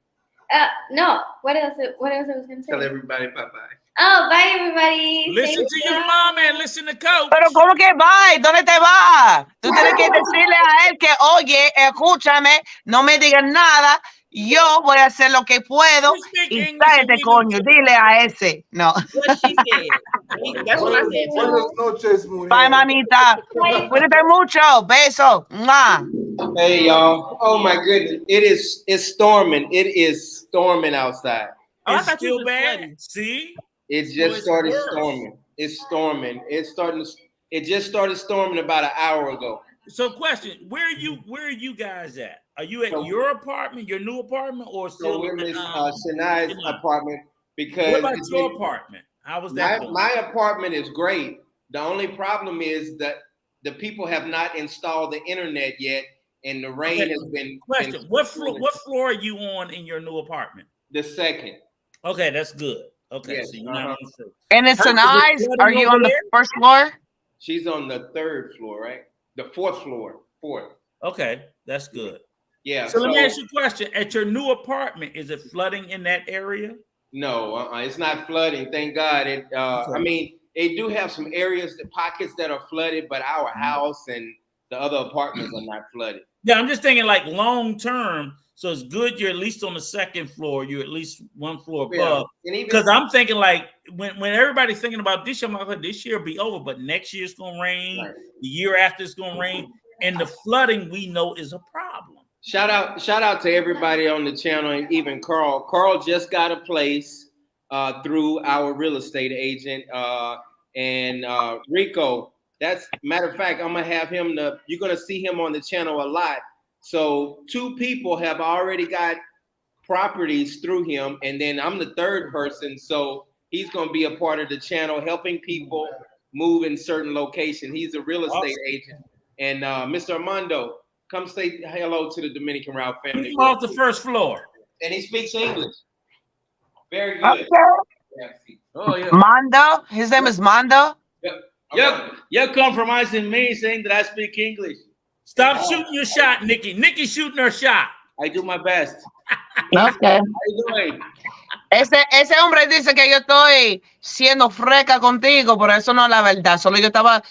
No. What else I was gonna say? Tell everybody bye-bye. Oh, bye everybody. Listen to your mama and listen to coach. Pero ¿cómo que bye? ¿Dónde te vas? Tú tienes que decirle a él que, oye, escúchame, no me digas nada, yo voy a hacer lo que puedo y cállate, coño, dile a ese. No. What she said. That's what I said too. Buenas noches, mujer. Bye, mamita. Cuídate mucho. Beso. Mwah. Hey y'all. Oh my goodness. It's storming. It is storming outside. Oh, It's still bad. flooding. See? It just started worse. storming. It's storming. It just started storming about an hour ago. So question, where are you guys at? Are you at your apartment, your new apartment, or still So we're in at Shania's apartment because what about your apartment? How was that? My apartment is great. The only problem is that the people have not installed the internet yet, and the rain has been. Question: What floor are you on in your new apartment? The second. Okay, that's good. Okay, yes, so you're not on the first. And it's an eyes. Are you on the first floor? She's on the third floor, right? The fourth floor. Fourth. Okay, that's good. Yeah. So let me ask you a question. At your new apartment, is it flooding in that area? No, it's not flooding. Thank God. I mean, they do have some areas, the pockets that are flooded, but our house and the other apartments are not flooded. Yeah, I'm just thinking like long term. So it's good you're at least on the second floor. You're at least one floor above. Because I'm thinking like when everybody's thinking about this year, I'm like, this year will be over, but next year it's gonna rain. Right. The year after it's gonna rain, and the flooding we know is a problem. Shout out to everybody on the channel, and even Carl. Carl just got a place through our real estate agent, and Rico. That's matter of fact, I'm gonna have him. You're gonna see him on the channel a lot. So 2 people have already got properties through him, and then I'm the third person. So he's gonna be a part of the channel, helping people move in certain locations. He's a real estate agent, and Mr. Armando. Come say hello to the Dominican Route family. He's off the first floor. And he speaks English. Very good. Okay. Oh, yeah. Mondo? His name is Mondo? Yep. You're compromising me saying that I speak English. Stop shooting your shot, Nikki. Nikki's shooting her shot. I do my best. Okay. How you doing? Ese hombre dice que yo estoy siendo freca contigo, pero eso no es la verdad. Solo yo estaba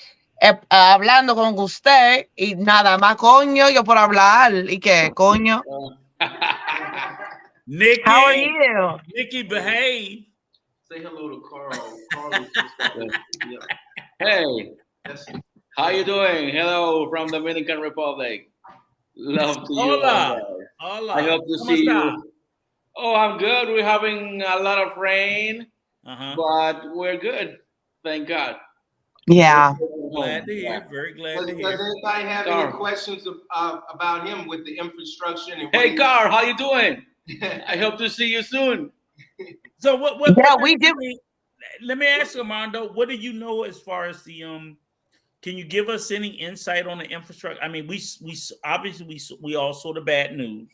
hablando con usted y nada más, coño, yo por hablar. ¿Y qué, coño? Nikki, how are you? Nikki, behave. Say hello to Carl. Carl yeah. Hey, how you doing? Hello from Dominican Republic. Love to you. Hola. Hola. I hope to see you. Oh, I'm good. We're having a lot of rain, but we're good. Thank God. Yeah. Glad to hear. Very glad to hear. Does anybody have any questions about him with the infrastructure? And hey, Carl, how you doing? I hope to see you soon. So what we do. Let me ask you, Armando, what do you know as far as the can you give us any insight on the infrastructure? I mean, we obviously we all saw the bad news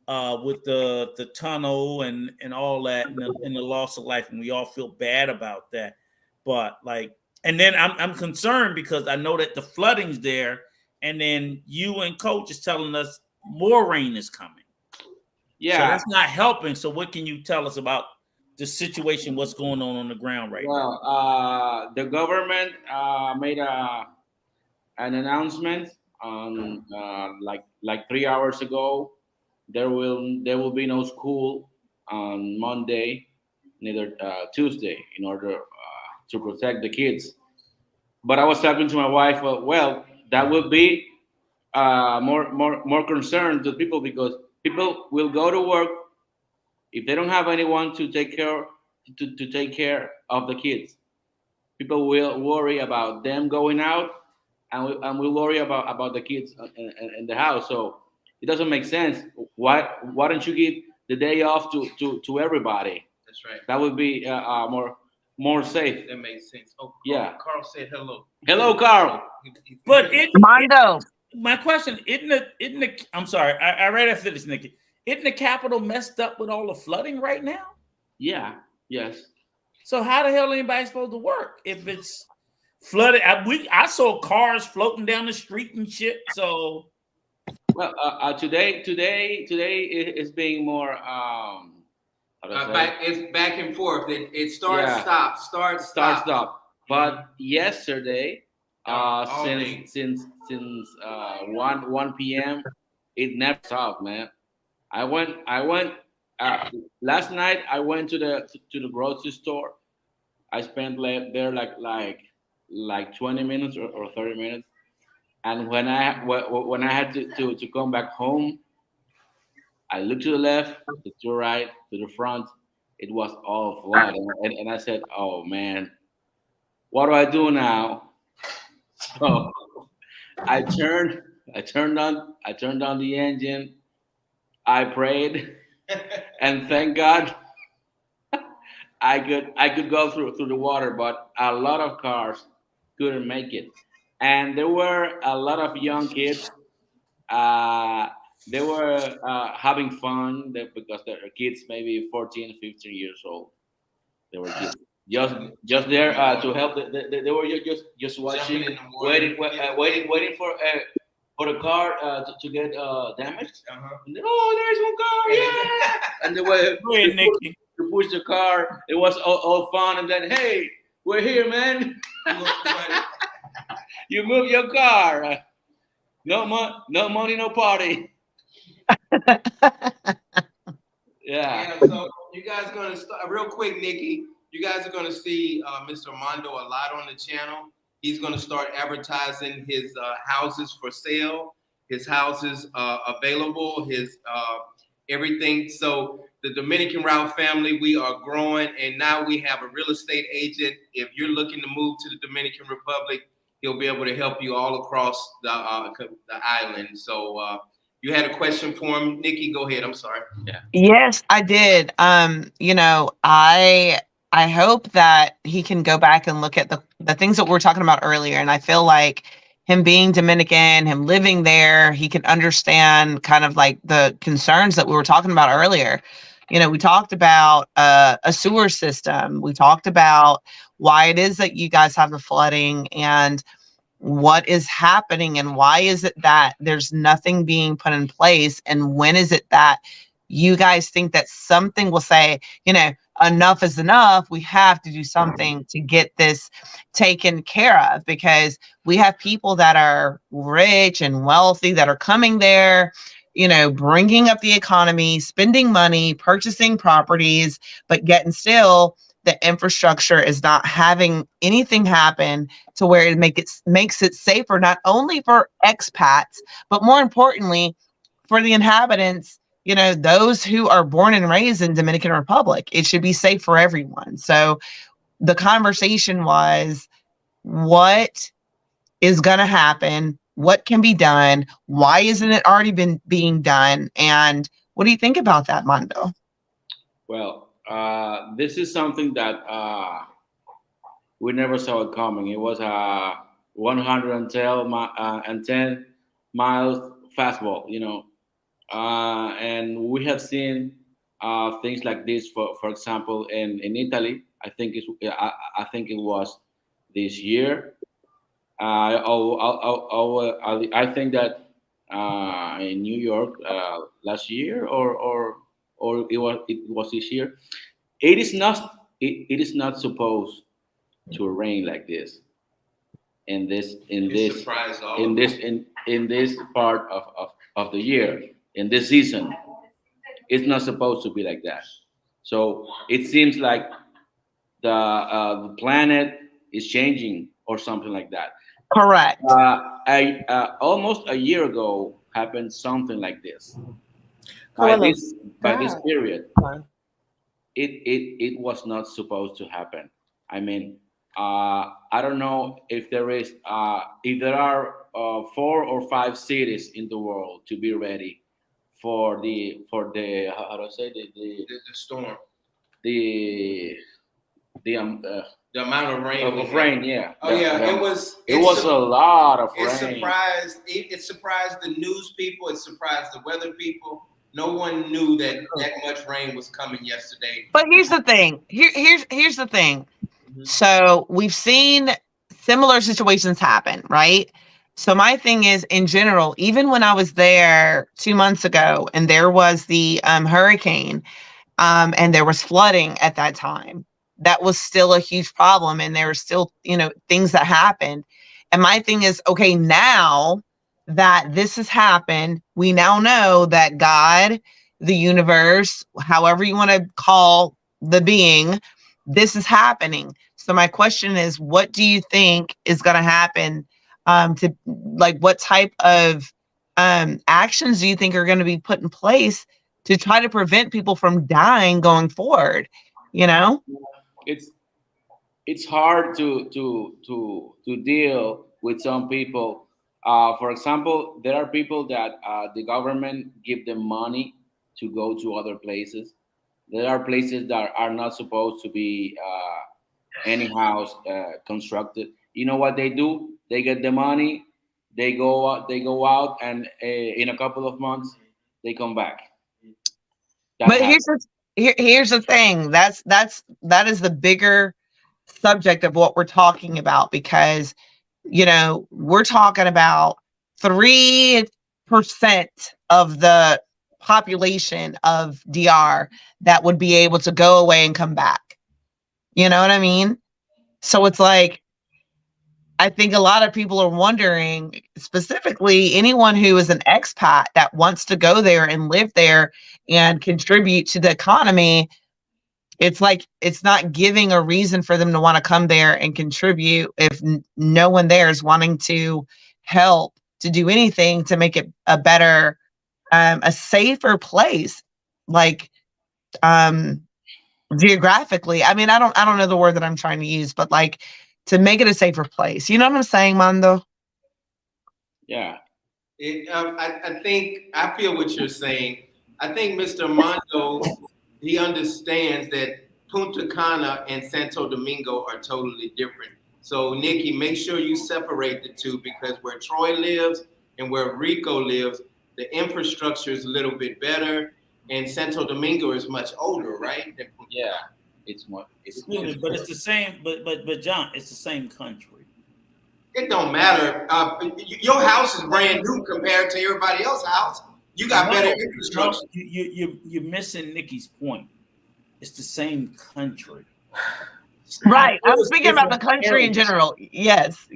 with the tunnel and all that and the loss of life, and we all feel bad about that. But like, and then I'm concerned because I know that the flooding's there, and then you and Coach is telling us more rain is coming. Yeah, so that's not helping. So what can you tell us about the situation? What's going on the ground right now? Well, the government made an announcement on like 3 hours ago. There will be no school on Monday, neither Tuesday, in order to protect the kids. But I was talking to my wife. Well, that would be more concern to people because people will go to work if they don't have anyone to take care of the kids. People will worry about them going out, and we'll worry about the kids in the house. So it doesn't make sense. Why don't you give the day off to everybody? That's right. That would be more safe. That makes sense. Oh, yeah. Carl said hello. Hello, Carl. But Mondo. My question isn't I'm sorry. I read after this, Nikki. Isn't the Capitol messed up with all the flooding right now? Yeah. Yes. So how the hell anybody supposed to work if it's flooded? I saw cars floating down the street and shit. So, well, today is being more. It's back and forth. It starts, stop. But yesterday, since 1 p.m., it never stopped, man. I went. Last night I went to the grocery store. I spent there like 20 minutes or 30 minutes. And when I had to come back home, I looked to the left, to the right, to the front. It was all flood, and I said, "Oh man, what do I do now?" So I turned I turned on the engine. I prayed, and thank God I could go through the water, but a lot of cars couldn't make it, and there were a lot of young kids. Uh, they were having fun because they're kids, maybe 14, 15 years old. They were just there to help. They were just watching, waiting for the car to get damaged. And then, oh, there's one car, yeah! And they were to push the car. It was all fun, and then hey, we're here, man. You move your car. No money, no party. Yeah. So you guys are gonna start real quick, Nikki. You guys are gonna see Mr. Armando a lot on the channel. He's gonna start advertising his houses for sale, his houses available, his everything. So the Dominican Route family, we are growing, and now we have a real estate agent. If you're looking to move to the Dominican Republic, he'll be able to help you all across the island. So you had a question for him, Nikki? Go ahead. I'm sorry. Yeah. Yes, I did. I hope that he can go back and look at the things that we were talking about earlier. And I feel like him being Dominican, him living there, he can understand kind of like the concerns that we were talking about earlier. We talked about a sewer system. We talked about why it is that you guys have the flooding and what is happening and why is it that there's nothing being put in place, and when is it that you guys think that something will say, enough is enough, we have to do something to get this taken care of, because we have people that are rich and wealthy that are coming there, bringing up the economy, spending money, purchasing properties, but yet and still the infrastructure is not having anything happen to where it makes it safer, not only for expats, but more importantly, for the inhabitants, those who are born and raised in Dominican Republic. It should be safe for everyone. So the conversation was, what is going to happen? What can be done? Why isn't it already been being done? And what do you think about that, Mondo? Well, this is something that we never saw it coming. It was a 110 miles fastball, and we have seen things like this. For example, in Italy, I think it was this year. I think that in New York last year or it was this year. It is not supposed to rain like this in this part of the year, in this season. It's not supposed to be like that. So it seems like the planet is changing or something like that. Correct. Almost a year ago happened something like this. By this period, it was not supposed to happen. I mean, I don't know if there are 4 or 5 cities in the world to be ready for the how do I say the storm, the amount of rain. Rain, yeah. Oh yeah, it was a lot of rain. It surprised the news people. It surprised the weather people. No one knew that much rain was coming yesterday. But here's the thing. Here's the thing. Mm-hmm. So we've seen similar situations happen, right? So my thing is, in general, even when I was there 2 months ago and there was the hurricane and there was flooding at that time, that was still a huge problem. And there were still, things that happened. And my thing is, okay, now that this has happened, we now know that God the universe, however you want to call the being, this is happening. So my question is, what do you think is going to happen? To like, what type of actions do you think are going to be put in place to try to prevent people from dying going forward? You know, it's hard to deal with some people. For example, there are people that the government give them money to go to other places. There are places that are not supposed to be anyhow constructed. You know what they do? They get the money, they go out, and in a couple of months they come back. But here's the thing. That is the bigger subject of what we're talking about, because we're talking about 3% of the population of DR that would be able to go away and come back. You know what I mean? So it's like, I think a lot of people are wondering, specifically anyone who is an expat that wants to go there and live there and contribute to the economy. It's like, it's not giving a reason for them to want to come there and contribute if no one there is wanting to help to do anything to make it a better, a safer place, like geographically. I mean, I don't know the word that I'm trying to use, but like, to make it a safer place. You know what I'm saying, Mando? Yeah. I feel what you're saying. I think Mr. Mando, he understands that Punta Cana and Santo Domingo are totally different. So, Nikki, make sure you separate the two, because where Troy lives and where Rico lives, the infrastructure is a little bit better, and Santo Domingo is much older, right? Yeah, it's more. But it's the same. But John, it's the same country. It don't matter. Your house is brand new compared to everybody else's house. You got better infrastructure. You're missing Nikki's point. It's the same country. Right. I'm speaking about the country in general. Yes.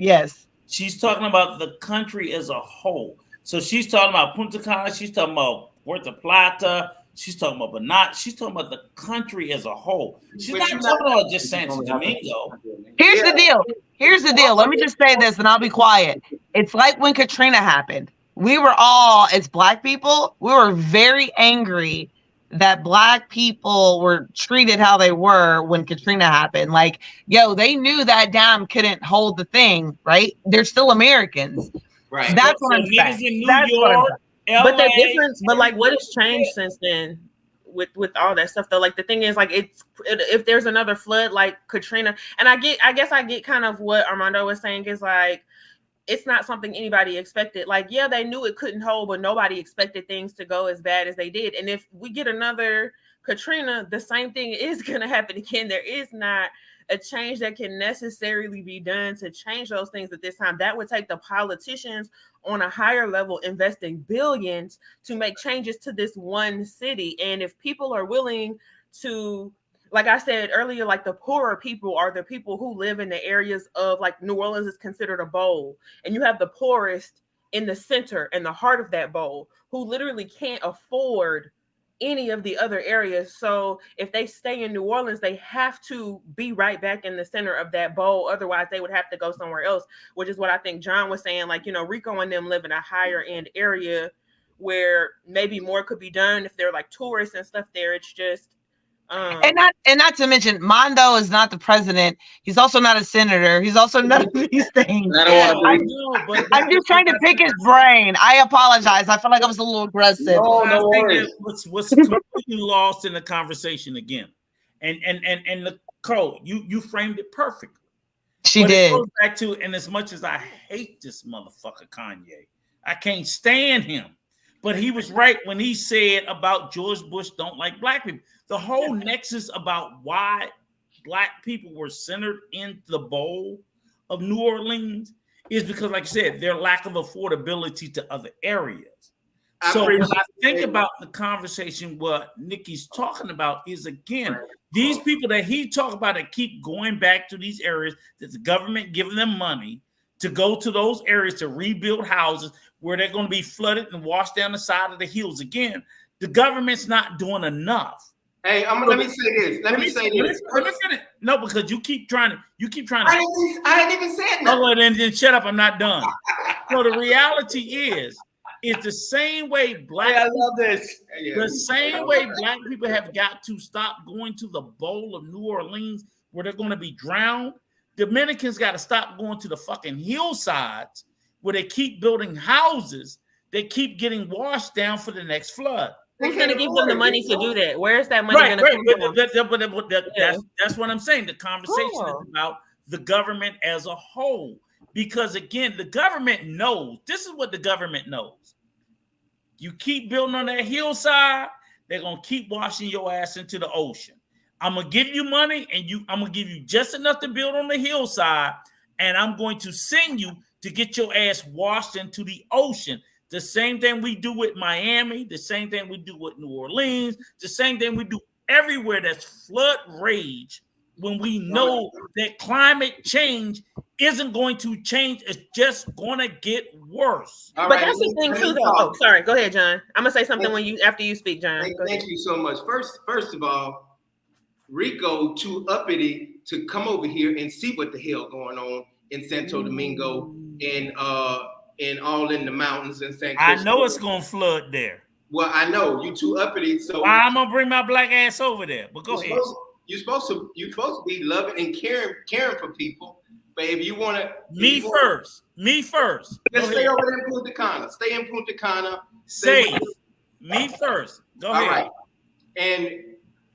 She's talking about the country as a whole. So she's talking about Punta Cana. She's talking about Puerto Plata. She's talking about Banat. She's talking about the country as a whole. She's not talking about just Santo Domingo. Here's the deal. Let me just say this and I'll be quiet. It's like when Katrina happened. We were all, as Black people, we were very angry that Black people were treated how they were when Katrina happened. Like, they knew that dam couldn't hold the thing, right? They're still Americans. Right. That's what I'm saying. That's what I'm saying. LA, but the difference, but like, what has changed since then with all that stuff though? Like, the thing is, like, if there's another flood like Katrina, and I guess I get kind of what Armando was saying, is like, it's not something anybody expected. Like, yeah, they knew it couldn't hold, but nobody expected things to go as bad as they did. And if we get another Katrina, the same thing is going to happen again. There is not a change that can necessarily be done to change those things at this time. That would take the politicians on a higher level investing billions to make changes to this one city. And if people are willing to, like I said earlier, like, the poorer people are the people who live in the areas of, like, New Orleans is considered a bowl, and you have the poorest in the center and the heart of that bowl who literally can't afford any of the other areas. So if they stay in New Orleans, they have to be right back in the center of that bowl. Otherwise, they would have to go somewhere else, which is what I think John was saying. Like, Rico and them live in a higher end area where maybe more could be done if they're like tourists and stuff there. It's just and not to mention, Mando is not the president. He's also not a senator. He's also none of these things. I'm just trying to pick his brain. I apologize. I feel like I was a little aggressive. No worries. What's completely lost in the conversation again, and Nicole, you framed it perfectly. She did. It goes back to, and as much as I hate this motherfucker Kanye, I can't stand him. But he was right when he said about George Bush don't like Black people. The whole nexus about why Black people were centered in the bowl of New Orleans is because, like I said, their lack of affordability to other areas. So when I think about the conversation, what Nikki's talking about is, again, these people that he talked about that keep going back to these areas, that the government giving them money to go to those areas to rebuild houses where they're going to be flooded and washed down the side of the hills again. The government's not doing enough. Hey, let me say this. Let me say this. Let me finish. No, because you keep trying to. I ain't even said nothing. Oh, then shut up. I'm not done. So the reality is the same way black. I love this. The same way black people have got to stop going to the bowl of New Orleans where they're going to be drowned. Dominicans got to stop going to the fucking hillsides where they keep building houses. They keep getting washed down for the next flood. Who's going to give them the money to do that? Where is that money going to come from? That's what I'm saying. The conversation is about the government as a whole. Because, again, the government knows. This is what the government knows. You keep building on that hillside, they're going to keep washing your ass into the ocean. I'm going to give you money, and I'm going to give you just enough to build on the hillside, and I'm going to send you to get your ass washed into the ocean. The same thing we do with Miami, the same thing we do with New Orleans, the same thing we do everywhere that's flood rage when we know that climate change isn't going to change. It's just going to get worse. But that's the thing too, though. Oh, sorry. Go ahead, John. I'm going to say something after you speak, John. Thank you so much. First of all, Rico too uppity to come over here and see what the hell going on in Santo Domingo and all in the mountains in San Cristobal. I know it's gonna flood there. Well, I know you too uppity, so I'm gonna bring my black ass over there. But go ahead. You're supposed to be loving and caring for people. But if you want to, me first. Let's stay over there in Punta Cana. Stay in Punta Cana. Safe. Me first. Go ahead. All right. And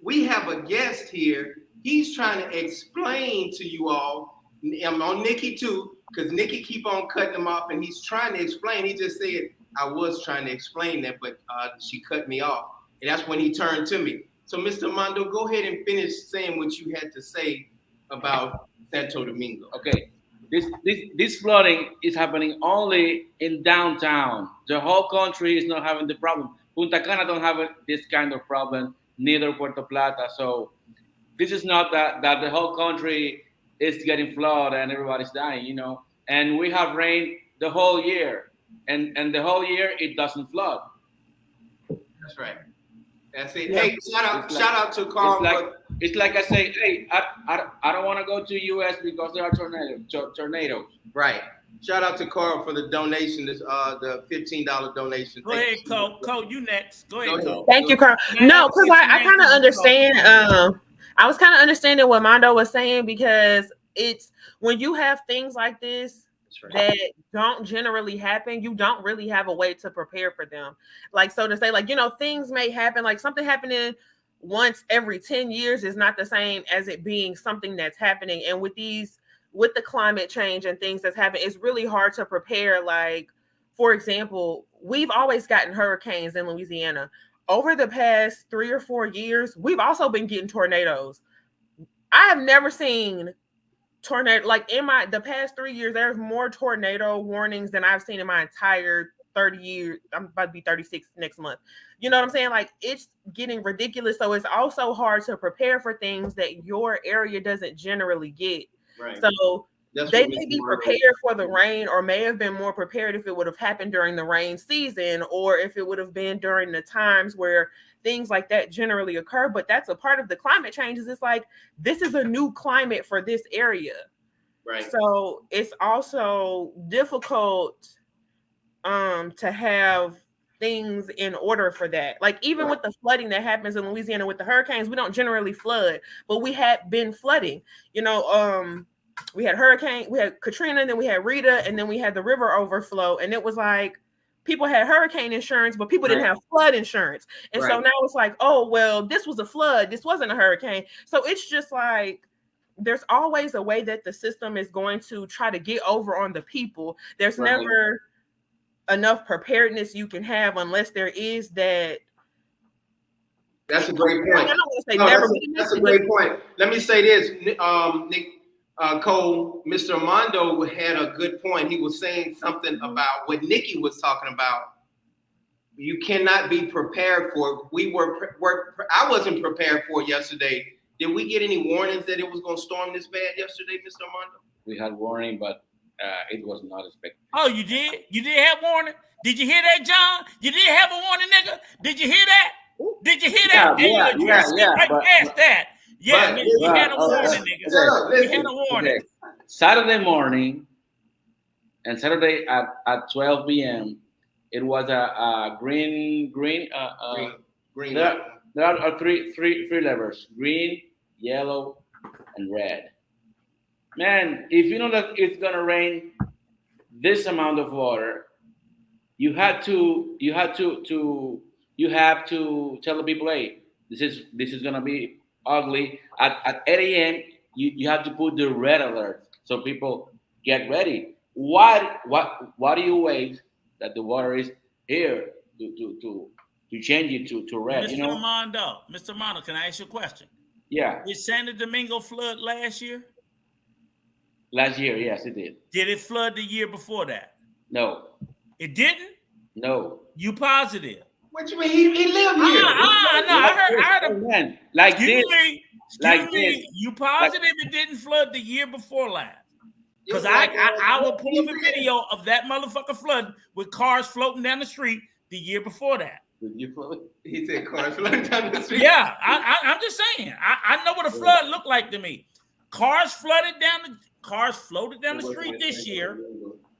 we have a guest here. He's trying to explain to you all. I'm on Nikki too, because Nikki keep on cutting him off, and he's trying to explain. He just said, I was trying to explain that, but she cut me off. And that's when he turned to me. So, Mr. Mondo, go ahead and finish saying what you had to say about Santo Domingo. Okay. This flooding is happening only in downtown. The whole country is not having the problem. Punta Cana don't have this kind of problem, neither Puerto Plata. So this is not that the whole country is getting flooded and everybody's dying, you know. And we have rain the whole year, and the whole year it doesn't flood. That's right. That's it. Yeah. Hey, shout out to Carl. It's like I say, hey, I don't want to go to U.S. because there are tornadoes. Right. Shout out to Carl for the donation, the $15 donation. Go ahead, Cole. You next. Go ahead, Cole. Thank you, Carl. No, because I kind of understand. I was kind of understanding what Mondo was saying, because it's when you have things like this that don't generally happen, you don't really have a way to prepare for them. Like, so to say, like, you know, things may happen, like something happening once every 10 years is not the same as it being something that's happening. And with the climate change and things that's happening, it's really hard to prepare. Like, for example, we've always gotten hurricanes in Louisiana. Over the past 3 or 4 years, we've also been getting tornadoes. I have never seen tornado, like in the past 3 years, there's more tornado warnings than I've seen in my entire 30 years. I'm about to be 36 next month. You know what I'm saying? Like, it's getting ridiculous. So it's also hard to prepare for things that your area doesn't generally get. Right. So they may be prepared for the rain, or may have been more prepared if it would have happened during the rain season, or if it would have been during the times where things like that generally occur. But that's a part of the climate changes. It's like, this is a new climate for this area. Right. So it's also difficult to have things in order for that. Like, even with the flooding that happens in Louisiana with the hurricanes, we don't generally flood, but we had been flooding. You know, we had Katrina, and then we had Rita, and then we had the river overflow, and it was like people had hurricane insurance, but people didn't have flood insurance. And so now it's like, oh, well, this was a flood, this wasn't a hurricane. So it's just like, there's always a way that the system is going to try to get over on the people. There's never enough preparedness you can have unless there is that. That's a great point. I don't want to say that's a great point. Let me say this, Nick. Cole, Mr. Armando had a good point. He was saying something about what Nikki was talking about. You cannot be prepared for. I wasn't prepared for yesterday. Did we get any warnings that it was going to storm this bad yesterday, Mr. Armando? We had warning, but it was not expected. Oh, you did? You did have warning? Did you hear that, John? You didn't have a warning, nigga. Did you hear that? Did you hear that? Right past that. Yeah, you had a warning, nigga. You had a warning. Okay. Saturday morning and Saturday at 12 p.m. It was a green. There are three levels: green, yellow, and red. Man, if you know that it's gonna rain this amount of water, you have to tell the people, hey, this is gonna be ugly. At 8 a.m. you have to put the red alert so people get ready. Why do you wait that the water is here to change it to red? Mr. Armando, can I ask you a question? Yeah. Did Santo Domingo flood last year? Last year, yes, it did. Did it flood the year before that? No. It didn't? No. You positive? What you mean? He lived here. No, I heard a man. Like this. You positive it didn't flood the year before last? Because I will pull up a video of that motherfucker flood with cars floating down the street the year before that. He said cars floating down the street. Yeah, I'm just saying. I know what a flood looked like to me. Cars floated down the street this year.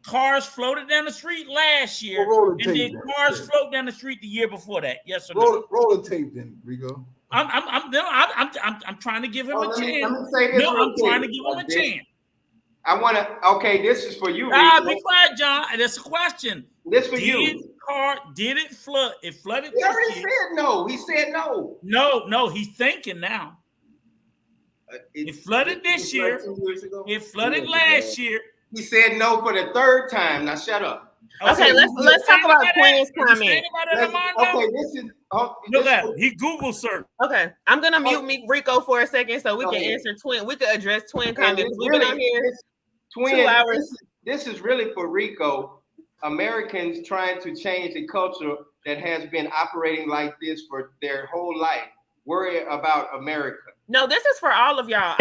Cars floated down the street last year, and then cars float down the street the year before that. Yes or no? Roll the tape, then, Rico. I'm trying to give him a chance. Let me say this. No, I'm trying to give him a chance. I want to. Okay, this is for you. Be quiet, John. That's a question. This for you. Did it flood? It flooded. He already said no. He said no. No. He's thinking now. It flooded this year. It flooded last year. He said no for the third time. Now shut up. Okay, let's talk about Quinn's comment. Okay, this is. Look at he Google search. Okay, I'm gonna mute Rico for a second so we can answer Twin. We could address Twin comments. We've been on here 2 hours. This is really for Rico. Americans trying to change a culture that has been operating like this for their whole life. Worry about America. No, this is for all of y'all.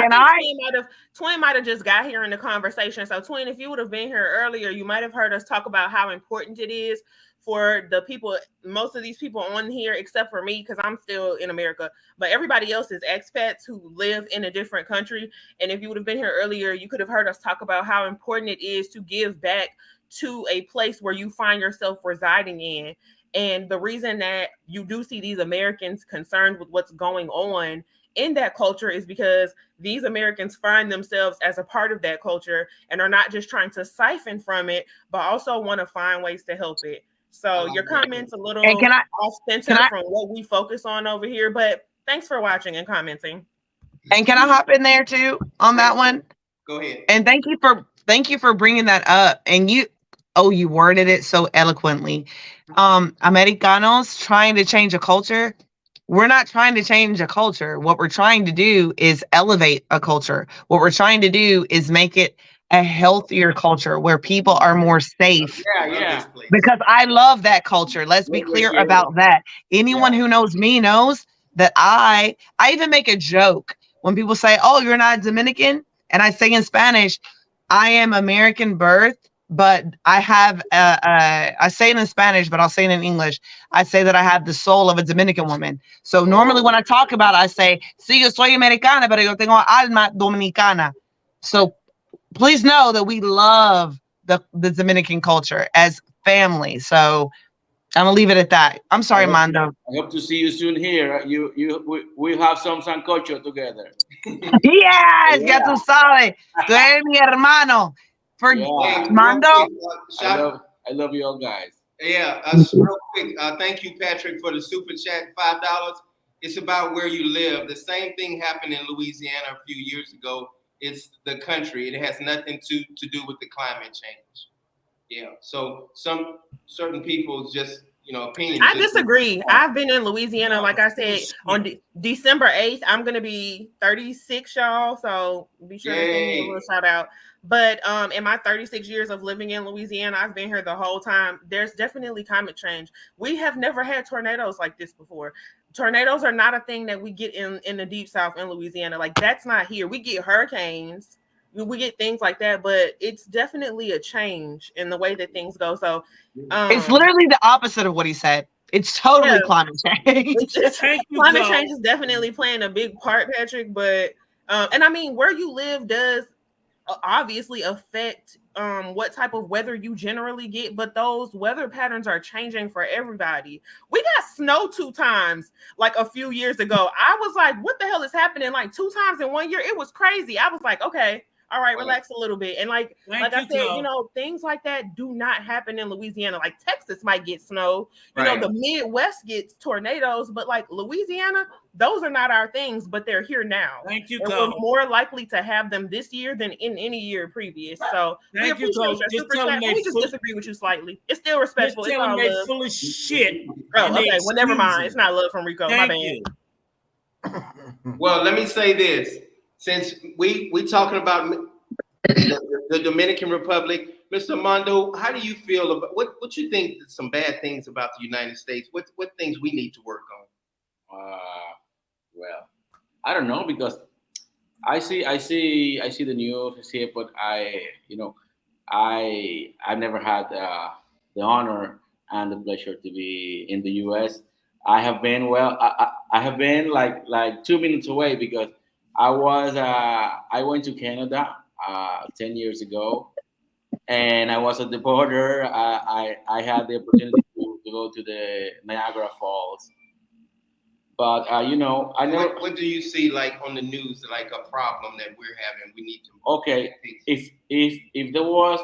Twin might have just got here in the conversation. So Twin, if you would have been here earlier, you might have heard us talk about how important it is for the people, most of these people on here, except for me, because I'm still in America, but everybody else is expats who live in a different country. And if you would have been here earlier, you could have heard us talk about how important it is to give back to a place where you find yourself residing in. And the reason that you do see these Americans concerned with what's going on in that culture is because these Americans find themselves as a part of that culture and are not just trying to siphon from it, but also want to find ways to help it. So your comments a little off center from what we focus on over here, but thanks for watching and commenting. And can I hop in there too on that one? Go ahead. And thank you for bringing that up. And you worded it so eloquently. Americanos trying to change a culture. We're not trying to change a culture. What we're trying to do is elevate a culture. What we're trying to do is make it a healthier culture where people are more safe. Yeah. Because I love that culture. Let's be clear about that. Anyone who knows me knows that I even make a joke when people say, "Oh, you're not Dominican," and I say in Spanish, "I am American birth." But I have, I say it in Spanish, but I'll say it in English. I say that I have the soul of a Dominican woman. So normally when I talk about it, I say, sí, yo soy americana, pero yo tengo alma dominicana. So please know that we love the Dominican culture as family. So I'm gonna leave it at that. I'm sorry, Mando. I hope to see you soon here. We have some sancocho together. Yes, ya tú sabes. Tú eres mi hermano. For Mando, I love you all guys. Yeah, real quick. Thank you, Patrick, for the super chat, $5. It's about where you live. The same thing happened in Louisiana a few years ago. It's the country. It has nothing to do with the climate change. Yeah. So some certain people's just opinions. I disagree. I've been in Louisiana, like I said, on December 8th. I'm gonna be 36, y'all. So be sure to send me a little shout out. But in my 36 years of living in Louisiana, I've been here the whole time. There's definitely climate change. We have never had tornadoes like this before. Tornadoes are not a thing that we get in the deep south in Louisiana. Like, that's not here. We get hurricanes, we get things like that, but it's definitely a change in the way that things go. So it's literally the opposite of what he said. It's totally climate change. Climate change is definitely playing a big part, Patrick. But and I mean, where you live does obviously affect what type of weather you generally get, but those weather patterns are changing for everybody. We got snow 2 times like a few years ago. I was like, what the hell is happening? Like 2 times in 1 year. It was crazy. I was like, okay, all right, relax a little bit. And like I said, you know, things like that do not happen in Louisiana. Like Texas might get snow, you know, the Midwest gets tornadoes, but like Louisiana, those are not our things, but they're here now. Thank you, and we're more likely to have them this year than in any year previous. So we appreciate your super chat. We just disagree with you slightly. It's still respectful. It's all love. Full of shit. Oh, okay. Well, never mind. It's not love from Rico. My bad. Well, let me say this. Since we talking about the Dominican Republic, Mr. Mondo, how do you feel about what you think some bad things about the United States? What things we need to work on? Well, I don't know, because I see the news, I see it, but I've never had the honor and the pleasure to be in the U.S. I have been I have been like 2 minutes away, because I went to Canada 10 years ago, and I was at the border. I had the opportunity to go to the Niagara Falls. But I never. What do you see like on the news, like a problem that we're having? We need to. Okay, if there was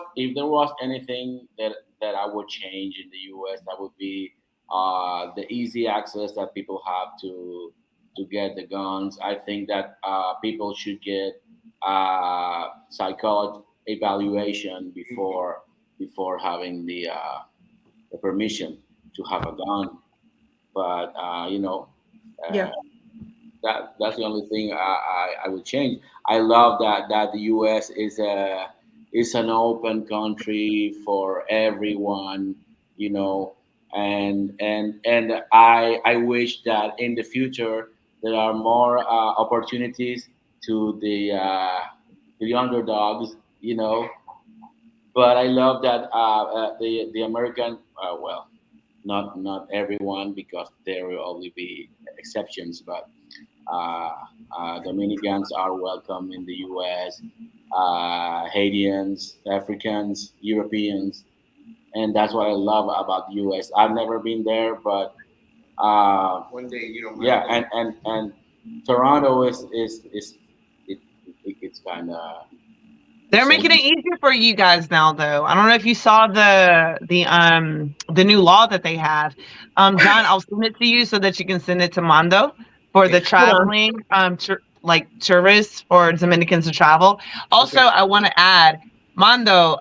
anything that I would change in the U.S., that would be the easy access that people have to get the guns. I think that people should get psychology evaluation before having the permission to have a gun. But that's the only thing I would change. I love that the U.S. is an open country for everyone, and I wish that in the future there are more opportunities to the underdogs, But I love that the American, not everyone, because there will only be exceptions, but Dominicans are welcome in the U.S., Haitians, Africans, Europeans, and that's what I love about the U.S. I've never been there, but one day you don't. Yeah, and Toronto is it's kind of. They're making it easier for you guys now, though. I don't know if you saw the new law that they have. John, I'll send it to you so that you can send it to Mondo for the traveling, tourists or Dominicans to travel. Also, I want to add, Mondo,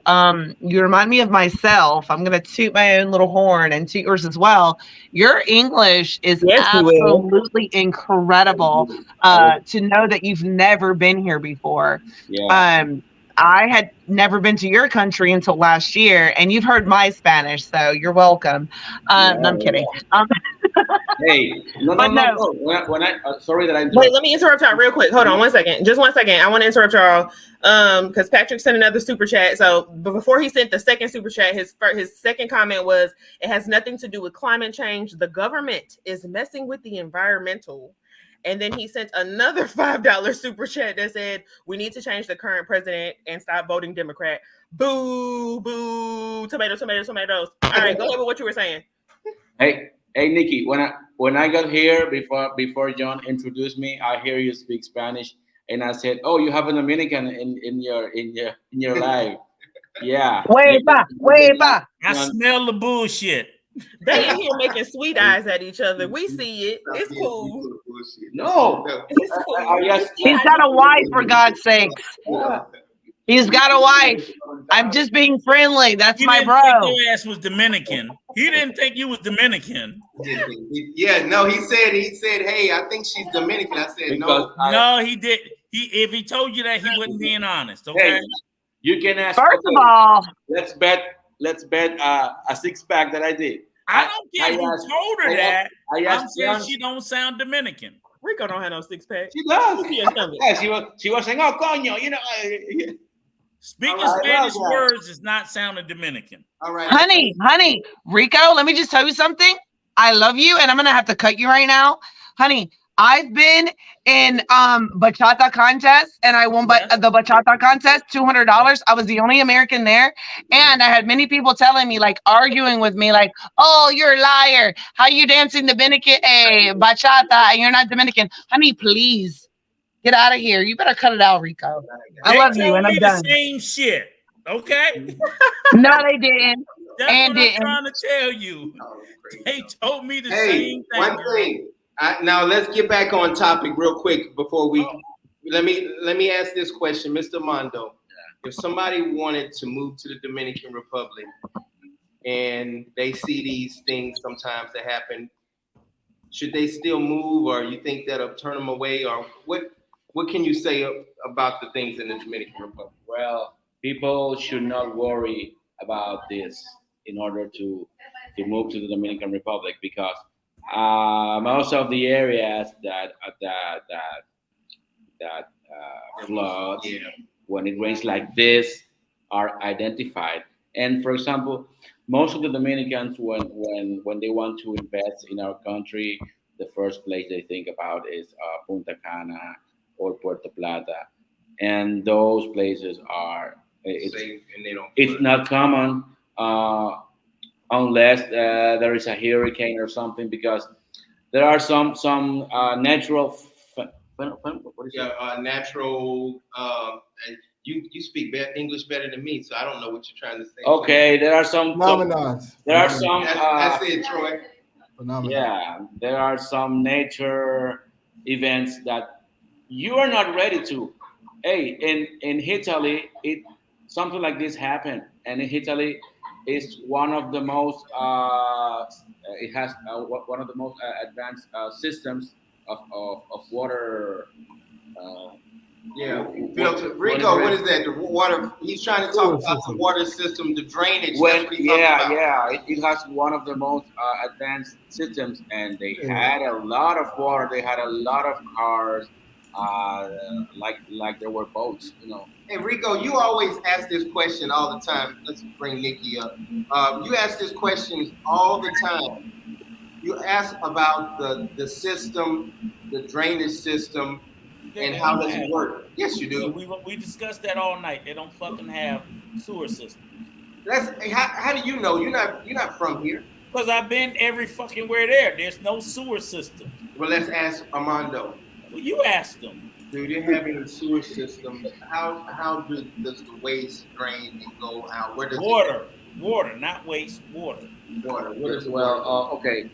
you remind me of myself. I'm going to toot my own little horn and toot yours as well. Your English is absolutely incredible to know that you've never been here before. Yeah. I had never been to your country until last year, and you've heard my Spanish, so you're welcome. I'm kidding. Hey, no. When I sorry that I wait, let me interrupt y'all real quick. Hold on 1 second. Just 1 second. I want to interrupt y'all because Patrick sent another super chat. So before he sent the second super chat, his second comment was, it has nothing to do with climate change. The government is messing with the environmental. And then he sent another $5 super chat that said, we need to change the current president and stop voting Democrat. Boo, boo, tomatoes. All right, go ahead with what you were saying. Hey, Nikki, when I got here, before John introduced me, I hear you speak Spanish, and I said, oh, you have a Dominican in your life. Yeah. Hueva. I smell the bullshit. They in here making sweet eyes at each other. We see it. It's cool. No. It's cool. He's got a wife, for God's sakes. He's got a wife. I'm just being friendly. That's my bro. Your ass was Dominican. He didn't think you was Dominican. Yeah, no, he said, hey, I think she's Dominican. I said, no. No, he did. If he told you that, he wasn't being honest. Okay. Hey, you can ask. First of all, let's bet a 6-pack that I did. I don't care who told her that. I'm saying she don't sound Dominican. Rico don't have no six pack. She does. Yeah, she was saying, "Oh, coño," Speaking Spanish words is not sounding Dominican. All right, honey, Rico. Let me just tell you something. I love you, and I'm gonna have to cut you right now, honey. I've been in bachata contest, and I won the bachata contest, $200. I was the only American there, and I had many people telling me, like, arguing with me, like, "Oh, you're a liar. How you dancing Dominican bachata and you're not Dominican?" Honey, please get out of here. You better cut it out, Rico. I love you, and I'm done. The same shit. Okay. No, they didn't. That's what I'm trying to tell you. They told me the same thing. One thing. Now let's get back on topic real quick before we. Let me ask this question, Mr. Mondo. If somebody wanted to move to the Dominican Republic and they see these things sometimes that happen, should they still move, or you think that'll turn them away, or what can you say about the things in the Dominican Republic? Well, people should not worry about this in order to move to the Dominican Republic, because most of the areas that flood when it rains like this are identified. And for example, most of the Dominicans, when they want to invest in our country, the first place they think about is Punta Cana or Puerto Plata, and those places are Safe, and they don't. It's not common unless there is a hurricane or something, because there are some natural. Natural. You speak English better than me, so I don't know what you're trying to say. Okay, there are some Phenomenons. There are some. That's it, Troy. Phenomenon. Yeah, there are some nature events that you are not ready to. Hey, in Italy, something like this happened, and in Italy, is one of the most. It has one of the most advanced systems of water. Filter. Rico, what is that? The water. He's trying to talk about the water system, the drainage. It has one of the most advanced systems, and they had a lot of water. They had a lot of cars, like there were boats, Hey, Rico, you always ask this question all the time. Let's bring Nikki up. You ask this question all the time. You ask about the system, the drainage system, and how does it work? Yes, you do. We discussed that all night. They don't fucking have sewer system. How do you know? You're not from here. Because I've been every fucking where there. There's no sewer system. Well, let's ask Armando. Well, you ask them. Do they have any sewer systems? How does the waste drain and go out? Where does water, not waste, water. Water. What is okay.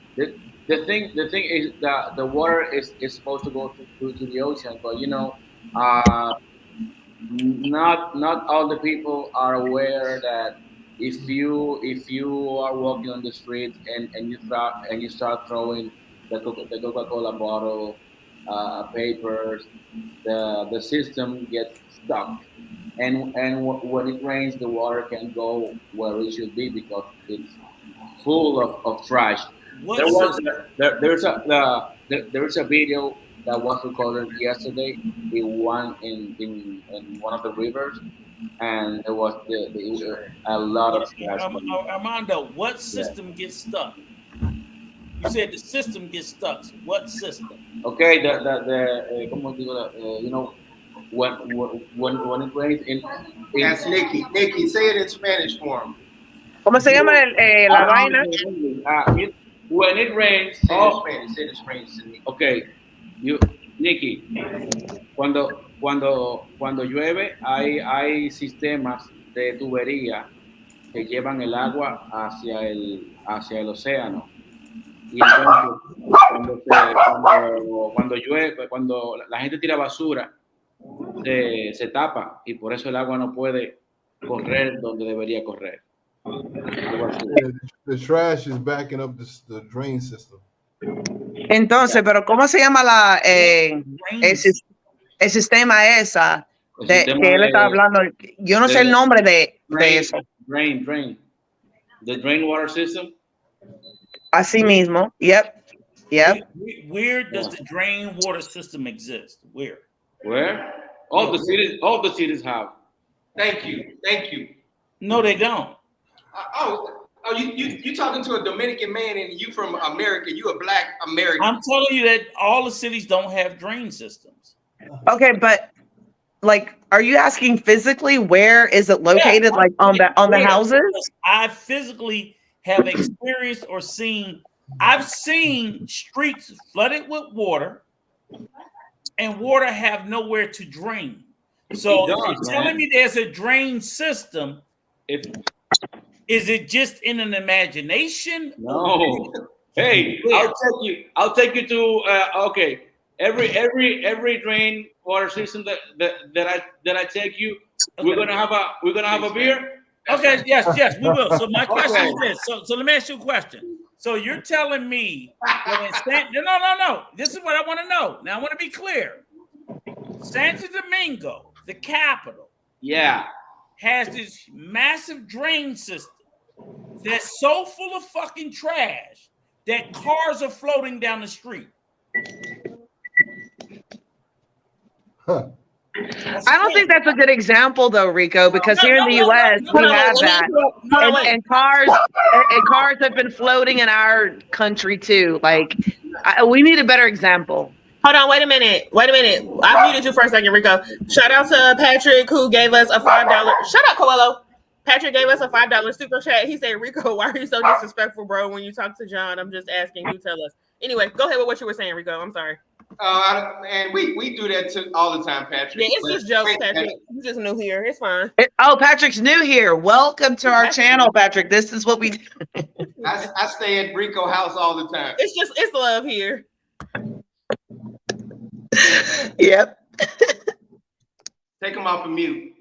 The thing is that the water is supposed to go to the ocean, but not all the people are aware that if you are walking on the street and you start throwing the Coca-Cola bottle, papers, the system gets stuck, and when it rains, the water can go where it should be because it's full of trash. There's a video that was recorded yesterday in one of the rivers, and there was a lot of trash. Armando, what system gets stuck? You said the system gets stuck. What system? Okay, when it rains in That's Nikki. Nikki, say it in Spanish for him. ¿Cómo se llama la vaina? When it rains. Say it in Spanish. Okay, Nikki. Cuando llueve hay sistemas de tubería que llevan el agua hacia el océano. Y entonces cuando llueve, cuando la gente tira basura, se tapa y por eso el agua no puede correr donde debería correr. The trash is backing up the drain system. Entonces, pero ¿cómo se llama el sistema esa que él está hablando? Yo no sé el nombre de eso. Drain. The drain water system. Así mismo, yep. Yep. Where does the drain water system exist? Where? All the cities have. Thank you. No, they don't. You talking to a Dominican man and you from America? You a black American? I'm telling you that all the cities don't have drain systems. Okay, but like, are you asking physically where is it located? Like on the houses? I physically have experienced or seen. I've seen streets flooded with water, and water have nowhere to drain. So you're telling me there's a drain system. Is it just in an imagination? No. Hey, I'll take you to every drain water system that I take you. Okay. We're gonna have a beer. Okay, yes, we will. So my question is this. So let me ask you a question. So you're telling me that no. This is what I want to know. Now I want to be clear. Santo Domingo, the capital, has this massive drain system that's so full of fucking trash that cars are floating down the street. Huh. I don't think that's a good example, though, Rico, because here in the U.S. we have that, and cars have been floating in our country too. Like, we need a better example. Hold on, wait a minute. I muted you for a second, Rico. Shout out to Patrick who gave us a $5. Shut up, Coelho. Patrick gave us a $5 super chat. He said, Rico, why are you so disrespectful, bro? When you talk to John, I'm just asking you, tell us. Anyway, go ahead with what you were saying, Rico. I'm sorry. And we do that all the time, Patrick. Yeah, it's just jokes, Patrick. You just new here. It's fine. Patrick's new here. Welcome to our channel, Patrick. This is what we do. I stay at Rico's house all the time. It's love here. Yep. Take him off of mute.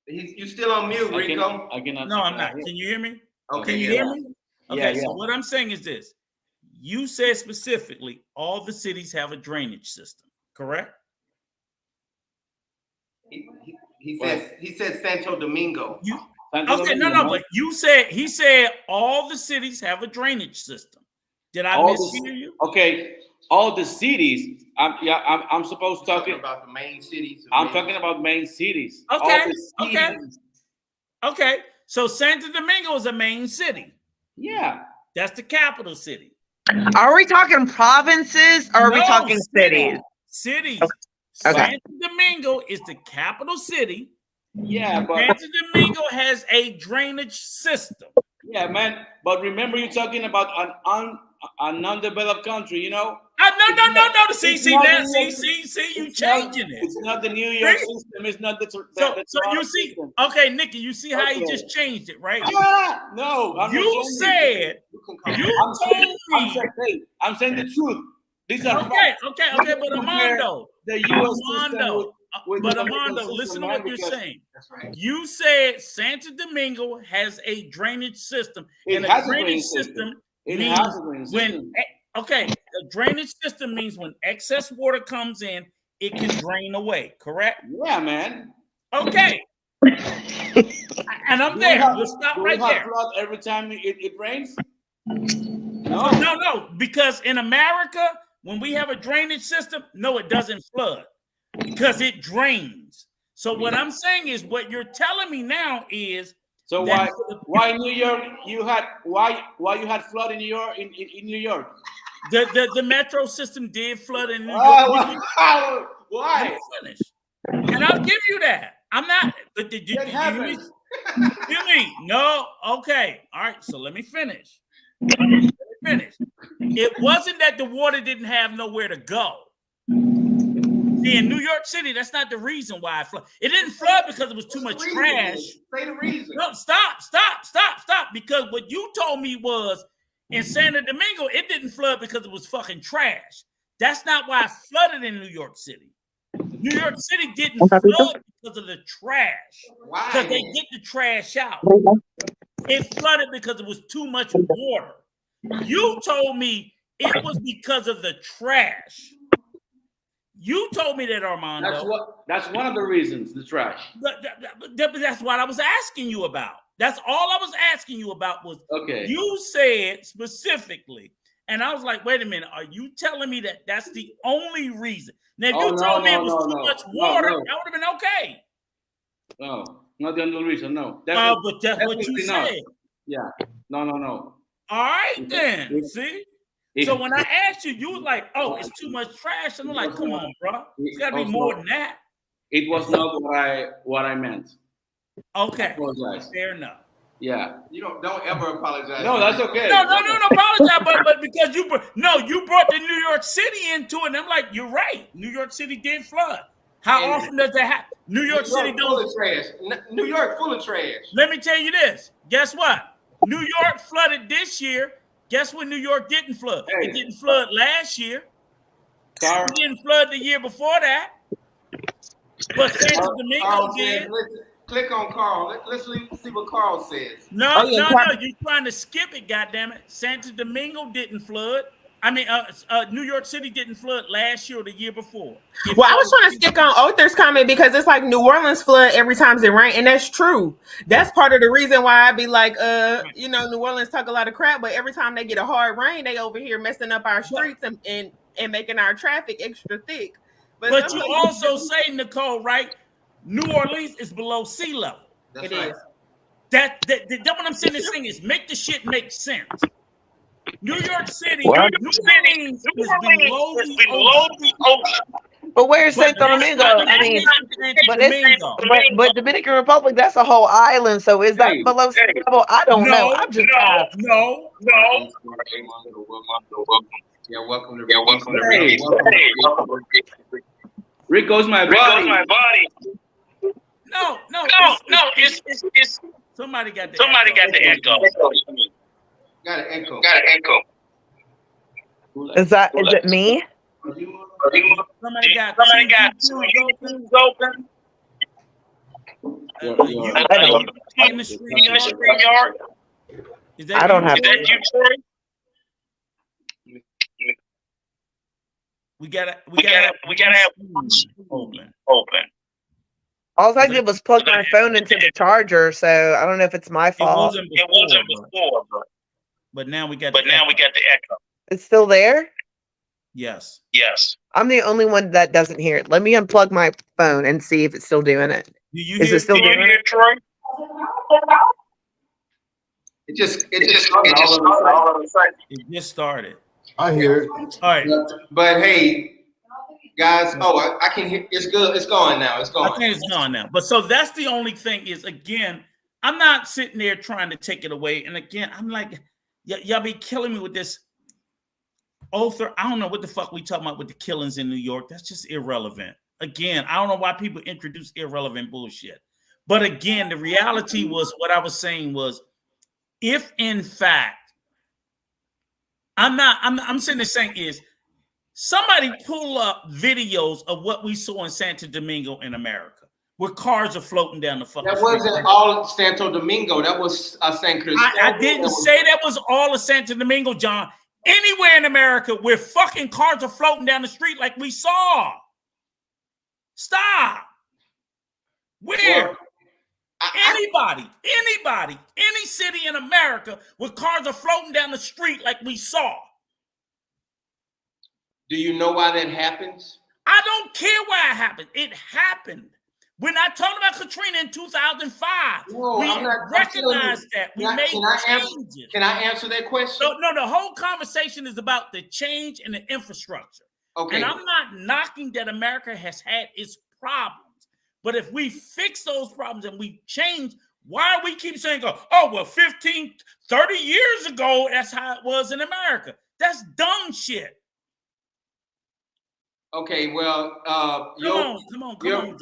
You still on mute, Rico? I cannot. No, I'm not. Can you hear me? Okay. Can you hear me? Okay. So what I'm saying is this. You said specifically all the cities have a drainage system, correct? He said Santo Domingo. But he said all the cities have a drainage system. Did I mishear you? Okay, all the cities. I'm supposed to talk about the main cities. I'm talking about main cities. Okay. So Santo Domingo is a main city. Yeah, that's the capital city. Are we talking provinces or are we talking cities? Cities. Okay. Santo Domingo is the capital city. Yeah, but Santo Domingo has a drainage system. Yeah, man. But remember, you're talking about an undeveloped country, you know? No. See, you changing it. It's not the New York system. It's not the so you see, system. Okay, Nikki, you see how you just changed it, right? No, you said I'm saying the truth. These are okay, but Armando, listen to what you're saying. Right. You said Santo Domingo has a drainage system, and a drainage system means the drainage system means when excess water comes in, it can drain away. Correct? Yeah, man. Okay. And I'm there. Let's stop right there. Flood every time it rains? No, because in America, when we have a drainage system, no, it doesn't flood because it drains. So what I'm saying is, what you're telling me now is, so why New York you had flood in New York in New York? The metro system did flood in New York. Why? Finish. And I'll give you that. I'm not. Did you hear me? No. Okay. All right. So let me finish. It wasn't that the water didn't have nowhere to go. See, in New York City, that's not the reason why it flooded. It didn't flood because it was too much trash. Say the reason. No, stop. Because what you told me was in Santo Domingo, it didn't flood because it was fucking trash. That's not why it flooded in New York City. New York City didn't flood because of the trash. Why? Because they get the trash out. It flooded because it was too much water. You told me it was because of the trash. You told me that, Armando. That's one of the reasons, the trash. But that's what I was asking you about. That's all I was asking you about was Okay. You said specifically, and I was like, wait a minute, are you telling me that that's the only reason? Now, if you told me it was too much water, that would have been okay. No, not the only reason. No. But that's what you said. Yeah. No. All right, then. See? So when I asked you, you was like, oh, it's too much trash. And I'm like, come on, bro. It's got to be more than that. It was not what I meant. Okay. I apologize. Fair enough. Yeah. You don't ever apologize. No, that's okay. No, apologize, but because you brought the New York City into it, and I'm like, you're right. New York City did flood. How often does that happen? New York City full of trash. New York full of trash. Let me tell you this. Guess what? New York flooded this year. Guess what? New York didn't flood. It didn't flood last year. It didn't flood the year before that. But Santo Domingo did. Click on Carl. Let's see what Carl says. No. You're trying to skip it, goddammit. Santo Domingo didn't flood. I mean, New York City didn't flood last year or the year before. Well, I was trying to stick on Other's comment because it's like New Orleans flood every time it rains, and that's true. That's part of the reason why I be like, New Orleans talk a lot of crap, but every time they get a hard rain, they over here messing up our streets and making our traffic extra thick. But you also say, Nicole, right? New Orleans is below sea level. That's right. That what I'm saying is make the shit make sense. New York City, New Orleans is below the ocean. But where's Santo Domingo? I mean, but Dominican Republic, that's a whole island. So is that below sea level? I don't know. I'm just no. Yeah, welcome to Rico's my body. No. It's somebody got the echo. Got an echo. Is it me? Somebody got two things open. In the stream yard. I don't have. We gotta have open. All I did was plug my phone into the charger, so I don't know if it's my fault. It wasn't before, but now we got the echo. It's still there? Yes. I'm the only one that doesn't hear it. Let me unplug my phone and see if it's still doing it. Is it still doing it, Troy? It just started all of a sudden. It just started. I hear it. All right. But hey, guys, I can hear. It's good. It's going now. It's going. I think it's gone now. But so that's the only thing is, again, I'm not sitting there trying to take it away. And again, I'm like, y'all be killing me with this. Arthur, I don't know what the fuck we talking about with the killings in New York. That's just irrelevant. Again, I don't know why people introduce irrelevant bullshit. But again, the reality was what I was saying was, if in fact, I'm sitting there saying is, somebody pull up videos of what we saw in Santo Domingo in America, where cars are floating down the fucking street. That wasn't all Santo Domingo. That was San Cristobal. I didn't say that was all of Santo Domingo, John. Anywhere in America where fucking cars are floating down the street like we saw. Stop. Where? Well, anybody, any city in America where cars are floating down the street like we saw. Do you know why that happens? I don't care why it happened. It happened. We're not talking about Katrina in 2005. No, we recognized that. We made changes. Can I answer that question? No, the whole conversation is about the change in the infrastructure. Okay. And I'm not knocking that America has had its problems. But if we fix those problems and we change, why do we keep saying, 15, 30 years ago, that's how it was in America? That's dumb shit. Okay, well, come on, John.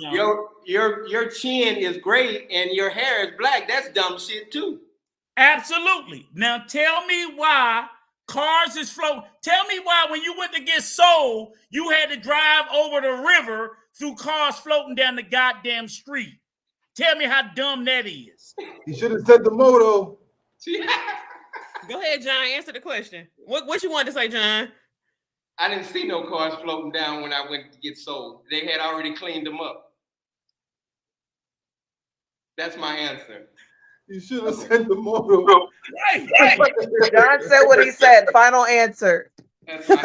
Your chin is great and your hair is black. That's dumb shit too. Absolutely. Now tell me why cars is floating. Tell me why when you went to get sold, you had to drive over the river through cars floating down the goddamn street. Tell me how dumb that is. You should have said the moto. Go ahead, John. Answer the question. What you want to say, John? I didn't see no cars floating down when I went to get sold. They had already cleaned them up. That's my answer. You should have sent the motor. Right. John said what he said. Final answer. That's my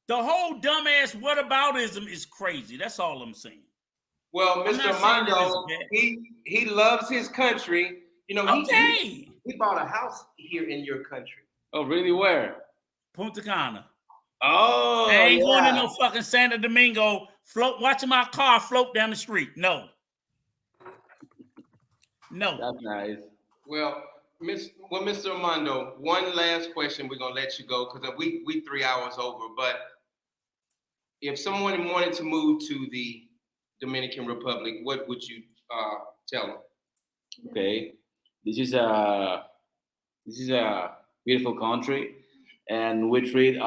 The whole dumbass whataboutism is crazy. That's all I'm saying. Well, Mr. Mondo, he loves his country. You know, he bought a house here in your country. Oh, really? Where? Punta Cana. Oh, I ain't going to no fucking Santo Domingo, watching my car float down the street. No. That's nice. Well, Mr. Armando, one last question. We're gonna let you go because we 3 hours over. But if someone wanted to move to the Dominican Republic, what would you tell them? Okay, this is a beautiful country, and we treat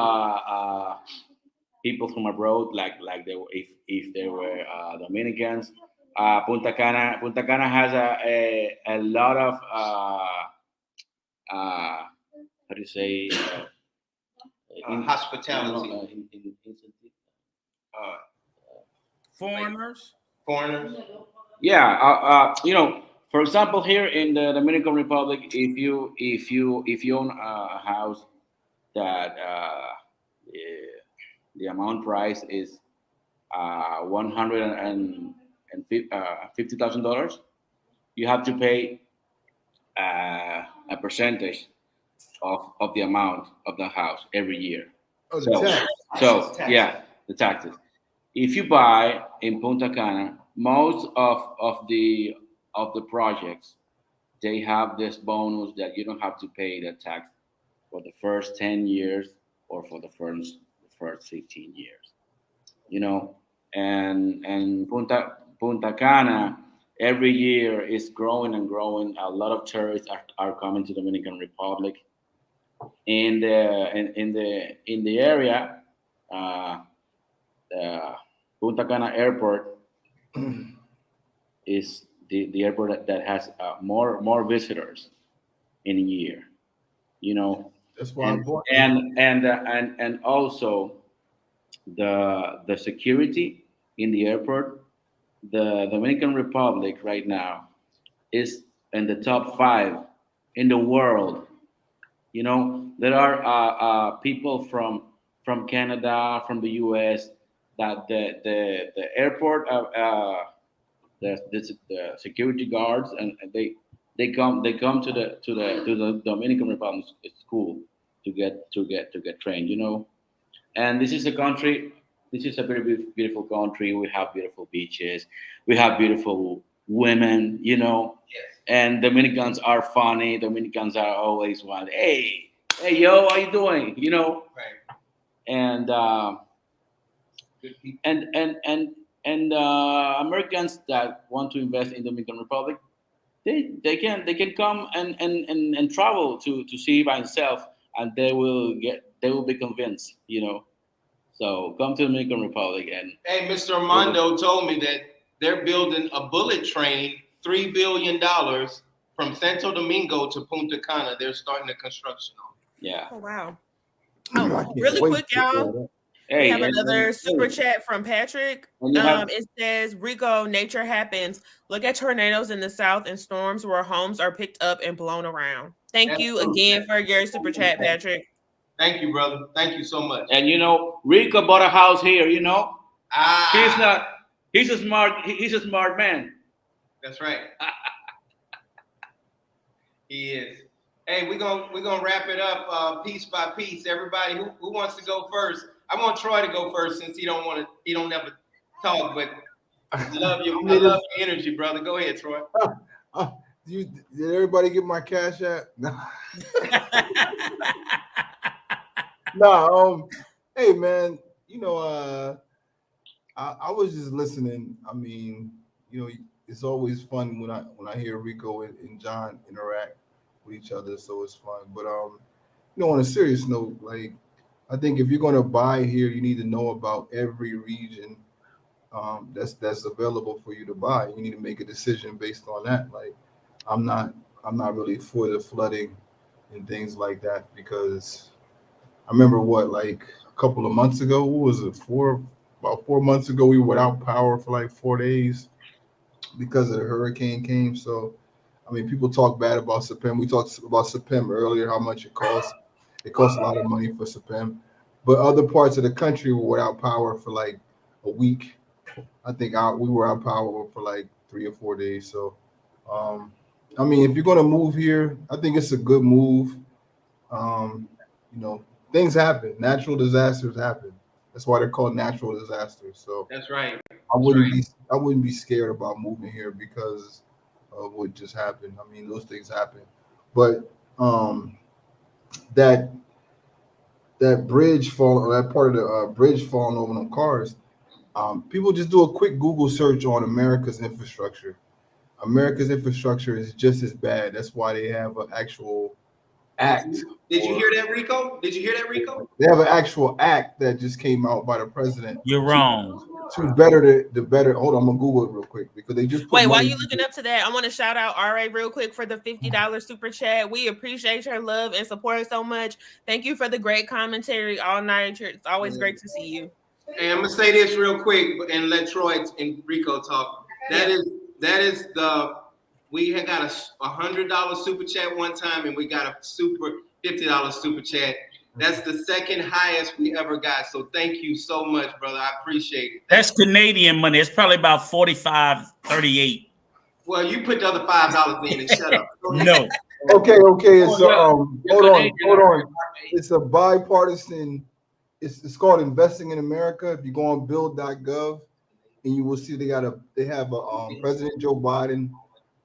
people from abroad like they were, if they were Dominicans. Punta Cana has a lot of how do you say hospitality. Foreigners. Yeah, you know, for example, here in the Dominican Republic, if you own a house that the amount price is $150,000, you have to pay a percentage of the amount of the house every year. Oh, yeah, the taxes. If you buy in Punta Cana, most of the projects, they have this bonus that you don't have to pay the tax for the first 10 years or for the first 15 years. You know, and Punta Cana every year is growing and growing. A lot of tourists are coming to Dominican Republic. In the area, the Punta Cana Airport is the airport that has more visitors in a year. You know, that's why and also the security in the airport. The Dominican Republic right now is in the top 5 in the world. You know, there are people from Canada, from the U.S. that the airport the security guards and they come to the Dominican Republic school to get trained. You know, and this is a country. This is a very beautiful country. We have beautiful beaches. We have beautiful women. You know, and Dominicans are funny. Dominicans are always one. Hey, yo, how you doing? You know, right. And and Americans that want to invest in Dominican Republic, they can come and travel to see by themselves, and they will be convinced. You know, so come to Dominican Republic and. Hey, Mr. Armando told me that they're building a bullet train, $3 billion from Santo Domingo to Punta Cana. They're starting the construction on. Yeah. Oh wow. Oh, really quick, y'all. We have another super chat from Patrick. It says, Rico, nature happens. Look at tornadoes in the south and storms where homes are picked up and blown around. Thank you again for your super chat, Patrick. Thank you, brother. Thank you so much. And you know, Rico bought a house here. You know, he's a smart man. That's right. He is. Hey, we're gonna wrap it up piece by piece. Everybody, who wants to go first? I want Troy to go first since he don't never talk, but I love you. I love your energy, brother. Go ahead, Troy. Did everybody get my cash app? No. Hey man, you know, I was just listening. I mean, you know, it's always fun when I hear Rico and John interact with each other, so it's fun. But you know, on a serious note, like, I think if you're going to buy here, you need to know about every region that's available for you to buy. You need to make a decision based on that. Like, I'm not really for the flooding and things like that, because I remember couple of months ago. What was it? About 4 months ago, we were without power for like 4 days because of the hurricane came. So, I mean, people talk bad about SEPEM. We talked about SEPEM earlier, how much it costs. It costs a lot of money for SEPEM. But other parts of the country were without power for like a week. I think we were out power for like 3 or 4 days. So, I mean, if you're going to move here, I think it's a good move. You know, things happen. Natural disasters happen. That's why they're called natural disasters. So that's right. I wouldn't be scared about moving here because of what just happened. I mean, those things happen. But that bridge fall, that part of the bridge falling over on cars. People just do a quick Google search on America's infrastructure. America's infrastructure is just as bad. That's why they have an actual act. Did you hear that, Rico? Did you hear that, Rico? They have an actual act that just came out by the president. You're wrong. To better the better. Hold on, I'm gonna Google it real quick because they just wait. While you looking up to that, I want to shout out RA real quick for the $50 super chat. We appreciate your love and support so much. Thank you for the great commentary all night. It's always great to see you. And I'm gonna say this real quick and let Troy and Rico talk. That is we had got a $100 super chat one time, and we got a super $50 super chat. That's the second highest we ever got. So thank you so much, brother. I appreciate it. That's Canadian money. It's probably about 45.38. Well, you put the other $5 in and shut up. No. Okay. It's hold on. It's a bipartisan. It's called Investing in America. If you go on build.gov, and you will see they have a President Joe Biden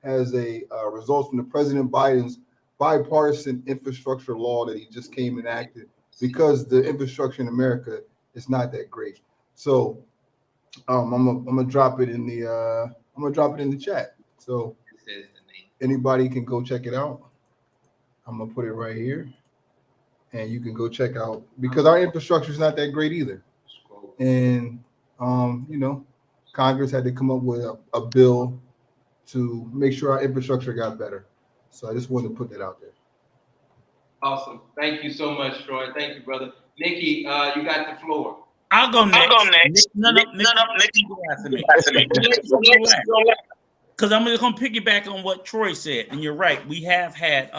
has a results from the President Biden's bipartisan infrastructure law that he just came enacted because the infrastructure in America is not that great. So I'm gonna drop it in the chat. So anybody can go check it out. I'm gonna put it right here, and you can go check out because our infrastructure is not that great either. And you know, Congress had to come up with a bill to make sure our infrastructure got better. So I just wanted to put that out there. Awesome. Thank you so much, Troy. Thank you, brother. Nikki, you got the floor. I'll go next. No, Nikki, because I'm just going to piggyback on what Troy said. And you're right. We have had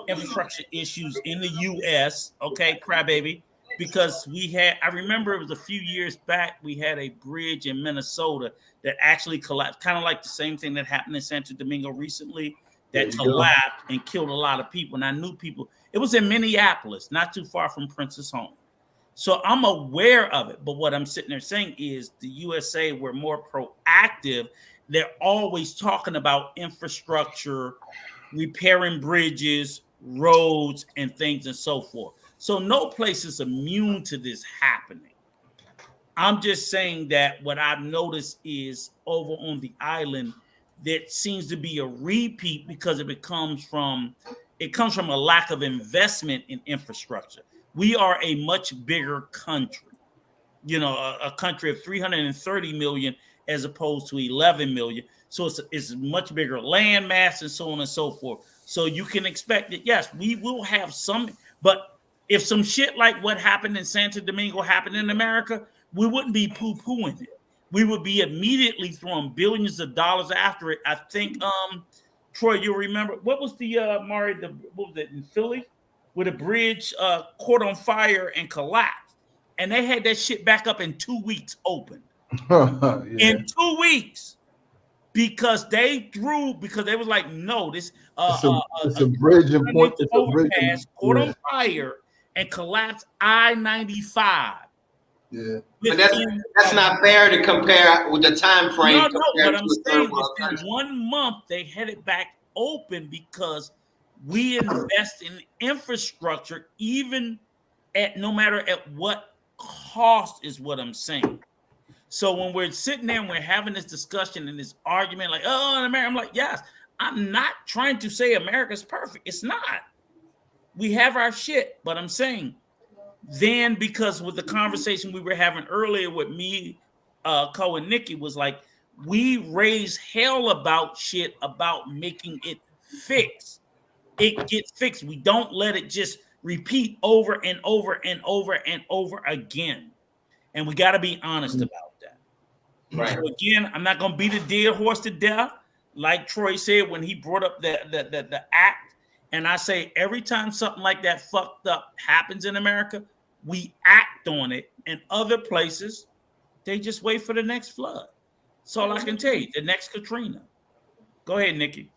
infrastructure issues in the U.S. Okay, crybaby. Because I remember it was a few years back, we had a bridge in Minnesota that actually collapsed, kind of like the same thing that happened in Santo Domingo recently, that collapsed and killed a lot of people. And I knew people. It was in Minneapolis, not too far from Prince's home. So I'm aware of it. But what I'm sitting there saying is the USA were more proactive. They're always talking about infrastructure, repairing bridges, roads, and things and so forth. So no place is immune to this happening. I'm just saying that what I've noticed is over on the island, there seems to be a repeat because it comes from a lack of investment in infrastructure. We are a much bigger country, a country of 330 million as opposed to 11 million. So it's much bigger land mass and so on and so forth. So you can expect that, yes, we will have some, but if some shit like what happened in Santo Domingo happened in America, we wouldn't be poo-pooing it. We would be immediately throwing billions of dollars after it. I think, Troy, you'll remember, what was what was it in Philly? Where the bridge caught on fire and collapsed. And they had that shit back up in 2 weeks open. Yeah. In 2 weeks. Because they was like, no, this it's a bridge in point. It's a overpass caught on fire and collapsed I-95. Yeah, but that's not fair to compare with the time frame. No, but I'm saying within 1 month they had it back open because we invest in infrastructure, even no matter at what cost, is what I'm saying. So when we're sitting there and we're having this discussion and this argument, like, oh, in America, I'm like, yes, I'm not trying to say America's perfect. It's not. We have our shit, but I'm saying then, because with the conversation we were having earlier with me, Cole and Nikki, was like, we raise hell about shit about making it fix. It gets fixed. We don't let it just repeat over and over and over and over again. And we got to be honest about that. Right. So again, I'm not going to beat a dead horse to death, like Troy said when he brought up the act. And I say every time something like that fucked up happens in America, we act on it. And other places, they just wait for the next flood. That's all I can tell you. The next Katrina. Go ahead, Nikki.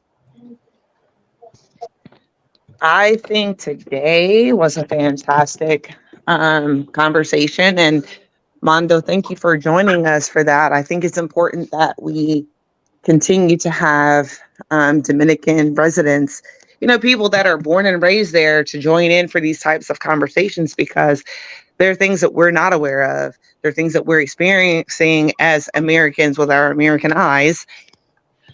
I think today was a fantastic conversation. And Mondo, thank you for joining us for that. I think it's important that we continue to have Dominican residents, people that are born and raised there, to join in for these types of conversations, because there are things that we're not aware of. There are things that we're experiencing as Americans with our American eyes.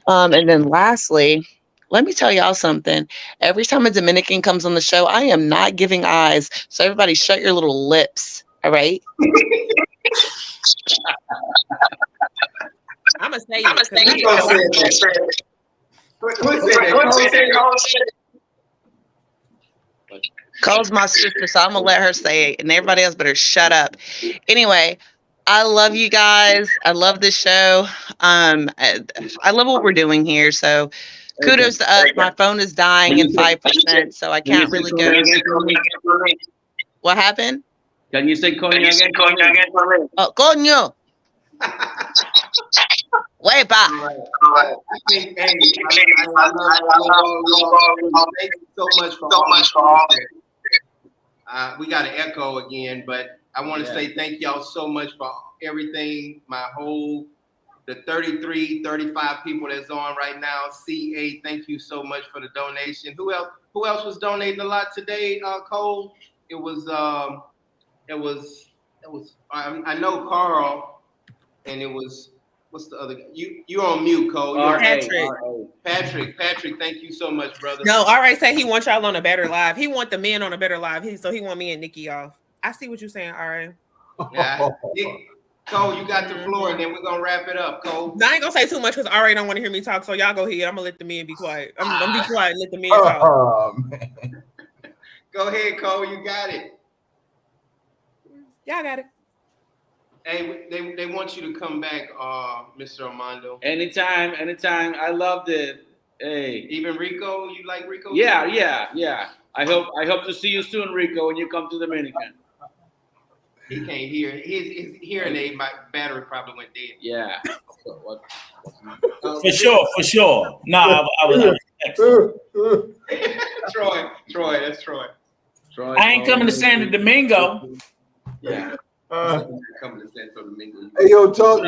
And then lastly, let me tell y'all something. Every time a Dominican comes on the show, I am not giving eyes. So everybody shut your little lips. All right. I'm going to say it. Cole's my sister, so I'm going to let her say it. And everybody else better shut up. Anyway, I love you guys. I love this show. I love what we're doing here. So kudos to us. My phone is dying in 5%, so I can't really go. What happened? Can you say coño again? Oh, coño. Huepa. I think, hey, I love thank you so much for all that. We got an echo again, but I want to say thank y'all so much for everything. The 33, 35 people that's on right now. CA, thank you so much for the donation. Who else was donating a lot today, Cole? It was I know Carl, and it was, what's the other guy? You're on mute, Cole. Patrick, thank you so much, brother. No, all right, say he wants y'all on a better live. He want the men on a better live. So he want me and Nikki off. I see what you're saying, all right. Yeah. Cole, you got the floor, and then we're gonna wrap it up, Cole. Now, I ain't gonna say too much because Ari don't want to hear me talk. So y'all go ahead. I'm gonna let the men be quiet. I'm gonna be quiet and let the men talk. Oh, man. Go ahead, Cole. You got it. Y'all got it. Hey, they want you to come back, Mr. Armando. Anytime. I loved it. Hey. Even Rico, you like Rico? Yeah. I hope to see you soon, Rico, when you come to Dominican. He can't hear. His hearing aid, my battery probably went dead. Yeah. For sure. No, I was. Troy, that's Troy. I ain't coming to Santo Domingo. Yeah. Coming to Santo Domingo. Hey, yo, tell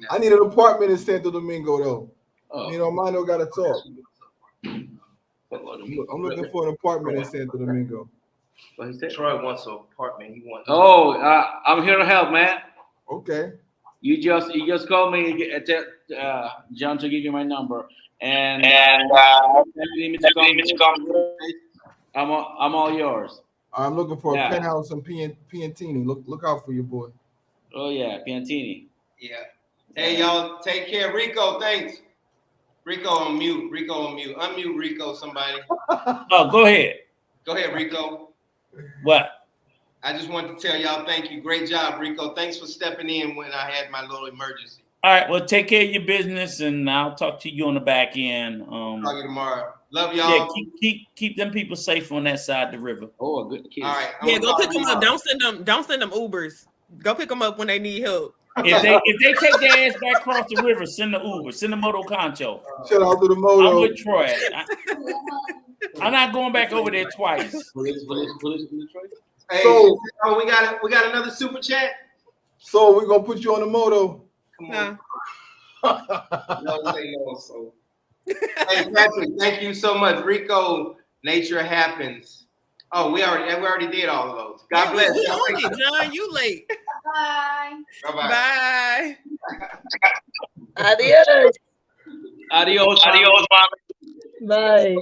I need an apartment in Santo Domingo though. Armando got to talk. I'm looking for an apartment in Santo Domingo. Troy wants an apartment. He wants. I'm here to help, man. Okay. You just call me, John, to give you my number, and I'm all yours. I'm looking for a penthouse in Piantini. Look out for your boy. Oh yeah, Piantini. Yeah. Hey y'all, take care. Rico, thanks. Rico on mute. Unmute Rico, somebody. Oh, go ahead. Go ahead, Rico. What? I just wanted to tell y'all thank you. Great job, Rico. Thanks for stepping in when I had my little emergency. All right. Well, take care of your business, and I'll talk to you on the back end. Talk to you tomorrow. Love y'all. Yeah, keep them people safe on that side of the river. Oh, good kids. All right. Yeah, go pick them up. Don't send them Ubers. Go pick them up when they need help. If they take their ass back across the river, send the Uber, send the Moto Concho. Shout out to the Moto. I'm with Troy. I'm not going back over there twice. Hey, so we got another super chat. So we're gonna put you on the Moto. Come on. No, say no. So, hey Patrick, thank you so much. Rico, nature happens. Oh, we already did all of those. God bless. We on it, John. You late. Bye. Bye. Adios. Adios, mama. Bye.